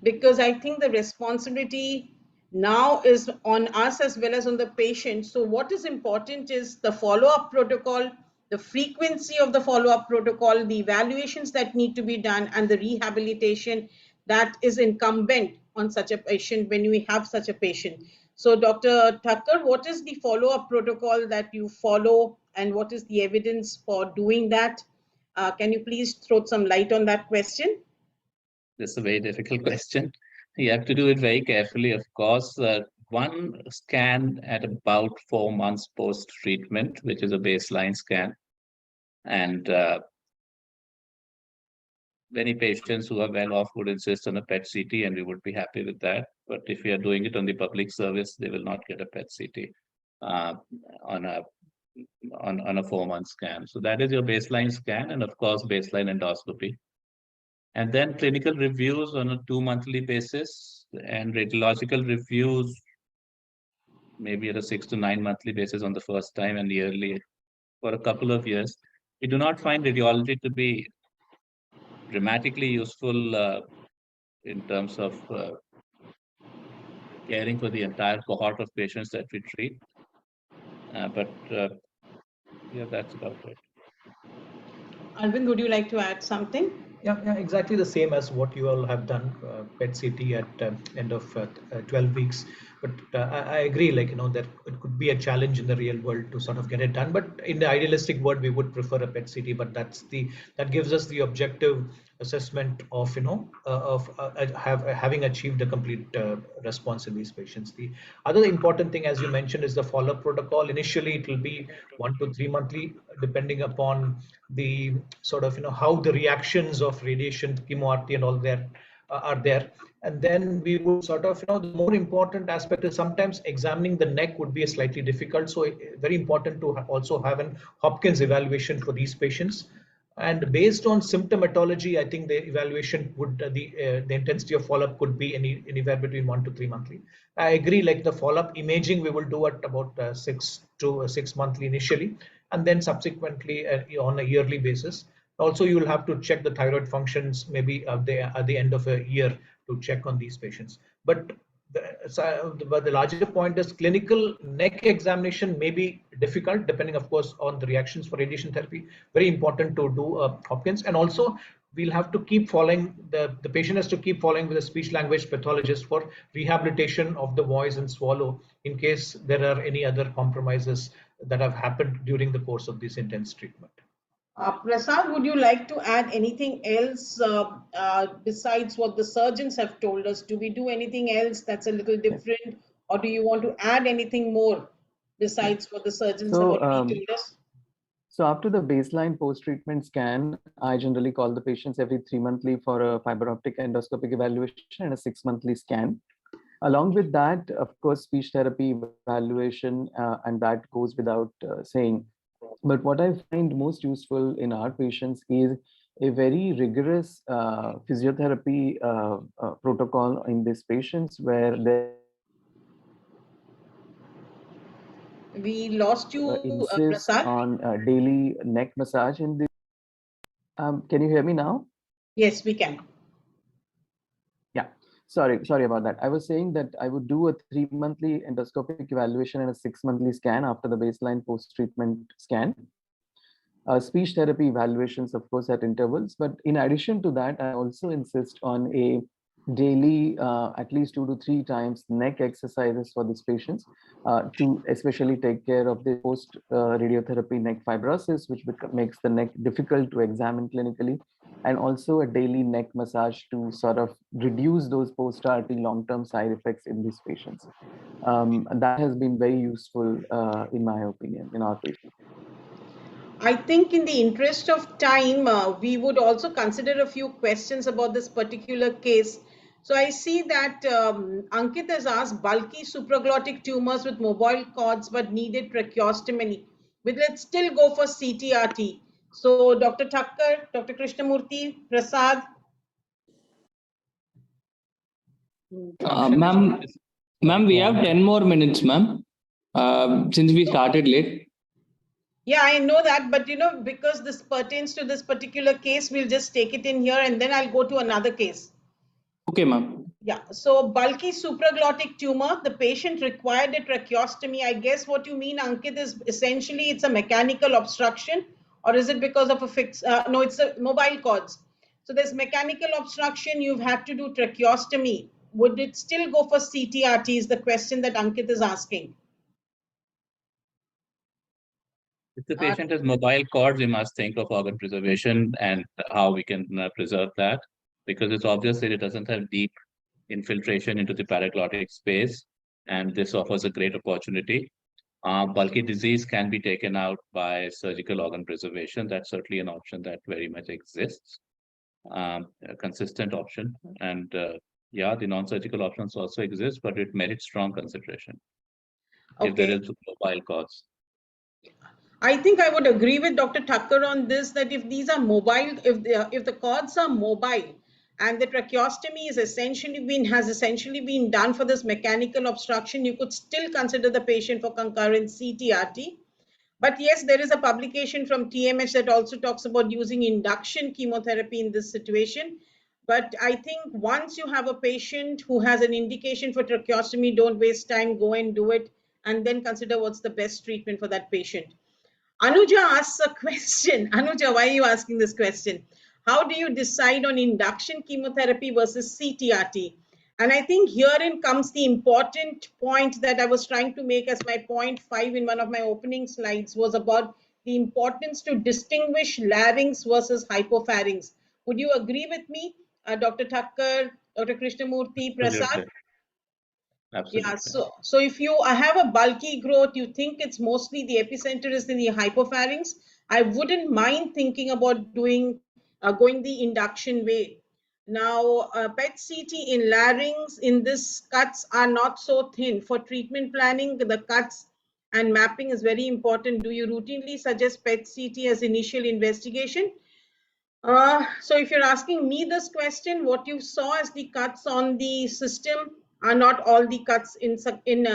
because I think the responsibility now is on us as well as on the patient. So what is important is the follow-up protocol, the frequency of the follow-up protocol, the evaluations that need to be done, and the rehabilitation that is incumbent on such a patient when we have such a patient. So Dr. Thakkar, what is the follow-up protocol that you follow, and what is the evidence for doing that? Can you please throw some light on that question? That's a very difficult question. You have to do it very carefully, of course. One scan at about 4 months post-treatment, which is a baseline scan. And many patients who are well off would insist on a PET CT, and we would be happy with that. But if we are doing it on the public service, they will not get a PET CT on a 4-month scan. So that is your baseline scan, and of course, baseline endoscopy. And then clinical reviews on a 2-monthly basis, and radiological reviews maybe at a 6 to 9 monthly basis on the first time, and yearly for a couple of years. We do not find radiology to be dramatically useful in terms of caring for the entire cohort of patients that we treat. Yeah, that's about it. Arvind, would you like to add something? Yeah, exactly the same as what you all have done, PET CT at end of 12 weeks. But I agree, that it could be a challenge in the real world to sort of get it done. But in the idealistic world, we would prefer a PET CT. But that gives us the objective assessment of having achieved a complete response in these patients. The other important thing, as you mentioned, is the follow-up protocol. Initially, it will be 1 to 3 monthly, depending upon the sort of how the reactions of radiation, chemo-RT, and all that are there. And then we would sort of the more important aspect is sometimes examining the neck would be slightly difficult. So very important to also have an Hopkins evaluation for these patients. And based on symptomatology, I think the evaluation would the intensity of follow-up could be anywhere between 1 to 3 monthly. I agree, the follow-up imaging we will do at about 6 monthly initially, and then subsequently on a yearly basis. Also, you will have to check the thyroid functions maybe at the end of a year to check on these patients. But But the larger point is clinical neck examination may be difficult, depending, of course, on the reactions for radiation therapy. Very important to do Hopkins, and also we'll have to keep following the patient has to keep following with a speech language pathologist for rehabilitation of the voice and swallow in case there are any other compromises that have happened during the course of this intense treatment. Prasad, would you like to add anything else besides what the surgeons have told us? Do we do anything else that's a little different, or do you want to add anything more besides what the surgeons have already told us? So after the baseline post-treatment scan, I generally call the patients every 3 monthly for a fiber optic endoscopic evaluation and a 6 monthly scan. Along with that, of course, speech therapy evaluation, and that goes without saying. But what I find most useful in our patients is a very rigorous physiotherapy protocol in these patients where we lost you, insist Prasad. on daily neck massage in the. Can you hear me now? Yes, we can. Yeah. Sorry about that. I was saying that I would do a 3 monthly endoscopic evaluation and a 6 monthly scan after the baseline post-treatment scan. Speech therapy evaluations, of course, at intervals. But in addition to that, I also insist on a daily, at least 2 to 3 times neck exercises for these patients to especially take care of the post radiotherapy neck fibrosis, which makes the neck difficult to examine clinically, and also a daily neck massage to sort of reduce those post-RT long-term side effects in these patients. That has been very useful, in my opinion, in our patients. I think in the interest of time, we would also consider a few questions about this particular case. So I see that Ankit has asked bulky supraglottic tumors with mobile cords but needed tracheostomy. Will it still go for CTRT? So Dr. Thakkar, Dr. Krishnamurthy, Prasad. Ma'am, we have 10 more minutes, ma'am, since we started late. Yeah, I know that, but because this pertains to this particular case, we'll just take it in here and then I'll go to another case. Okay, ma'am. Yeah, so bulky supraglottic tumor, the patient required a tracheostomy. I guess what you mean, Ankit, is essentially it's a mechanical obstruction, or is it because of a fix? No, it's a mobile cords. So there's mechanical obstruction, you've had to do tracheostomy. Would it still go for CTRT is the question that Ankit is asking. If the patient has mobile cords, we must think of organ preservation and how we can preserve that, because it's obvious that it doesn't have deep infiltration into the paraglottic space, and this offers a great opportunity. Bulky disease can be taken out by surgical organ preservation. That's certainly an option that very much exists, a consistent option. And yeah, the non-surgical options also exist, but it merits strong consideration if there is mobile cords. I think I would agree with Dr. Thakkar on this, that if these are mobile, if the cords are mobile and the tracheostomy is has essentially been done for this mechanical obstruction, you could still consider the patient for concurrent CTRT. But yes, there is a publication from TMS that also talks about using induction chemotherapy in this situation. But I think once you have a patient who has an indication for tracheostomy, don't waste time, go and do it, and then consider what's the best treatment for that patient. Anuja asks a question. Anuja, why are you asking this question? How do you decide on induction chemotherapy versus CTRT? And I think herein comes the important point that I was trying to make as my point 5 in one of my opening slides, was about the importance to distinguish larynx versus hypopharynx. Would you agree with me, Dr. Thakkar, Dr. Krishnamurthy, Prasad? Absolutely. Yeah, so if you have a bulky growth, you think it's mostly the epicenter is in the hypopharynx, I wouldn't mind thinking about doing going the induction way. Now, PET CT in larynx in this cuts are not so thin. For treatment planning, the cuts and mapping is very important. Do you routinely suggest PET CT as initial investigation? So if you're asking me this question, what you saw as the cuts on the system are not all the cuts in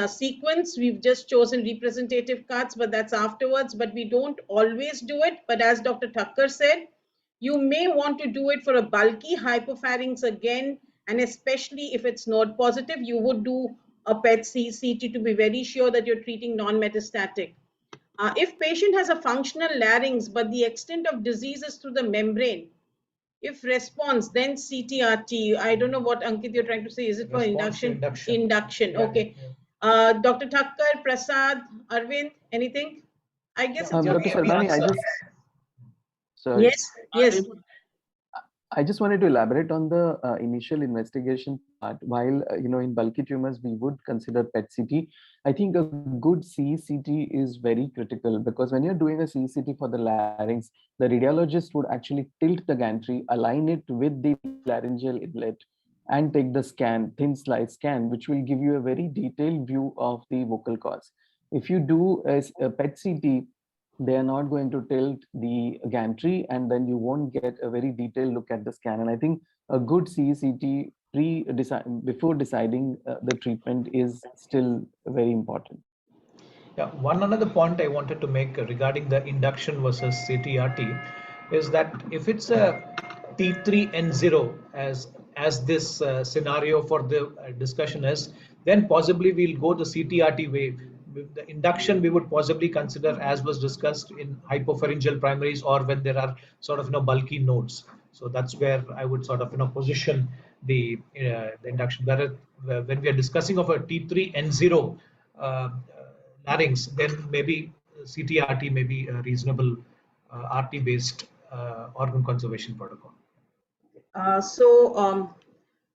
sequence. We've just chosen representative cuts, but that's afterwards. But we don't always do it. But as Dr. Thakkar said, you may want to do it for a bulky hypopharynx again And especially if it's node positive, you would do a PET-CT to be very sure that you're treating non-metastatic. If patient has a functional larynx, but the extent of disease is through the membrane, if response, then CTRT. I don't know what Ankit you're trying to say. Is it for induction? Induction. Yeah, Okay. Dr. Thakkar, Prasad, Arvind, anything? I guess it's Dr. Sarvani, sorry. Yes, yes. I just wanted to elaborate on the initial investigation part. While in bulky tumors we would consider PET-CT, I think a good CCT is very critical, because when you're doing a CCT for the larynx, the radiologist would actually tilt the gantry, align it with the laryngeal inlet, and take the scan, thin slice scan, which will give you a very detailed view of the vocal cords. If you do a PET-CT, they are not going to tilt the gantry, and then you won't get a very detailed look at the scan. And I think a good CCT before deciding the treatment is still very important. Yeah, one another point I wanted to make regarding the induction versus CTRT is that if it's a T3N0 as this scenario for the discussion is, then possibly we'll go the CTRT way. With the induction, we would possibly consider, as was discussed, in hypopharyngeal primaries or when there are sort of bulky nodes. So that's where I would sort of position the induction. Whereas when we are discussing of a T3N0 larynx, then maybe CTRT may be a reasonable RT-based organ conservation protocol.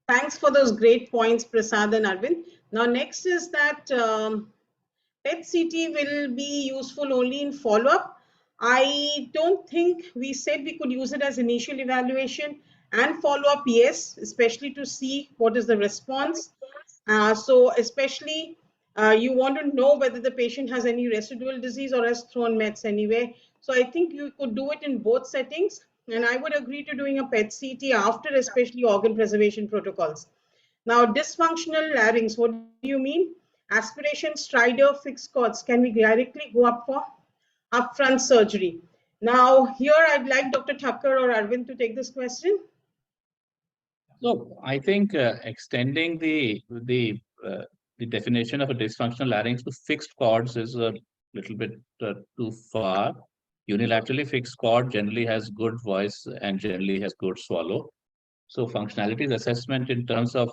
Thanks for those great points, Prasad and Arvind. Now, next is that PET-CT will be useful only in follow-up. I don't think we said we could use it as initial evaluation and follow-up, yes, especially to see what is the response. So especially you want to know whether the patient has any residual disease or has thrown meds anyway. So I think you could do it in both settings. And I would agree to doing a PET-CT after especially organ preservation protocols. Now, dysfunctional larynx, what do you mean? Aspiration, stridor, fixed cords. Can we directly go up for upfront surgery? Now, here I'd like Dr. Thakkar or Arvind to take this question. So I think extending the definition of a dysfunctional larynx to fixed cords is a little bit too far. Unilaterally fixed cord generally has good voice and generally has good swallow. So functionalities assessment in terms of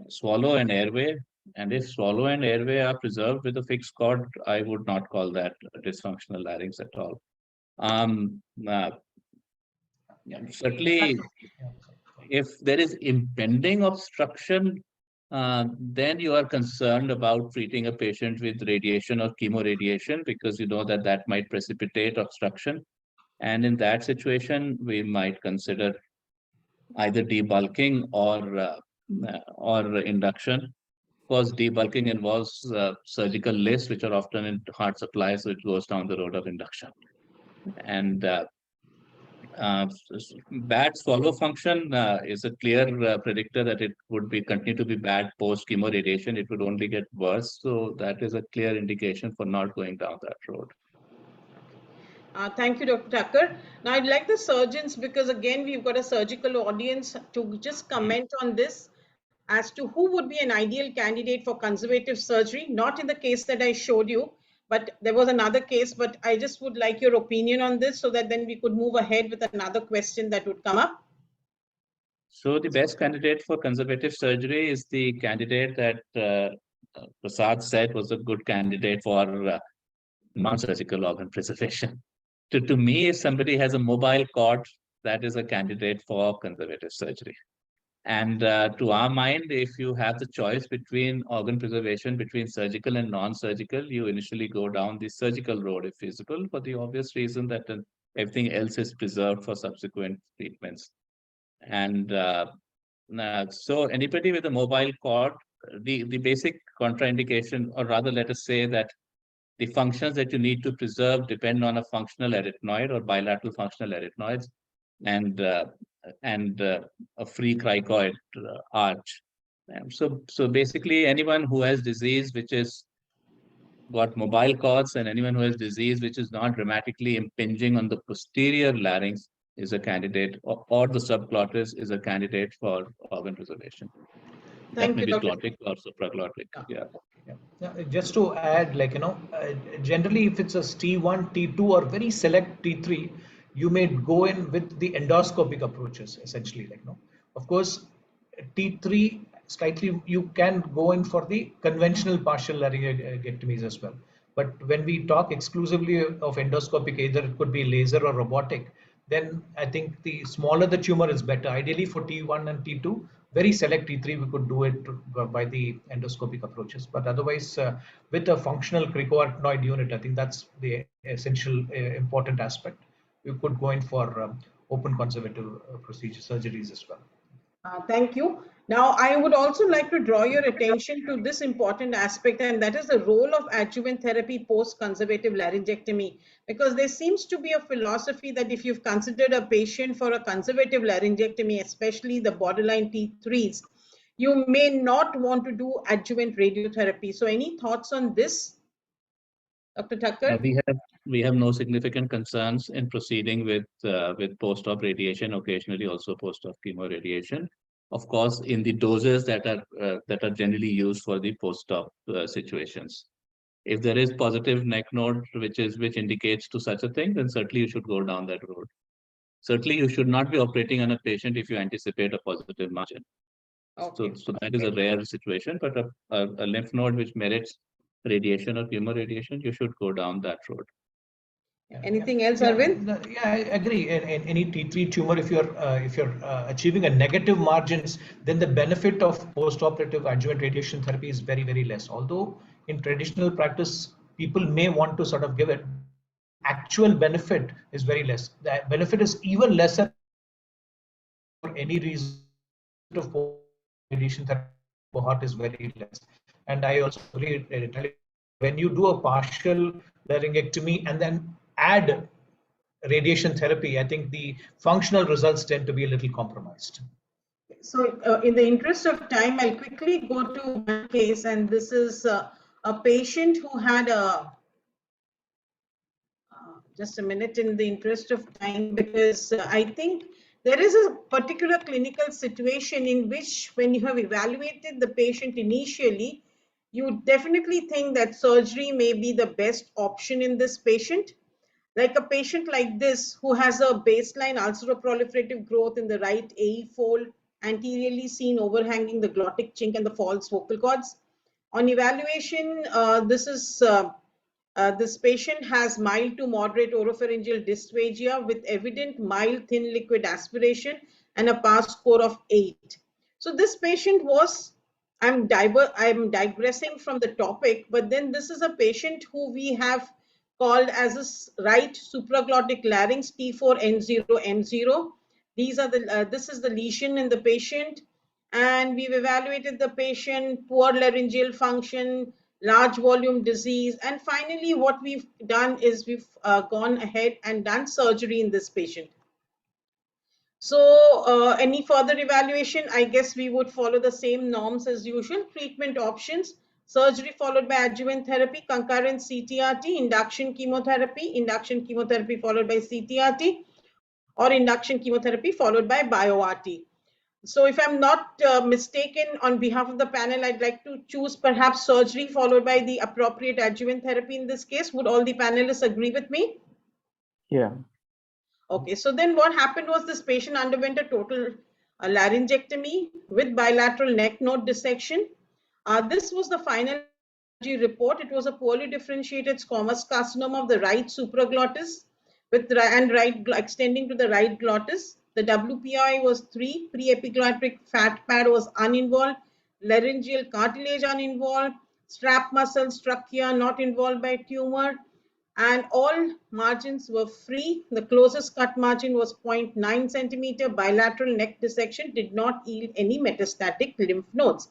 swallow and airway, and if swallow and airway are preserved with a fixed cord, I would not call that a dysfunctional larynx at all. Certainly, if there is impending obstruction, then you are concerned about treating a patient with radiation or chemoradiation, because you know that that might precipitate obstruction. And in that situation, we might consider either debulking or induction, because debulking involves surgical lifts, which are often in heart supply, so it goes down the road of induction. And bad swallow function is a clear predictor that it would continue to be bad post chemoradiation. It would only get worse. So that is a clear indication for not going down that road. Thank you, Dr. Thakkar. Now, I'd like the surgeons, because again, we've got a surgical audience, to just comment on this as to who would be an ideal candidate for conservative surgery, not in the case that I showed you, but there was another case, but I just would like your opinion on this so that then we could move ahead with another question that would come up. So the best candidate for conservative surgery is the candidate that Prasad said was a good candidate for non-surgical organ preservation. To me, if somebody has a mobile cord, that is a candidate for conservative surgery. And to our mind, if you have the choice between organ preservation, between surgical and non-surgical, you initially go down the surgical road if feasible, for the obvious reason that everything else is preserved for subsequent treatments. And so anybody with a mobile cord, the basic contraindication, or rather let us say that the functions that you need to preserve depend on a functional arytenoid or bilateral functional arytenoids and a free cricoid arch. So basically anyone who has disease which is got mobile cords and anyone who has disease which is not dramatically impinging on the posterior larynx is a candidate, or the subglottis is a candidate for organ preservation. That may be glottic or supraglottic. Yeah. Just to add, generally, if it's a T1, T2, or very select T3, you may go in with the endoscopic approaches, essentially. Of course, T3, slightly, you can go in for the conventional partial laryngectomies as well. But when we talk exclusively of endoscopic, either it could be laser or robotic, then I think the smaller the tumor is better. Ideally for T1 and T2, very select T3, we could do it by the endoscopic approaches. But otherwise, with a functional cricoarachnoid unit, I think that's the essential important aspect. You could go in for open conservative procedure surgeries as well. Thank you. Now, I would also like to draw your attention to this important aspect, and that is the role of adjuvant therapy post-conservative laryngectomy, because there seems to be a philosophy that if you've considered a patient for a conservative laryngectomy, especially the borderline T3s, you may not want to do adjuvant radiotherapy. So any thoughts on this, Dr. Thakkar? We have no significant concerns in proceeding with post-op radiation, occasionally also post-op chemoradiation. Of course, in the doses that are generally used for the post-op situations. If there is positive neck node which indicates to such a thing, then certainly you should go down that road. Certainly, you should not be operating on a patient if you anticipate a positive margin. Okay. So that is a rare situation, but a lymph node which merits radiation or chemoradiation, you should go down that road. Anything else, Arvind? Yeah, I agree. In any T3 tumor, if you're achieving a negative margins, then the benefit of post-operative adjuvant radiation therapy is very, very less. Although in traditional practice, people may want to sort of give it, actual benefit is very less. The benefit is even lesser for any reason of radiation therapy cohort is very less. And I also agree, when you do a partial laryngectomy and then add radiation therapy, I think the functional results tend to be a little compromised. So in the interest of time, I'll quickly go to one case, and this is a patient who had just a minute, in the interest of time, because I think there is a particular clinical situation in which when you have evaluated the patient initially, you definitely think that surgery may be the best option in this patient. Like a patient like this who has a baseline ulceroproliferative growth in the right AE fold, anteriorly seen overhanging the glottic chink and the false vocal cords. On evaluation, this patient has mild to moderate oropharyngeal dysphagia with evident mild thin liquid aspiration and a PAS score of 8. So this patient was, I'm digressing from the topic, but then this is a patient who we have called as a right supraglottic larynx T4N0M0. This is the lesion in the patient, and we've evaluated the patient, poor laryngeal function, large volume disease, and finally what we've done is we've gone ahead and done surgery in this patient. So any further evaluation, I guess we would follow the same norms as usual. Treatment options: surgery followed by adjuvant therapy, concurrent CTRT, induction chemotherapy followed by CTRT, or induction chemotherapy followed by bio-RT. So if I'm not mistaken, on behalf of the panel, I'd like to choose perhaps surgery followed by the appropriate adjuvant therapy in this case. Would all the panelists agree with me? Yeah. Okay, so then what happened was this patient underwent a total laryngectomy with bilateral neck node dissection. This was the final report. It was a poorly differentiated squamous carcinoma of the right supraglottis extending to the right glottis. The WPI was 3, pre-epiglottic fat pad was uninvolved, laryngeal cartilage uninvolved, strap muscles trachea not involved by tumor, and all margins were free. The closest cut margin was 0.9 centimeter. Bilateral neck dissection did not yield any metastatic lymph nodes.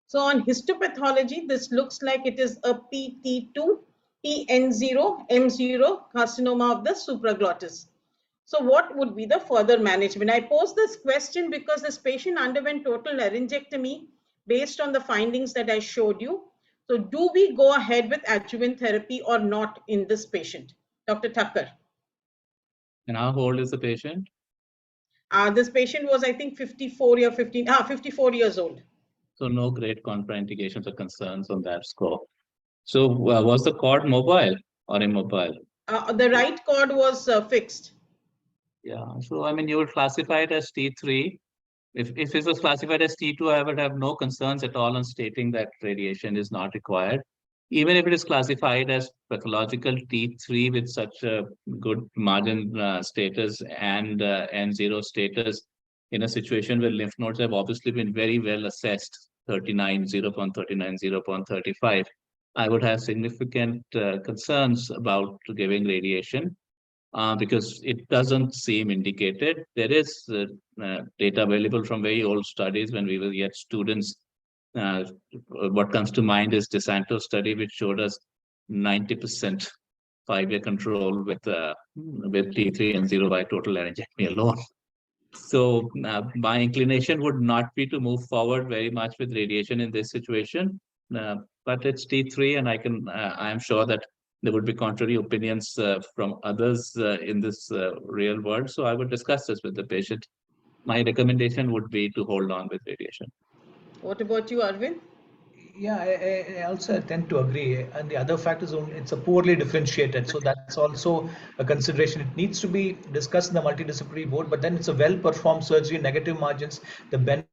So on histopathology, this looks like it is a PT2 TN0M0 carcinoma of the supraglottis. So what would be the further management? I pose this question because this patient underwent total laryngectomy based on the findings that I showed you. So do we go ahead with adjuvant therapy or not in this patient? Dr. Thakkar. And how old is the patient? This patient was, I think, 54 years old. So no great contraindications or concerns on that score. So was the cord mobile or immobile? The right cord was fixed. Yeah, so I mean, you would classify it as T3. If it was classified as T2, I would have no concerns at all on stating that radiation is not required. Even if it is classified as pathological T3 with such a good margin status and N0 status, in a situation where lymph nodes have obviously been very well assessed, 39, 0.39, 0.35, I would have significant concerns about giving radiation. Because it doesn't seem indicated. There is data available from very old studies when we were yet students. What comes to mind is DeSanto study, which showed us 90% 5-year control with T3 and 0 by total laryngectomy alone. So my inclination would not be to move forward very much with radiation in this situation, but it's T3, and I am sure that there would be contrary opinions from others in this real world. So I would discuss this with the patient. My recommendation would be to hold on with radiation. What about you, Arvind? Yeah, I also tend to agree. And the other fact is it's a poorly differentiated. So that's also a consideration. It needs to be discussed in the multidisciplinary board, but then it's a well-performed surgery, negative margins. The benefit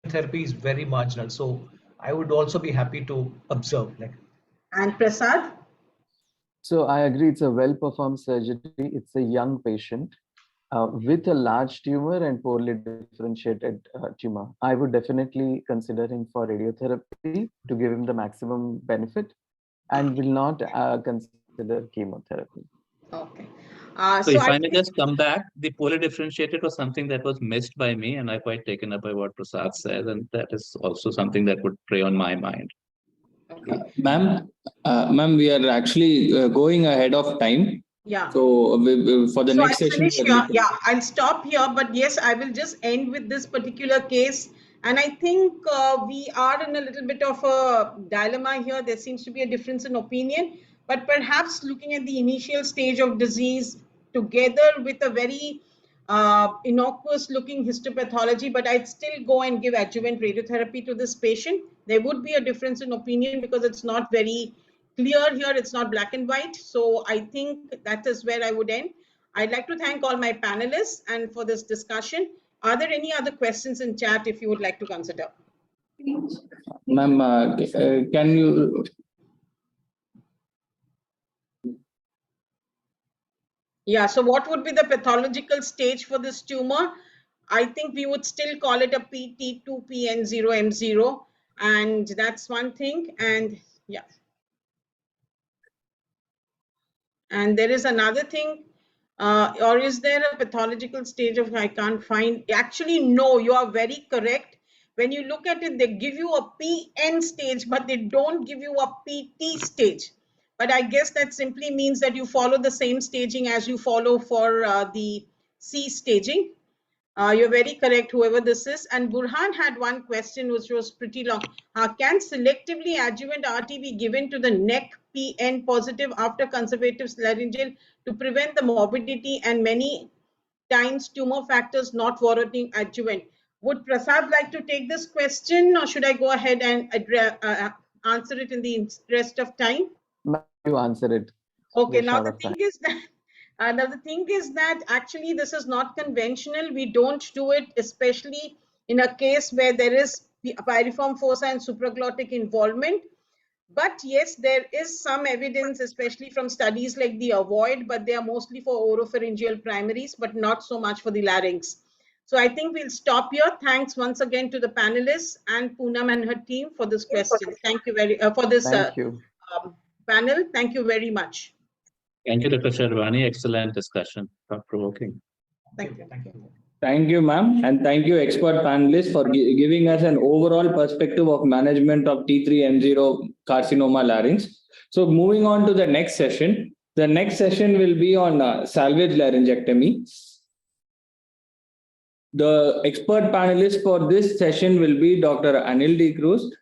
therapy is very marginal. So I would also be happy to observe. And Prasad? So I agree, it's a well-performed surgery. It's a young patient with a large tumor and poorly differentiated tumor. I would definitely consider him for radiotherapy to give him the maximum benefit, and will not consider chemotherapy. Okay. So if I may just come back, the poorly differentiated was something that was missed by me, and I quite taken up by what Prasad said, and that is also something that would prey on my mind. Ma'am, we are actually going ahead of time. Yeah. So for the next I'll session, finish here. Yeah, I'll stop here. But yes, I will just end with this particular case. And I think we are in a little bit of a dilemma here. There seems to be a difference in opinion. But perhaps looking at the initial stage of disease together with a very innocuous looking histopathology, but I'd still go and give adjuvant radiotherapy to this patient. There would be a difference in opinion because it's not very clear here. It's not black and white. So I think that is where I would end. I'd like to thank all my panelists and for this discussion. Are there any other questions in chat if you would like to consider? Ma'am, can you? Yeah, so what would be the pathological stage for this tumor? I think we would still call it a PT2PN0M0, and that's one thing. And yeah. And there is another thing, or is there a pathological stage of, I can't find, actually, no, you are very correct. When you look at it, they give you a PN stage, but they don't give you a PT stage. But I guess that simply means that you follow the same staging as you follow for the C staging. You're very correct, whoever this is. And Burhan had one question which was pretty long. Can selectively adjuvant RT be given to the neck PN positive after conservative laryngeal to prevent the morbidity and many times tumor factors not warranting adjuvant? Would Prasad like to take this question, or should I go ahead and answer it in the interest of time? You answer it. Okay, now the thing is that actually this is not conventional. We don't do it, especially in a case where there is piriform fossa and supraglottic involvement. But yes, there is some evidence, especially from studies like the AVOID, but they are mostly for oropharyngeal primaries, but not so much for the larynx. So I think we'll stop here. Thanks once again to the panelists and Poonam and her team for this question. Thank you very for this panel. Thank you very much. Thank you, Dr. Sharvani. Excellent discussion. Thought-provoking. Thank you. Thank you. Thank you, ma'am. And thank you, expert panelists, for giving us an overall perspective of management of T3M0 carcinoma larynx. So moving on to the next session. The next session will be on salvage laryngectomy. The expert panelist for this session will be Dr. Anil D. Cruz,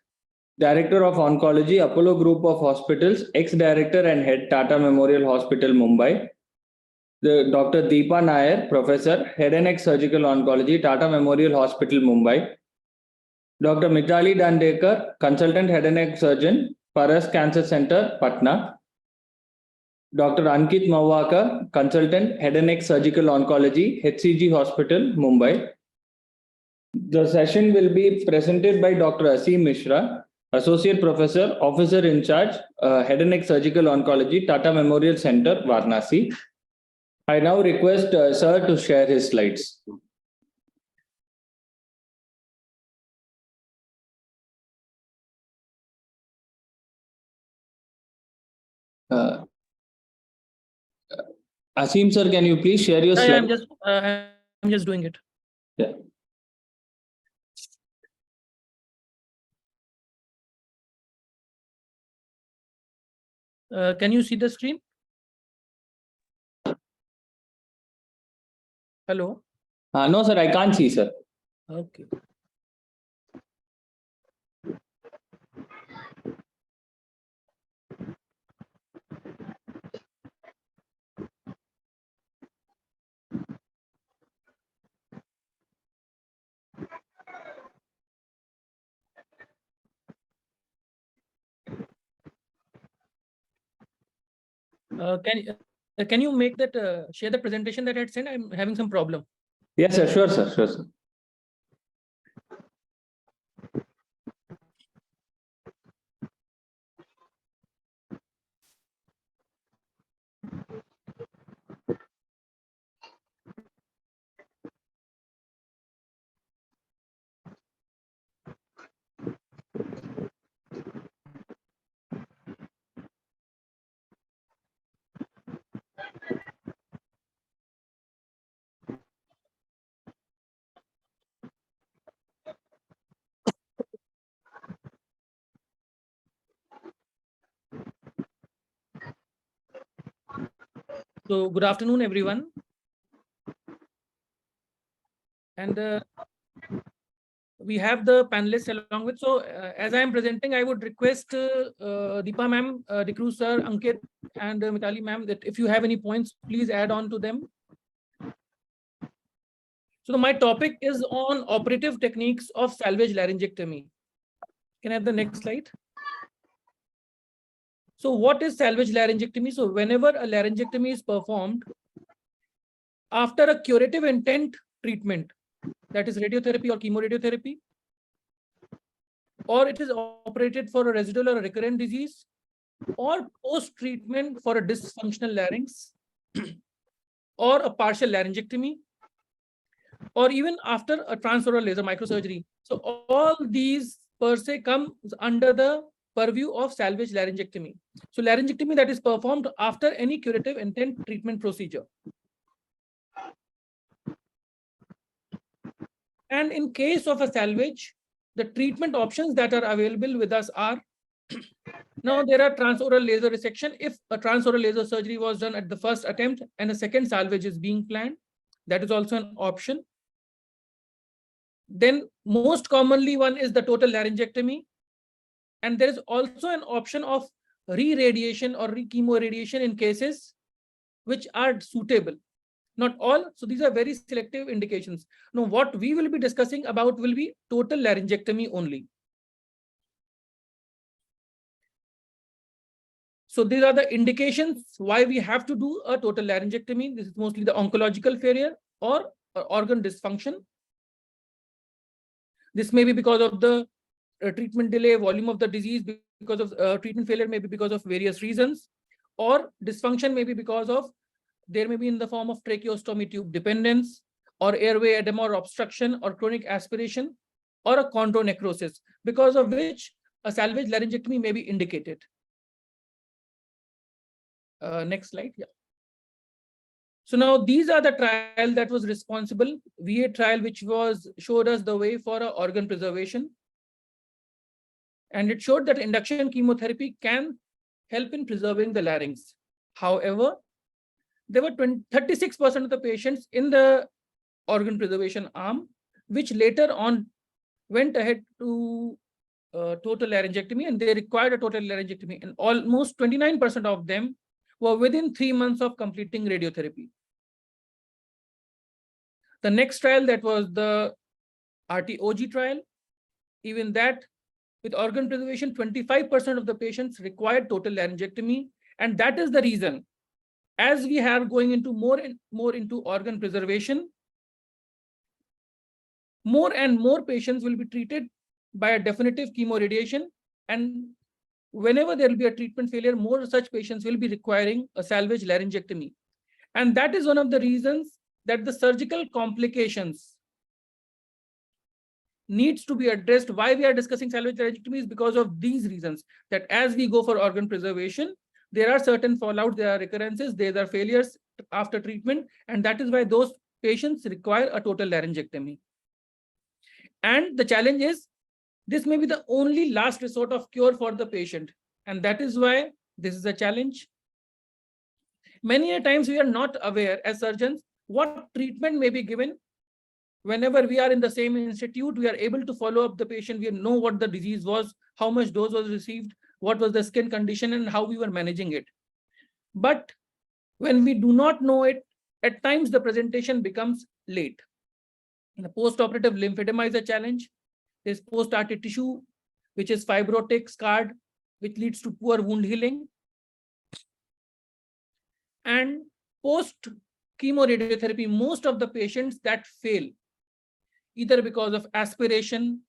Director of Oncology, Apollo Group of Hospitals, ex-Director and Head Tata Memorial Hospital, Mumbai. Dr. Deepa Nair, Professor, Head and Neck Surgical Oncology, Tata Memorial Hospital, Mumbai. Dr. Mitali Dandekar, Consultant Head and Neck Surgeon, Paras Cancer Center, Patna. Dr. Ankit Mawaka, Consultant Head and Neck Surgical Oncology, HCG Hospital, Mumbai. The session will be presented by Dr. Asim Mishra, Associate Professor, Officer in Charge, Head and Neck Surgical Oncology, Tata Memorial Center, Varanasi. I now request Sir to share his slides. Asim sir, can you please share your slide? I'm just doing it. Yeah. Can you see the screen? Hello. No, sir, I can't see, sir. Okay. Can you make that share the presentation that I had sent? I'm having some problem. Yes, sir. Sure, sir. Sure, sir. So good afternoon, everyone. And we have the panelists along with. So as I am presenting, I would request Deepa ma'am, Dikru sir, Ankit, and Mitali ma'am that if you have any points, please add on to them. So my topic is on operative techniques of salvage laryngectomy. Can I have the next slide? So what is salvage laryngectomy? So whenever a laryngectomy is performed after a curative intent treatment, that is radiotherapy or chemoradiotherapy, or it is operated for a residual or a recurrent disease, or post-treatment for a dysfunctional larynx, or a partial laryngectomy, or even after a transoral laser microsurgery. So all these per se comes under the purview of salvage laryngectomy. So laryngectomy that is performed after any curative intent treatment procedure. And in case of a salvage, the treatment options that are available with us are, now there are transoral laser resection. If a transoral laser surgery was done at the first attempt and a second salvage is being planned, that is also an option. Then most commonly one is the total laryngectomy. And there is also an option of re-radiation or chemoradiation in cases which are suitable. Not all, so these are very selective indications. Now, what we will be discussing about will be total laryngectomy only. So these are the indications why we have to do a total laryngectomy. This is mostly the oncological failure or organ dysfunction. This may be because of the treatment delay, volume of the disease, because of treatment failure, maybe because of various reasons, or dysfunction may be because of, there may be in the form of tracheostomy tube dependence, or airway edema or obstruction, or chronic aspiration, or a chondronecrosis, because of which a salvage laryngectomy may be indicated. Next slide. Yeah. So now these are the trial that was responsible, VA trial, which showed us the way for organ preservation. And it showed that induction chemotherapy can help in preserving the larynx. However, there were 36% of the patients in the organ preservation arm, which later on went ahead to total laryngectomy, and they required a total laryngectomy. And almost 29% of them were within 3 months of completing radiotherapy. The next trial, that was the RT-OG trial. Even that, with organ preservation, 25% of the patients required total laryngectomy. And that is the reason, as we are going into more and more into organ preservation, more and more patients will be treated by a definitive chemoradiation. And whenever there will be a treatment failure, more such patients will be requiring a salvage laryngectomy. And that is one of the reasons that the surgical complications needs to be addressed. Why we are discussing salvage laryngectomy is because of these reasons, that as we go for organ preservation, there are certain fallouts, there are recurrences, there are failures after treatment, and that is why those patients require a total laryngectomy. And the challenge is, this may be the only last resort of cure for the patient, and that is why this is a challenge. Many a times we are not aware as surgeons what treatment may be given. Whenever we are in the same institute, we are able to follow up the patient. We know what the disease was, how much dose was received, what was the skin condition, and how we were managing it. But when we do not know it, at times the presentation becomes late. In a post-operative lymphedema is a challenge. There's post-RT tissue, which is fibrotic, scarred, which leads to poor wound healing. And post-chemoradiotherapy, most of the patients that fail, either because of aspiration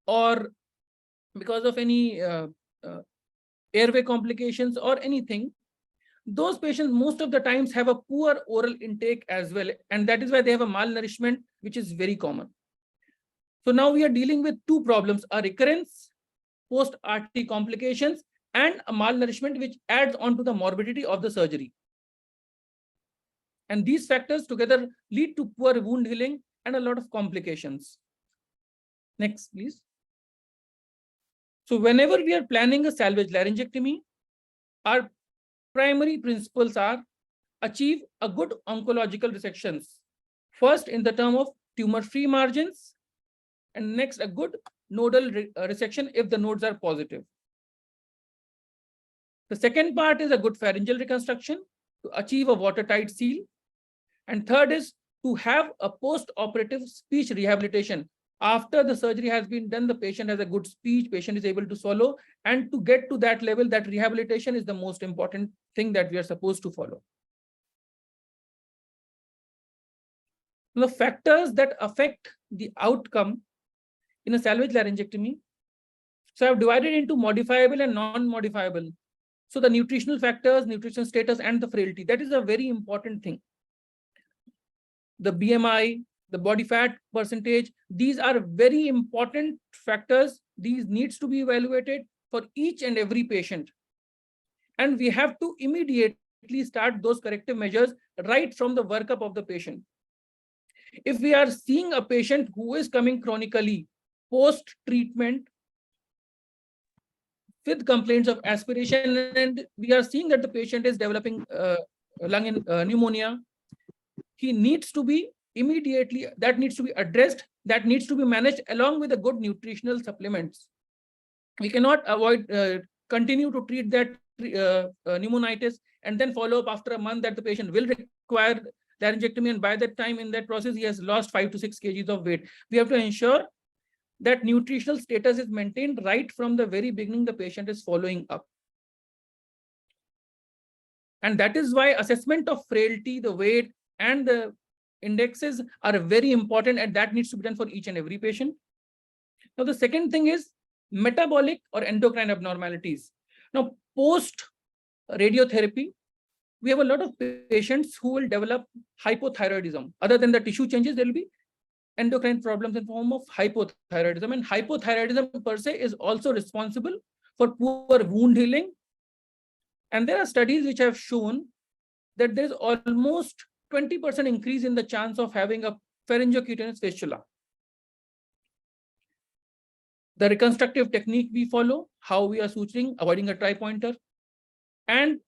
or because of any airway complications or anything, those patients most of the times have a poor oral intake as well. And that is why they have a malnourishment, which is very common. So now we are dealing with two problems: a recurrence, post-RT complications, and a malnourishment, which adds on to the morbidity of the surgery. And these factors together lead to poor wound healing and a lot of complications. Next, please. So whenever we are planning a salvage laryngectomy, our primary principles are achieve a good oncological resections. First, in the term of tumor-free margins, and next, a good nodal resection if the nodes are positive. The second part is a good pharyngeal reconstruction to achieve a watertight seal. And third is to have a post-operative speech rehabilitation. After the surgery has been done, the patient has a good speech, patient is able to swallow, and to get to that level, that rehabilitation is the most important thing that we are supposed to follow. The factors that affect the outcome in a salvage laryngectomy, so I've divided into modifiable and non-modifiable. So the nutritional factors, nutrition status, and the frailty, that is a very important thing. The BMI, the body fat percentage, these are very important factors. These needs to be evaluated for each and every patient. And we have to immediately start those corrective measures right from the workup of the patient. If we are seeing a patient who is coming chronically post-treatment with complaints of aspiration, and we are seeing that the patient is developing lung pneumonia, he needs to be immediately, that needs to be addressed, that needs to be managed along with the good nutritional supplements. We cannot avoid, continue to treat that pneumonitis and then follow up after a month that the patient will require laryngectomy, and by that time in that process he has lost 5 to 6 kgs of weight. We have to ensure that nutritional status is maintained right from the very beginning the patient is following up. And that is why assessment of frailty, the weight, and the indexes are very important, and that needs to be done for each and every patient. Now, the second thing is metabolic or endocrine abnormalities. Now, post radiotherapy, we have a lot of patients who will develop hypothyroidism. Other than the tissue changes, there will be endocrine problems in form of hypothyroidism, and hypothyroidism per se is also responsible for poor wound healing. And there are studies which have shown that there is almost 20% increase in the chance of having a pharyngocutaneous fistula. The reconstructive technique we follow, how we are suturing, avoiding a tri-pointer, and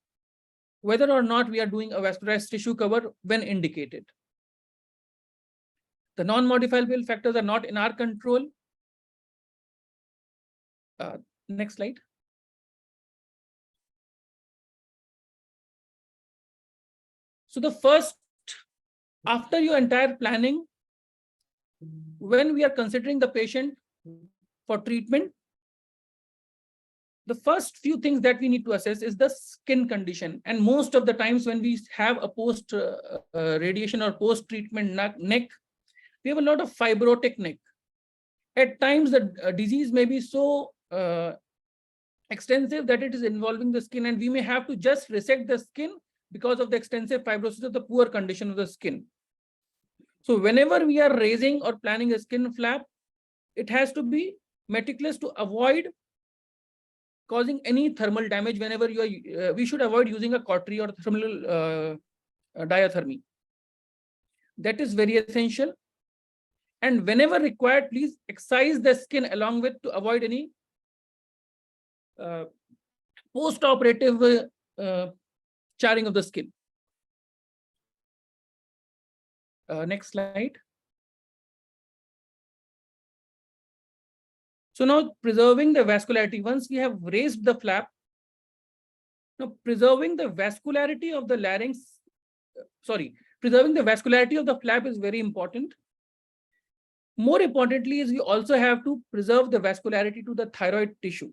whether or not we are doing a vascularized tissue cover when indicated. The non-modifiable factors are not in our control. Next slide. So the first, after your entire planning, when we are considering the patient for treatment, the first few things that we need to assess is the skin condition. And most of the times when we have a post radiation or post treatment neck, we have a lot of fibrotic neck. At times the disease may be so extensive that it is involving the skin, and we may have to just resect the skin because of the extensive fibrosis of the poor condition of the skin. So whenever we are raising or planning a skin flap, it has to be meticulous to avoid causing any thermal damage. Whenever you are, we should avoid using a cautery or thermal diathermy. That is very essential. And whenever required, please excise the skin along with to avoid any post-operative charring of the skin. Next slide. So now preserving the vascularity. Once we have raised the flap, now preserving the vascularity of the larynx, preserving the vascularity of the flap is very important. More importantly is we also have to preserve the vascularity to the thyroid tissue.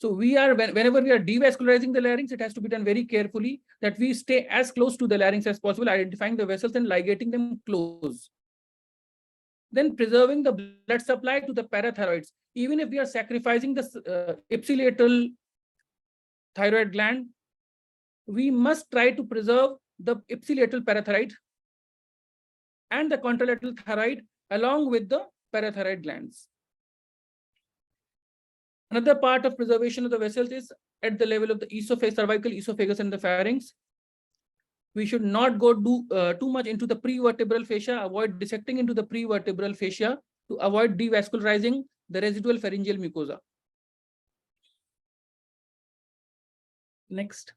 So whenever we are devascularizing the larynx, it has to be done very carefully, that we stay as close to the larynx as possible, identifying the vessels and ligating them close. Then preserving the blood supply to the parathyroids. Even if we are sacrificing the ipsilateral thyroid gland, we must try to preserve the ipsilateral parathyroid and the contralateral thyroid along with the parathyroid glands. Another part of preservation of the vessels is at the level of the esophagus, cervical esophagus, and the pharynx. We should not go too much into the prevertebral fascia, avoid dissecting into the prevertebral fascia to avoid devascularizing the residual pharyngeal mucosa. Next.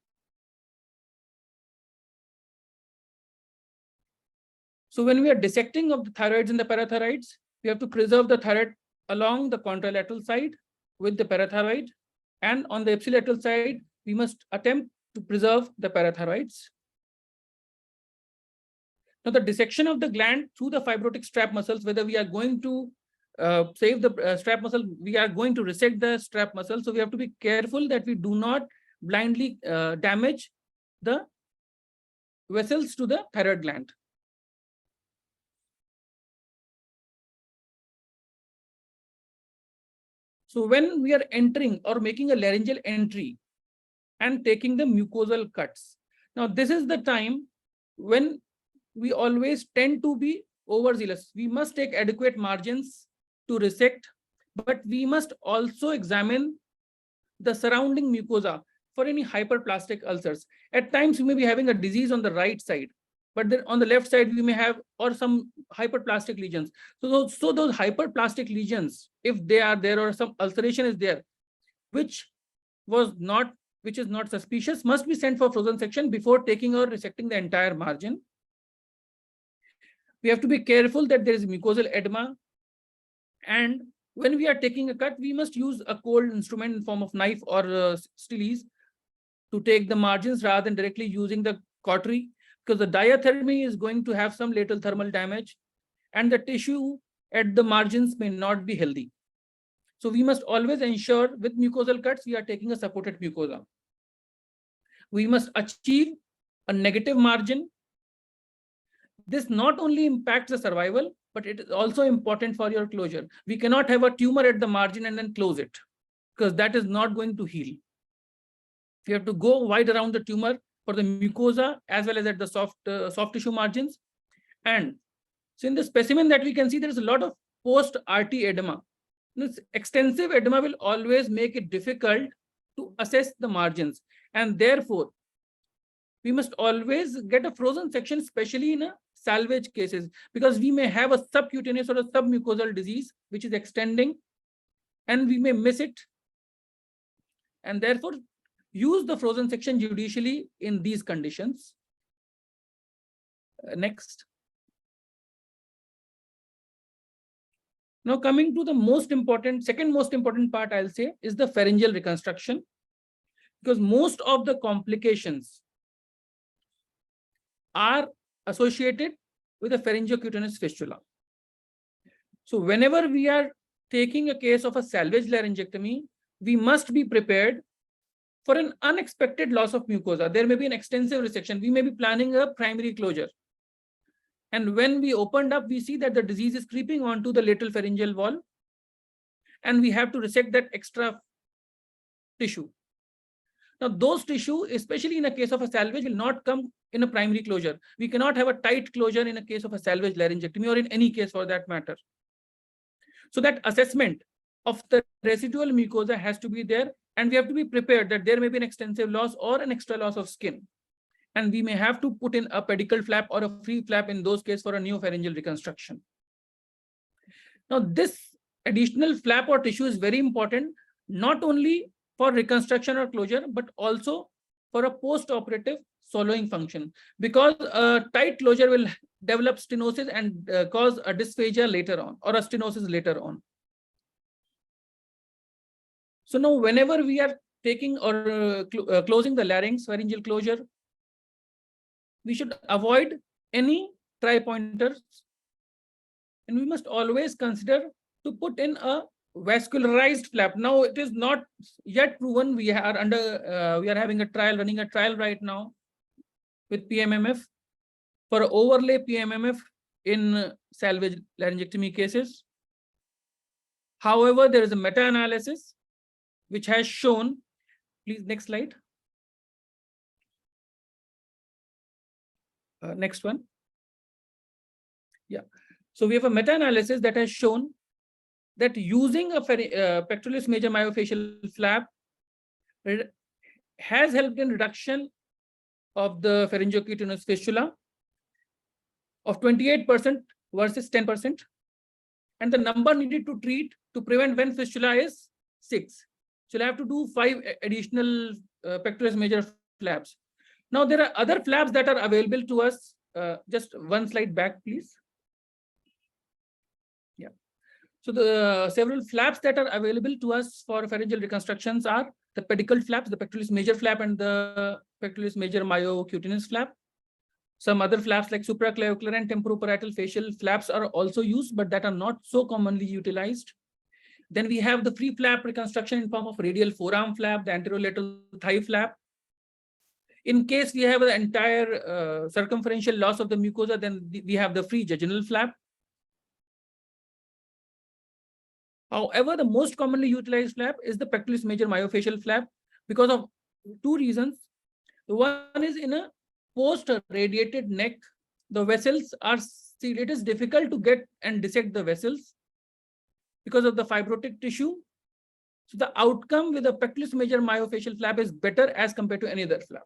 So when we are dissecting of the thyroids and the parathyroids, we have to preserve the thyroid along the contralateral side with the parathyroid, and on the ipsilateral side, we must attempt to preserve the parathyroids. Now, the dissection of the gland through the fibrotic strap muscles, whether we are going to save the strap muscle, we are going to resect the strap muscle. So we have to be careful that we do not blindly damage the vessels to the thyroid gland. So when we are entering or making a laryngeal entry and taking the mucosal cuts, now this is the time when we always tend to be overzealous. We must take adequate margins to resect, but we must also examine the surrounding mucosa for any hyperplastic ulcers. At times, we may be having a disease on the right side, but then on the left side, we may have or some hyperplastic lesions. So those hyperplastic lesions, if they are there or some ulceration is there, which is not suspicious, must be sent for frozen section before taking or resecting the entire margin. We have to be careful that there is mucosal edema. And when we are taking a cut, we must use a cold instrument in form of knife or stiles to take the margins rather than directly using the cautery, because the diathermy is going to have some lateral thermal damage and the tissue at the margins may not be healthy. So we must always ensure with mucosal cuts, we are taking a supported mucosa. We must achieve a negative margin. This not only impacts the survival, but it is also important for your closure. We cannot have a tumor at the margin and then close it, because that is not going to heal. You have to go wide around the tumor for the mucosa as well as at the soft tissue margins. And so in the specimen that we can see, there is a lot of post-RT edema. This extensive edema will always make it difficult to assess the margins. And therefore, we must always get a frozen section, especially in a salvage cases, because we may have a subcutaneous or a submucosal disease which is extending and we may miss it. And therefore, use the frozen section judicially in these conditions. Next. Now coming to the second most important part, I'll say, is the pharyngeal reconstruction, because most of the complications are associated with a pharyngocutaneous fistula. So whenever we are taking a case of a salvage laryngectomy, we must be prepared for an unexpected loss of mucosa. There may be an extensive resection. We may be planning a primary closure. And when we opened up, we see that the disease is creeping onto the lateral pharyngeal wall, and we have to resect that extra tissue. Now, those tissue, especially in a case of a salvage, will not come in a primary closure. We cannot have a tight closure in a case of a salvage laryngectomy, or in any case for that matter. So that assessment of the residual mucosa has to be there, and we have to be prepared that there may be an extensive loss or an extra loss of skin. And we may have to put in a pedicle flap or a free flap in those cases for a neopharyngeal reconstruction. Now, this additional flap or tissue is very important, not only for reconstruction or closure, but also for a post-operative swallowing function, because a tight closure will develop stenosis and cause a dysphagia later on, or a stenosis later on. So now, whenever we are taking or closing the larynx, pharyngeal closure, we should avoid any tri-pointers, and we must always consider to put in a vascularized flap. Now, it is not yet proven. We are having a trial, running a trial right now with PMMF for overlay PMMF in salvage laryngectomy cases. However, there is a meta-analysis which has shown, please, next slide. Next one. Yeah. So we have a meta-analysis that has shown that using a pectoralis major myofascial flap has helped in reduction of the pharyngocutaneous fistula of 28% versus 10%. And the number needed to treat to prevent when fistula is 6. So you have to do 5 additional pectoralis major flaps. Now, there are other flaps that are available to us. Just one slide back, please. Yeah. So the several flaps that are available to us for pharyngeal reconstructions are the pedicle flaps, the pectoralis major flap, and the pectoralis major myocutaneous flap. Some other flaps like supraclavicular and temporoparietal facial flaps are also used, but that are not so commonly utilized. Then we have the free flap reconstruction in form of radial forearm flap, the anterolateral thigh flap. In case we have the entire circumferential loss of the mucosa, then we have the free jejunal flap. However, the most commonly utilized flap is the pectoralis major myofascial flap because of 2 reasons. The one is in a post-radiated neck, the vessels are, it is difficult to get and dissect the vessels because of the fibrotic tissue. So the outcome with the pectoralis major myofascial flap is better as compared to any other flap.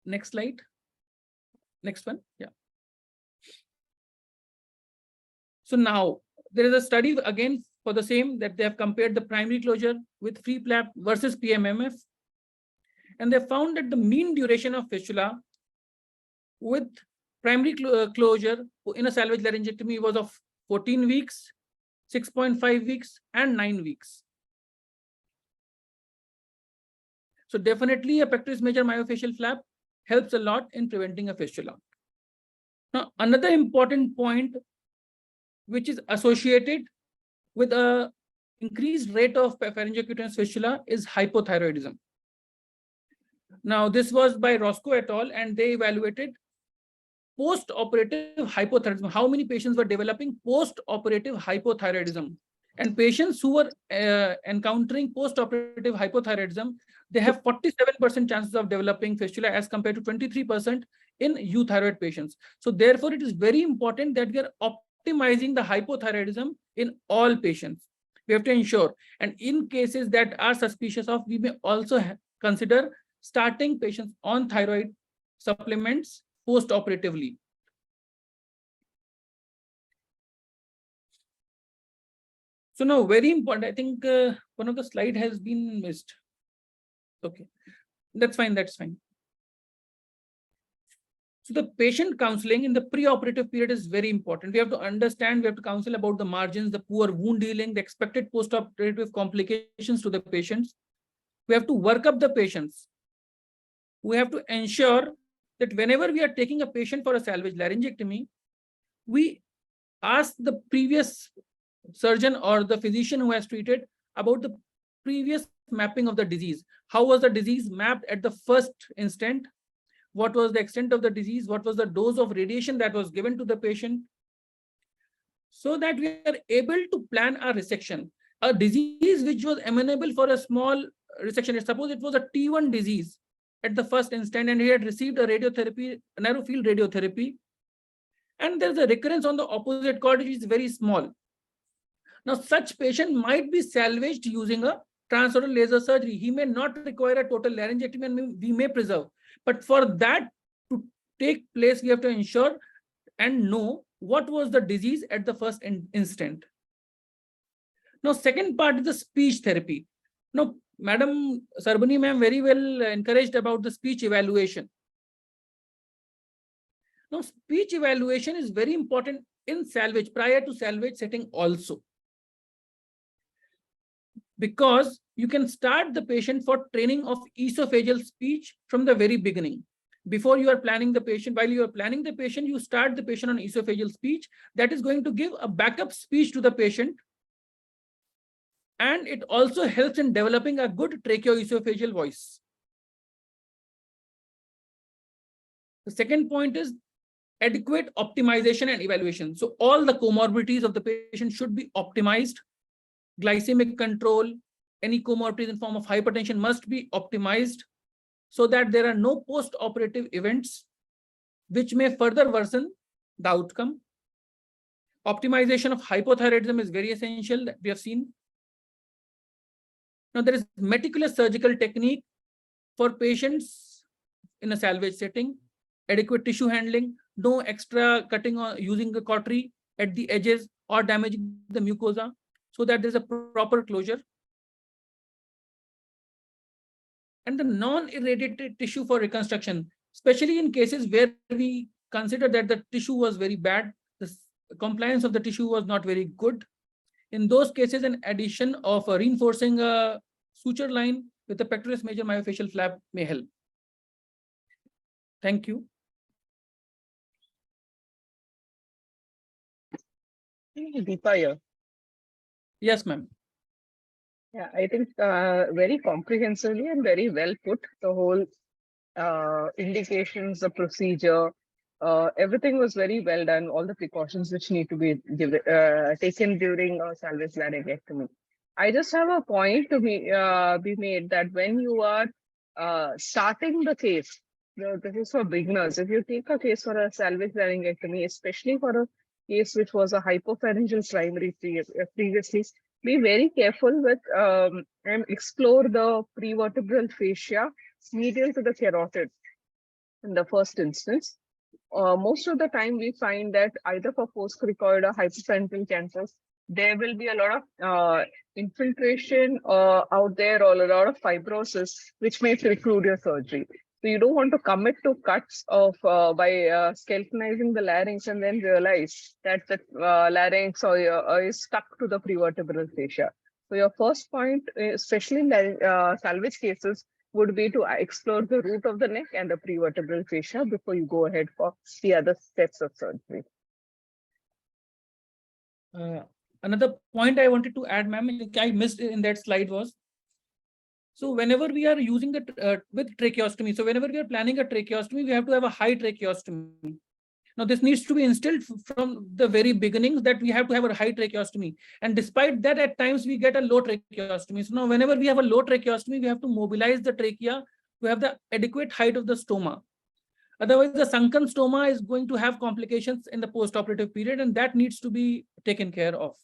Next slide. Next one. Yeah. So now there is a study again for the same, that they have compared the primary closure with free flap versus PMMF. And they found that the mean duration of fistula with primary closure in a salvage laryngectomy was of 14 weeks, 6.5 weeks, and 9 weeks. So definitely a pectoralis major myofascial flap helps a lot in preventing a fistula. Now, another important point which is associated with a increased rate of pharyngocutaneous fistula is hypothyroidism. Now, this was by Roscoe et al., and they evaluated post-operative hypothyroidism. How many patients were developing post-operative hypothyroidism? And patients who were encountering post-operative hypothyroidism, they have 47% chances of developing fistula as compared to 23% in euthyroid patients. So therefore, it is very important that we are optimizing the hypothyroidism in all patients. We have to ensure, and in cases that are suspicious of, we may also consider starting patients on thyroid supplements post-operatively. So now, very important, I think one of the slide has been missed. Okay, that's fine, that's fine. So the patient counseling in the pre-operative period is very important. We have to understand, we have to counsel about the margins, the poor wound healing, the expected post-operative complications to the patients. We have to work up the patients. We have to ensure that whenever we are taking a patient for a salvage laryngectomy, we ask the previous surgeon or the physician who has treated about the previous mapping of the disease. How was the disease mapped at the first instant? What was the extent of the disease? What was the dose of radiation that was given to the patient? So that we are able to plan a resection. A disease which was amenable for a small resection. Suppose it was a T1 disease at the first instant and he had received a radiotherapy, narrow field radiotherapy, and there's a recurrence on the opposite cord which is very small. Now, such patient might be salvaged using a transoral laser surgery. He may not require a total laryngectomy and we may preserve. But for that to take place, we have to ensure and know what was the disease at the first instant. Now, second part is the speech therapy. Now, Madam Sarbani ma'am very well encouraged about the speech evaluation. Now, speech evaluation is very important in salvage, prior to salvage setting also. Because you can start the patient for training of esophageal speech from the very beginning. Before you are planning the patient, while you are planning the patient, you start the patient on esophageal speech. That is going to give a backup speech to the patient. And it also helps in developing a good tracheoesophageal voice. The second point is adequate optimization and evaluation. So all the comorbidities of the patient should be optimized. Glycemic control, any comorbidities in form of hypertension must be optimized so that there are no post-operative events which may further worsen the outcome. Optimization of hypothyroidism is very essential, that we have seen. Now, there is meticulous surgical technique for patients in a salvage setting, adequate tissue handling, no extra cutting or using the cautery at the edges or damaging the mucosa, so that there's a proper closure. And the non-irradiated tissue for reconstruction, especially in cases where we consider that the tissue was very bad, the compliance of the tissue was not very good. In those cases, an addition of reinforcing a suture line with a pectoralis major myofascial flap may help. Thank you. Deepa here. Yes, ma'am. Yeah, I think very comprehensively and very well put, the whole indications, the procedure, everything was very well done, all the precautions which need to be taken during a salvage laryngectomy. I just have a point to be made that when you are starting the case, this is for beginners. If you take a case for a salvage laryngectomy, especially for a case which was a hypopharyngeal primary previously, be very careful with and explore the prevertebral fascia medial to the carotid in the first instance. Most of the time we find that either for postcricoid or hypopharyngeal cancers, there will be a lot of infiltration out there or a lot of fibrosis, which may preclude your surgery. So you don't want to commit to cuts of by skeletonizing the larynx and then realize that the larynx is stuck to the prevertebral fascia. So your first point, especially in salvage cases, would be to explore the root of the neck and the prevertebral fascia before you go ahead for the other steps of surgery. Another point I wanted to add, ma'am, I missed in that slide was, so whenever we are using the with tracheostomy, so whenever we are planning a tracheostomy, we have to have a high tracheostomy. Now, this needs to be instilled from the very beginnings that we have to have a high tracheostomy. And despite that, at times we get a low tracheostomy. So now whenever we have a low tracheostomy, we have to mobilize the trachea to have the adequate height of the stoma. Otherwise, the sunken stoma is going to have complications in the post-operative period, and that needs to be taken care of.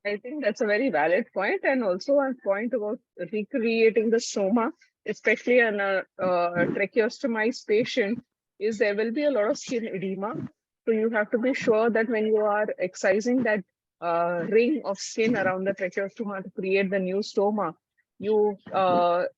I think that's a very valid point, and also a point about recreating the stoma, especially in a tracheostomized patient, is there will be a lot of skin edema. So you have to be sure that when you are excising that ring of skin around the tracheostoma to create the new stoma, you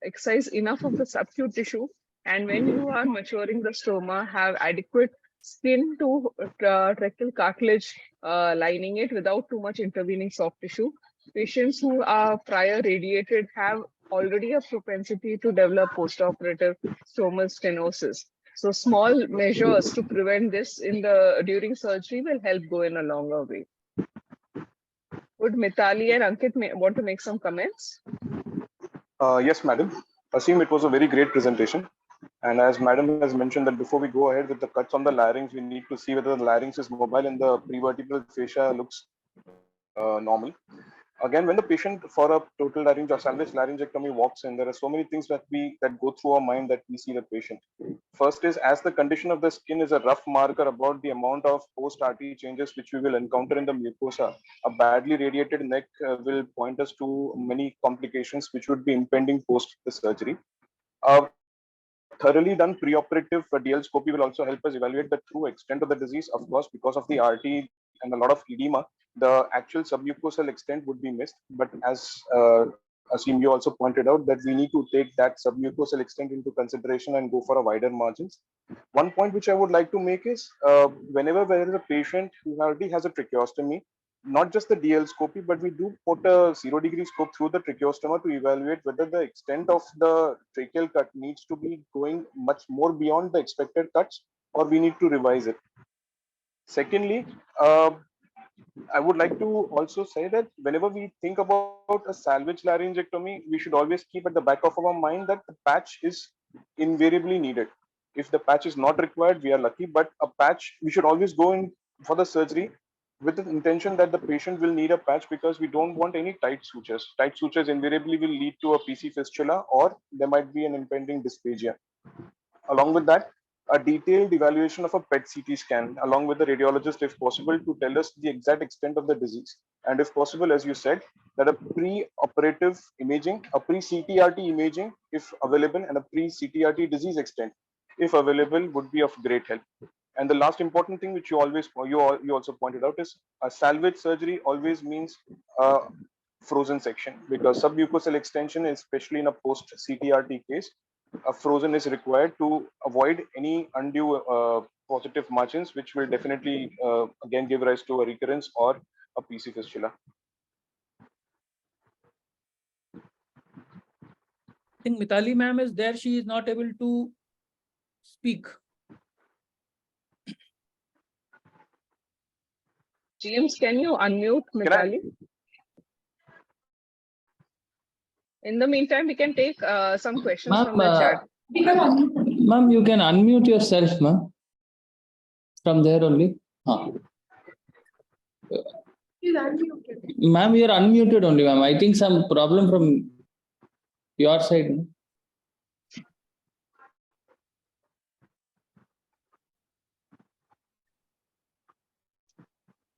excise enough of the subacute tissue, and when you are maturing the stoma, have adequate skin to tracheal cartilage lining it without too much intervening soft tissue. Patients who are prior radiated have already a propensity to develop postoperative stromal stenosis. So small measures to prevent this during surgery will help go in a longer way. Would Mitali and Ankit want to make some comments? Yes, madam. Asim, it was a very great presentation. And as madam has mentioned that before we go ahead with the cuts on the larynx, we need to see whether the larynx is mobile and the prevertebral fascia looks normal. Again, when the patient for a total larynx or salvage laryngectomy walks in, there are so many things that go through our mind that we see the patient. First is, as the condition of the skin is a rough marker about the amount of post-RT changes which we will encounter in the mucosa, a badly radiated neck will point us to many complications which would be impending post the surgery. Thoroughly done preoperative DL scopy will also help us evaluate the true extent of the disease. Of course, because of the RT and a lot of edema, the actual submucosal extent would be missed. But as Asim, you also pointed out that we need to take that submucosal extent into consideration and go for a wider margins. One point which I would like to make is whenever there is a patient who already has a tracheostomy, not just the DL scopy, but we do put a 0-degree scope through the tracheostoma to evaluate whether the extent of the tracheal cut needs to be going much more beyond the expected cuts or we need to revise it. Secondly, I would like to also say that whenever we think about a salvage laryngectomy, we should always keep at the back of our mind that the patch is invariably needed. If the patch is not required, we are lucky, but a patch, we should always go in for the surgery with the intention that the patient will need a patch because we don't want any tight sutures. Tight sutures invariably will lead to a PC fistula or there might be an impending dysphagia. Along with that, a detailed evaluation of a PET CT scan along with the radiologist if possible to tell us the exact extent of the disease. And if possible, as you said, that a pre-operative imaging, a pre-CTRT imaging if available and a pre-CTRT disease extent if available would be of great help. And the last important thing which you also pointed out is a salvage surgery always means frozen section because submucosal extension, especially in a post CTRT case, a frozen is required to avoid any undue positive margins, which will definitely again give rise to a recurrence or a PC fistula. I think Mitali ma'am is there. She is not able to speak. James, can you unmute Mitali? In the meantime, we can take some questions from the chat. Ma'am, you can unmute yourself, ma'am. From there only. Ma'am, you are unmuted only, ma'am. I think some problem from your side. No?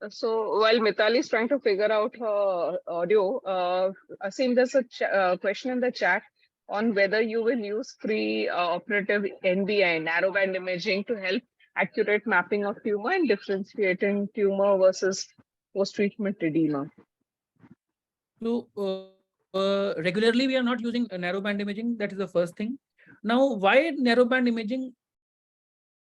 So while Mitali is trying to figure out her audio, Asim, there's a question in the chat on whether you will use pre-operative NBI, narrowband imaging, to help accurate mapping of tumor and differentiating tumor versus post-treatment edema. So regularly we are not using narrowband imaging. That is the first thing. Now, why narrowband imaging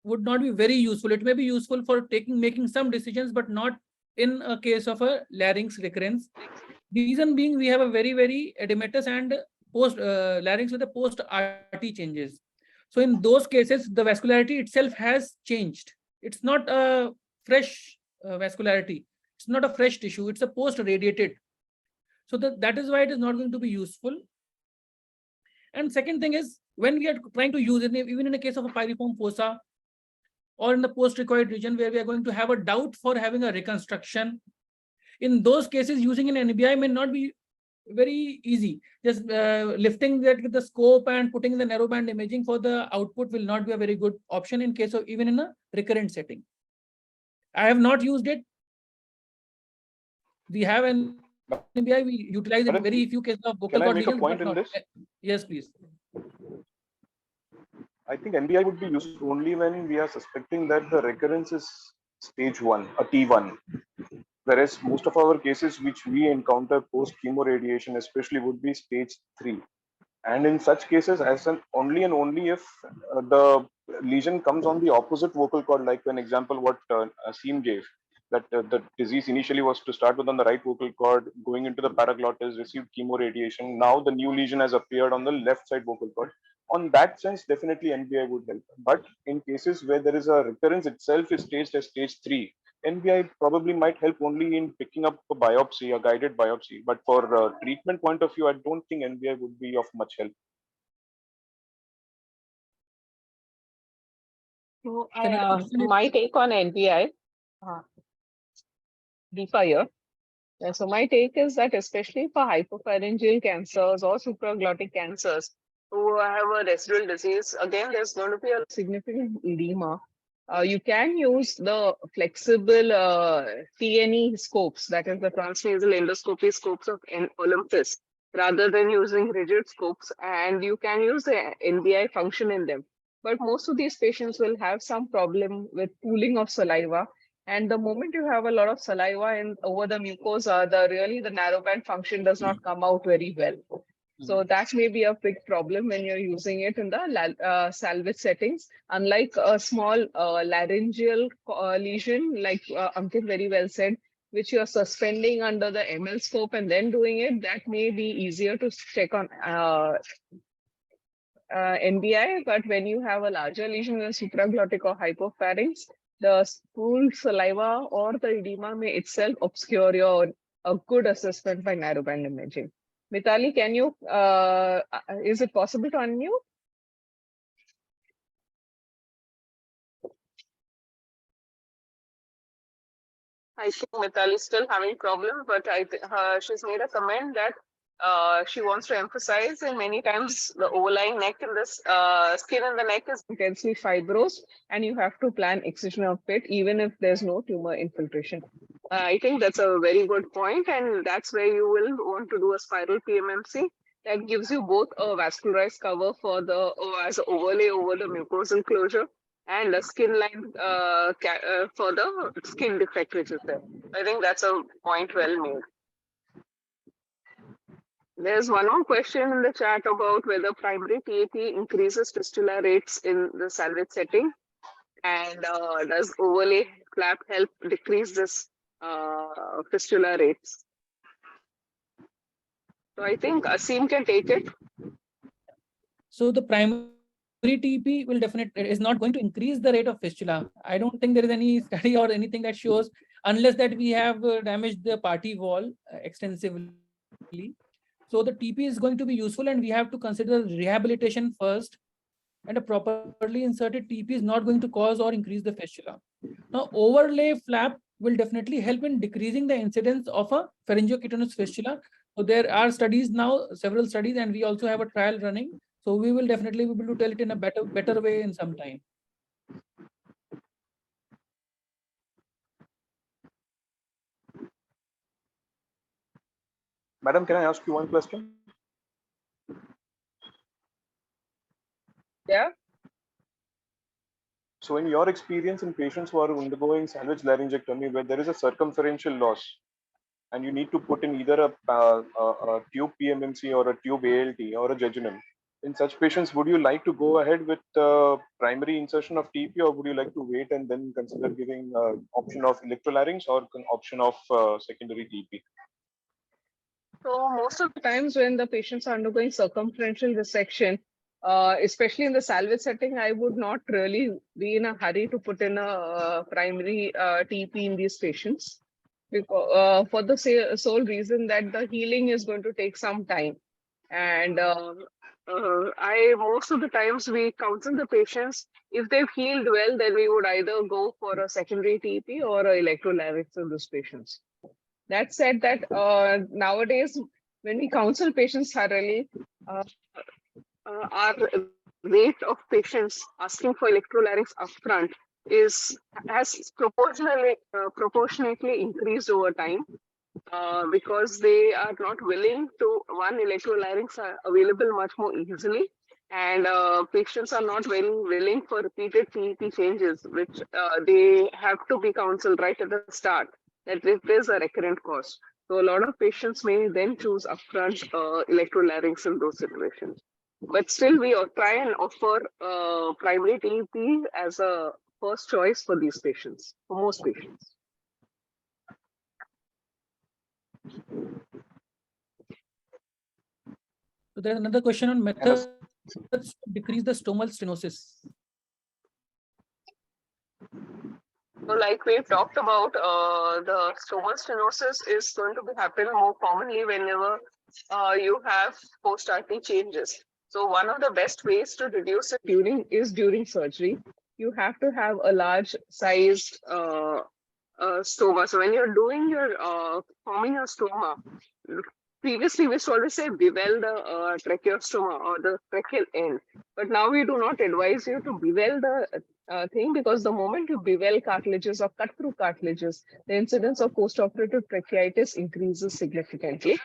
would not be very useful? It may be useful for making some decisions, but not in a case of a larynx recurrence. Reason being, we have a very edematous and post larynx with the post RT changes. So in those cases, the vascularity itself has changed. It's not a fresh vascularity. It's not a fresh tissue. It's a post radiated. So that is why it is not going to be useful. And second thing is, when we are trying to use it, even in a case of a pyriform fossa or in the post-recoid region where we are going to have a doubt for having a reconstruction, in those cases, using an NBI may not be very easy. Just lifting that with the scope and putting the narrowband imaging for the output will not be a very good option in case of even in a recurrent setting. I have not used it. We have an NBI, we utilize it in very few cases of vocal cord lesions. Point in this? Yes, please. I think NBI would be used only when we are suspecting that the recurrence is stage 1, a T1. Whereas most of our cases which we encounter post chemoradiation especially would be stage 3. And in such cases, only and only if the lesion comes on the opposite vocal cord, like an example what Asim gave. that the disease initially was to start with on the right vocal cord, going into the paraglottis, received chemoradiation. Now the new lesion has appeared on the left side vocal cord. On that sense, definitely NBI would help. But in cases where there is a recurrence itself is staged as stage 3, NBI probably might help only in picking up a biopsy, a guided biopsy. But for treatment point of view, I don't think NBI would be of much help. So, my take on NBI, Deepa here. So my take is that especially for hypopharyngeal cancers or supraglottic cancers who have a residual disease, again, there's going to be a significant edema. You can use the flexible TNE scopes, that is the transnasal endoscopy scopes of Olympus, rather than using rigid scopes, and you can use the NBI function in them. But most of these patients will have some problem with pooling of saliva. And the moment you have a lot of saliva over the mucosa, the narrowband function does not come out very well. So that may be a big problem when you're using it in the salvage settings. Unlike a small laryngeal lesion, like Ankit very well said, which you're suspending under the ML scope and then doing it, that may be easier to check on NBI. But when you have a larger lesion in the supraglottic or hypopharynx, the pooled saliva or the edema may itself obscure a good assessment by narrowband imaging. Mitali, can you, is it possible to unmute? I think Mitali is still having problem, but she's made a comment that she wants to emphasize, and many times the overlying neck and the skin in the neck is intensely fibrous, and you have to plan excision of pit even if there's no tumor infiltration. I think that's a very good point, and that's where you will want to do a spiral PMMC that gives you both a vascularized cover for the as an overlay over the mucosal closure and a skin line for the skin defect which is there. I think that's a point well made. There's one more question in the chat about whether primary TAP increases fistula rates in the salvage setting, and does overlay flap help decrease this fistula rates? So I think Asim can take it. So the primary TP will definitely is not going to increase the rate of fistula. I don't think there is any study or anything that shows, unless that we have damaged the party wall extensively. So the TP is going to be useful, and we have to consider rehabilitation first. And a properly inserted TP is not going to cause or increase the fistula. Now, overlay flap will definitely help in decreasing the incidence of a pharyngocutaneous fistula. So there are studies now, several studies, and we also have a trial running. So we will definitely be able to tell it in a better way in some time. Madam, can I ask you one question? Yeah. So in your experience in patients who are undergoing salvage laryngectomy where there is a circumferential loss and you need to put in either a tube PMMC or a tube ALT or a jejunum, in such patients, would you like to go ahead with primary insertion of TP, or would you like to wait and then consider giving option of electrolarynx or option of secondary TP? So most of the times when the patients are undergoing circumferential resection, especially in the salvage setting, I would not really be in a hurry to put in a primary TP in these patients, because for the sole reason that the healing is going to take some time. And most of the times we counsel the patients, if they've healed well, then we would either go for a secondary TP or a electrolarynx in those patients. That said, that nowadays, when we counsel patients thoroughly, our rate of patients asking for electrolarynx upfront has proportionately increased over time, because they are not willing to, one, electrolarynx are available much more easily, and patients are not very willing for repeated TEP changes, which they have to be counseled right at the start, that if there's a recurrent cause. So a lot of patients may then choose upfront electrolarynx in those situations. But still, we try and offer primary TEP as a first choice for these patients, for most patients. So there's another question on methods to decrease the stomal stenosis. So like we've talked about, the stomal stenosis is going to happen more commonly whenever you have post-RT changes. So one of the best ways to reduce it during surgery. You have to have a large sized stoma. So when you're doing your forming your stoma, previously we used to always say bevel the tracheostoma or the tracheal end, but now we do not advise you to bevel the thing, because the moment you bevel cartilages or cut through cartilages, the incidence of postoperative tracheitis increases significantly.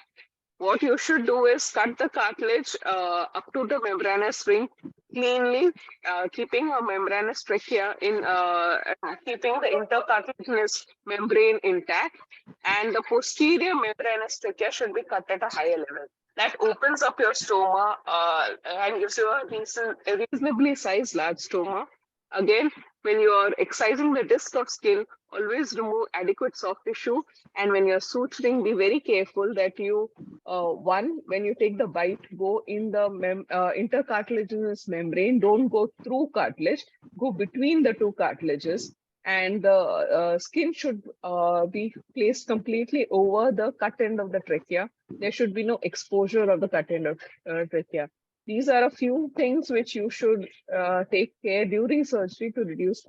What you should do is cut the cartilage up to the membranous ring cleanly, keeping a membranous trachea in, keeping the intercartilaginous membrane intact, and the posterior membranous trachea should be cut at a higher level. That opens up your stoma and gives you a reasonably sized large stoma. Again, when you are excising the disc of skin, always remove adequate soft tissue. And when you're suturing, be very careful that you, when you take the bite, go in the intercartilaginous membrane, don't go through cartilage, go between the two cartilages. And the skin should be placed completely over the cut end of the trachea. There should be no exposure of the cut end of trachea. These are a few things which you should take care during surgery to reduce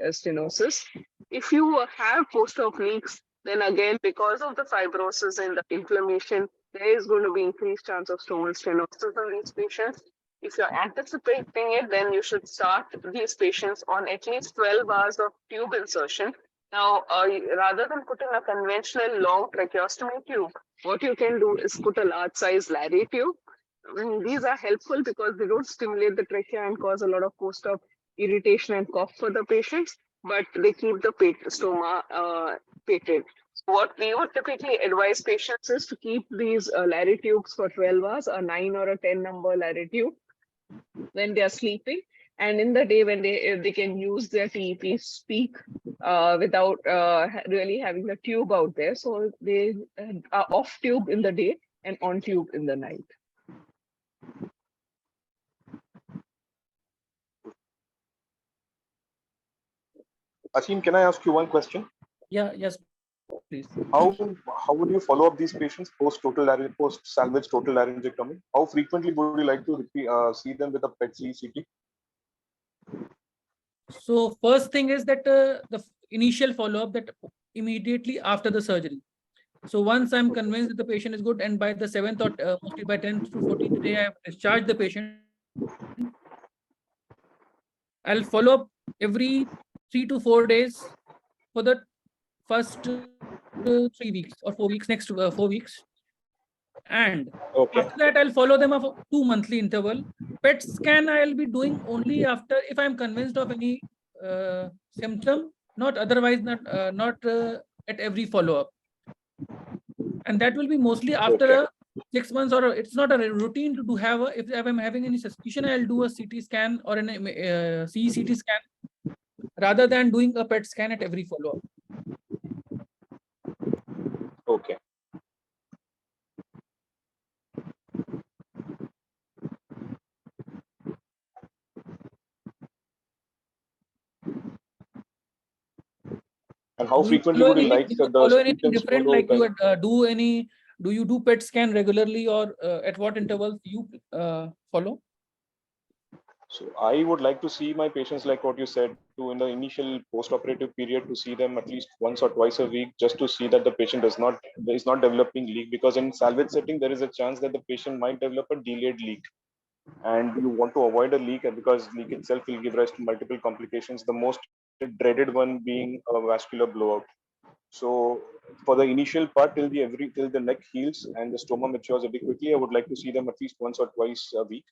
stenosis. If you have post-op leaks, then again, because of the fibrosis and the inflammation, there is going to be increased chance of stomal stenosis in these patients. If you're anticipating it, then you should start these patients on at least 12 hours of tube insertion. Now, rather than putting a conventional long tracheostomy tube, what you can do is put a large size Larry tube. These are helpful because they don't stimulate the trachea and cause a lot of post-op irritation and cough for the patients, but they keep the stoma patent. What we would typically advise patients is to keep these Larry tubes for 12 hours, a 9 or a 10 number Larry tube, when they are sleeping. And in the day when they can use their TEP speak without really having the tube out there. So they are off tube in the day and on tube in the night. Asim, can I ask you one question? Yeah, yes, please. How would you follow up these patients post salvage total laryngectomy? How frequently would you like to see them with a PET CT? So first thing is that the initial follow-up, that immediately after the surgery. So once I'm convinced that the patient is good, and by the 7th or mostly by 10th to 14th day, I have discharged the patient, I'll follow up every 3 to 4 days for the first 3 weeks or 4 weeks, next 4 weeks. And after that, I'll follow them up 2 monthly interval. PET scan I'll be doing only after, if I'm convinced of any symptom, not otherwise, not at every follow-up. And that will be mostly after 6 months, or it's not a routine to have if I'm having any suspicion, I'll do a CT scan or an CT scan rather than doing a PET scan at every follow-up. Okay. And how frequently would you like the follow anything symptoms different? Like you do you do PET scan regularly, or at what intervals you follow? So I would like to see my patients, like what you said, to in the initial post-operative period, to see them at least once or twice a week, just to see that the patient is not developing leak, because in salvage setting there is a chance that the patient might develop a delayed leak, and you want to avoid a leak, because leak itself will give rise to multiple complications, the most dreaded one being a vascular blowout. So for the initial part, till the neck heals and the stoma matures a bit quickly, I would like to see them at least once or twice a week.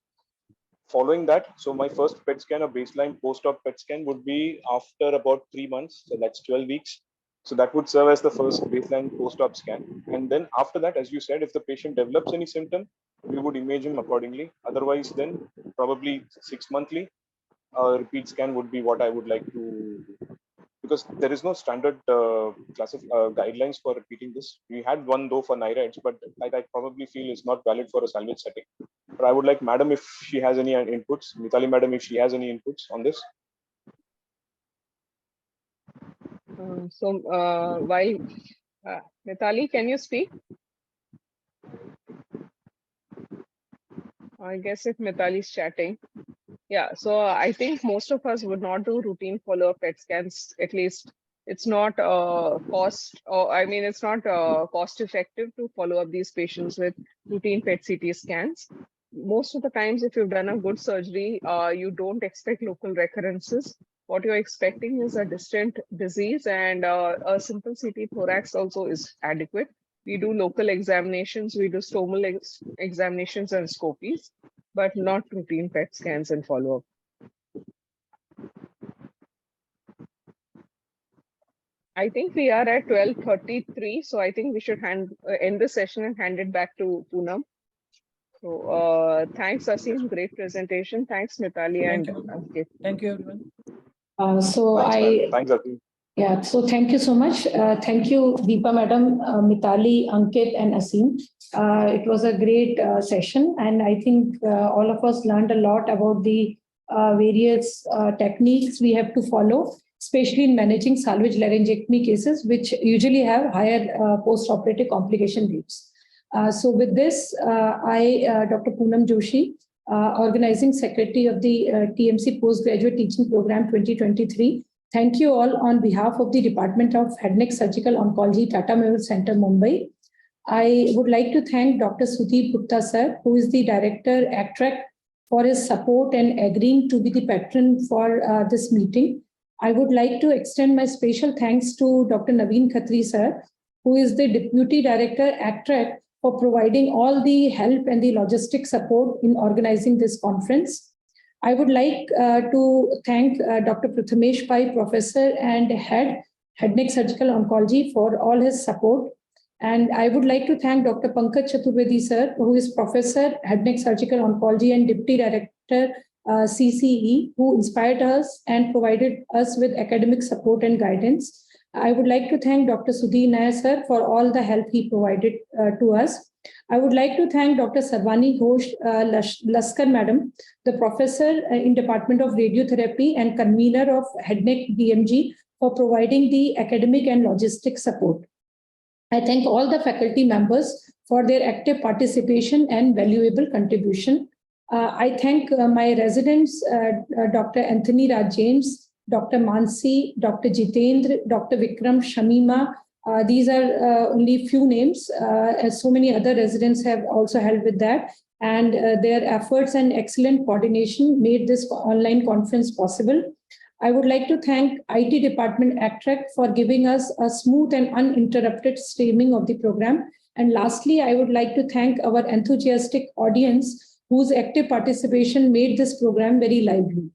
Following that, so my first PET scan, a baseline post-op PET scan, would be after about 3 months, so that's 12 weeks. So that would serve as the first baseline post-op scan. And then after that, as you said, if the patient develops any symptom, we would image him accordingly. Otherwise, then probably 6 monthly repeat scan would be what I would like to do. because there is no standard guidelines for repeating this. We had one though for NIRAIDS, but I probably feel is not valid for a salvage setting. But I would like Madam if she has any inputs, Mitali Madam if she has any inputs on this. Why, Mitali, can you speak? I guess if Mitali is chatting. Yeah, so I think most of us would not do routine follow-up PET scans. At least it's not it's not cost effective to follow up these patients with routine PET CT scans. Most of the times, if you've done a good surgery, you don't expect local recurrences. What you're expecting is a distant disease, and a simple CT thorax also is adequate. We do local examinations, we do stomal examinations and scopies, but not routine PET scans and follow-up. I think we are at 12:33, so I think we should end the session and hand it back to Poonam. So thanks, Asim, great presentation. Thanks, Mitali and Ankit. Thank you, everyone. Thanks, Asim. Yeah, so thank you so much. Thank you, Deepa Madam, Mitali, Ankit, and Asim. It was a great session, and I think all of us learned a lot about the various techniques we have to follow, especially in managing salvage laryngectomy cases, which usually have higher post-operative complication rates. So with this, Dr. Poonam Joshi, Organizing Secretary of the TMC Postgraduate Teaching Program 2023, thank you all on behalf of the Department of Head Neck Surgical Oncology, Tata Memorial Center, Mumbai. I would like to thank Dr. Sudeep Gupta sir, who is the Director, ACTRAC, for his support and agreeing to be the patron for this meeting. I would like to extend my special thanks to Dr. Naveen Khatri sir, who is the Deputy Director, ACTRAC, for providing all the help and the logistic support in organizing this conference. I would like to thank Dr. Prathamesh Pai, Professor and Head Neck Surgical Oncology, for all his support. And I would like to thank Dr. Pankaj Chaturvedi sir, who is Professor, Head Neck Surgical Oncology and Deputy Director, CCE, who inspired us and provided us with academic support and guidance. I would like to thank Dr. Sudhir Nair sir for all the help he provided to us. I would like to thank Dr. Sarvani Ghosh Laskar Madam, the Professor in Department of Radiotherapy and Convener of Head Neck DMG, for providing the academic and logistic support. I thank all the faculty members for their active participation and valuable contribution. I thank my residents, Dr. Anthony Raj James, Dr. Mansi, Dr. Jitendra, Dr. Vikram, Shamima. These are only few names, as so many other residents have also helped with that. And their efforts and excellent coordination made this online conference possible. I would like to thank IT Department ACTRAC for giving us a smooth and uninterrupted streaming of the program. And lastly, I would like to thank our enthusiastic audience whose active participation made this program very lively.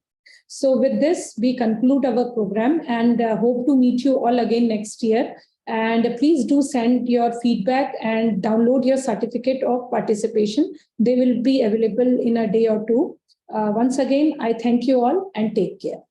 So with this, we conclude our program and hope to meet you all again next year. And please do send your feedback and download your certificate of participation. They will be available in a day or two. Once again, I thank you all and take care.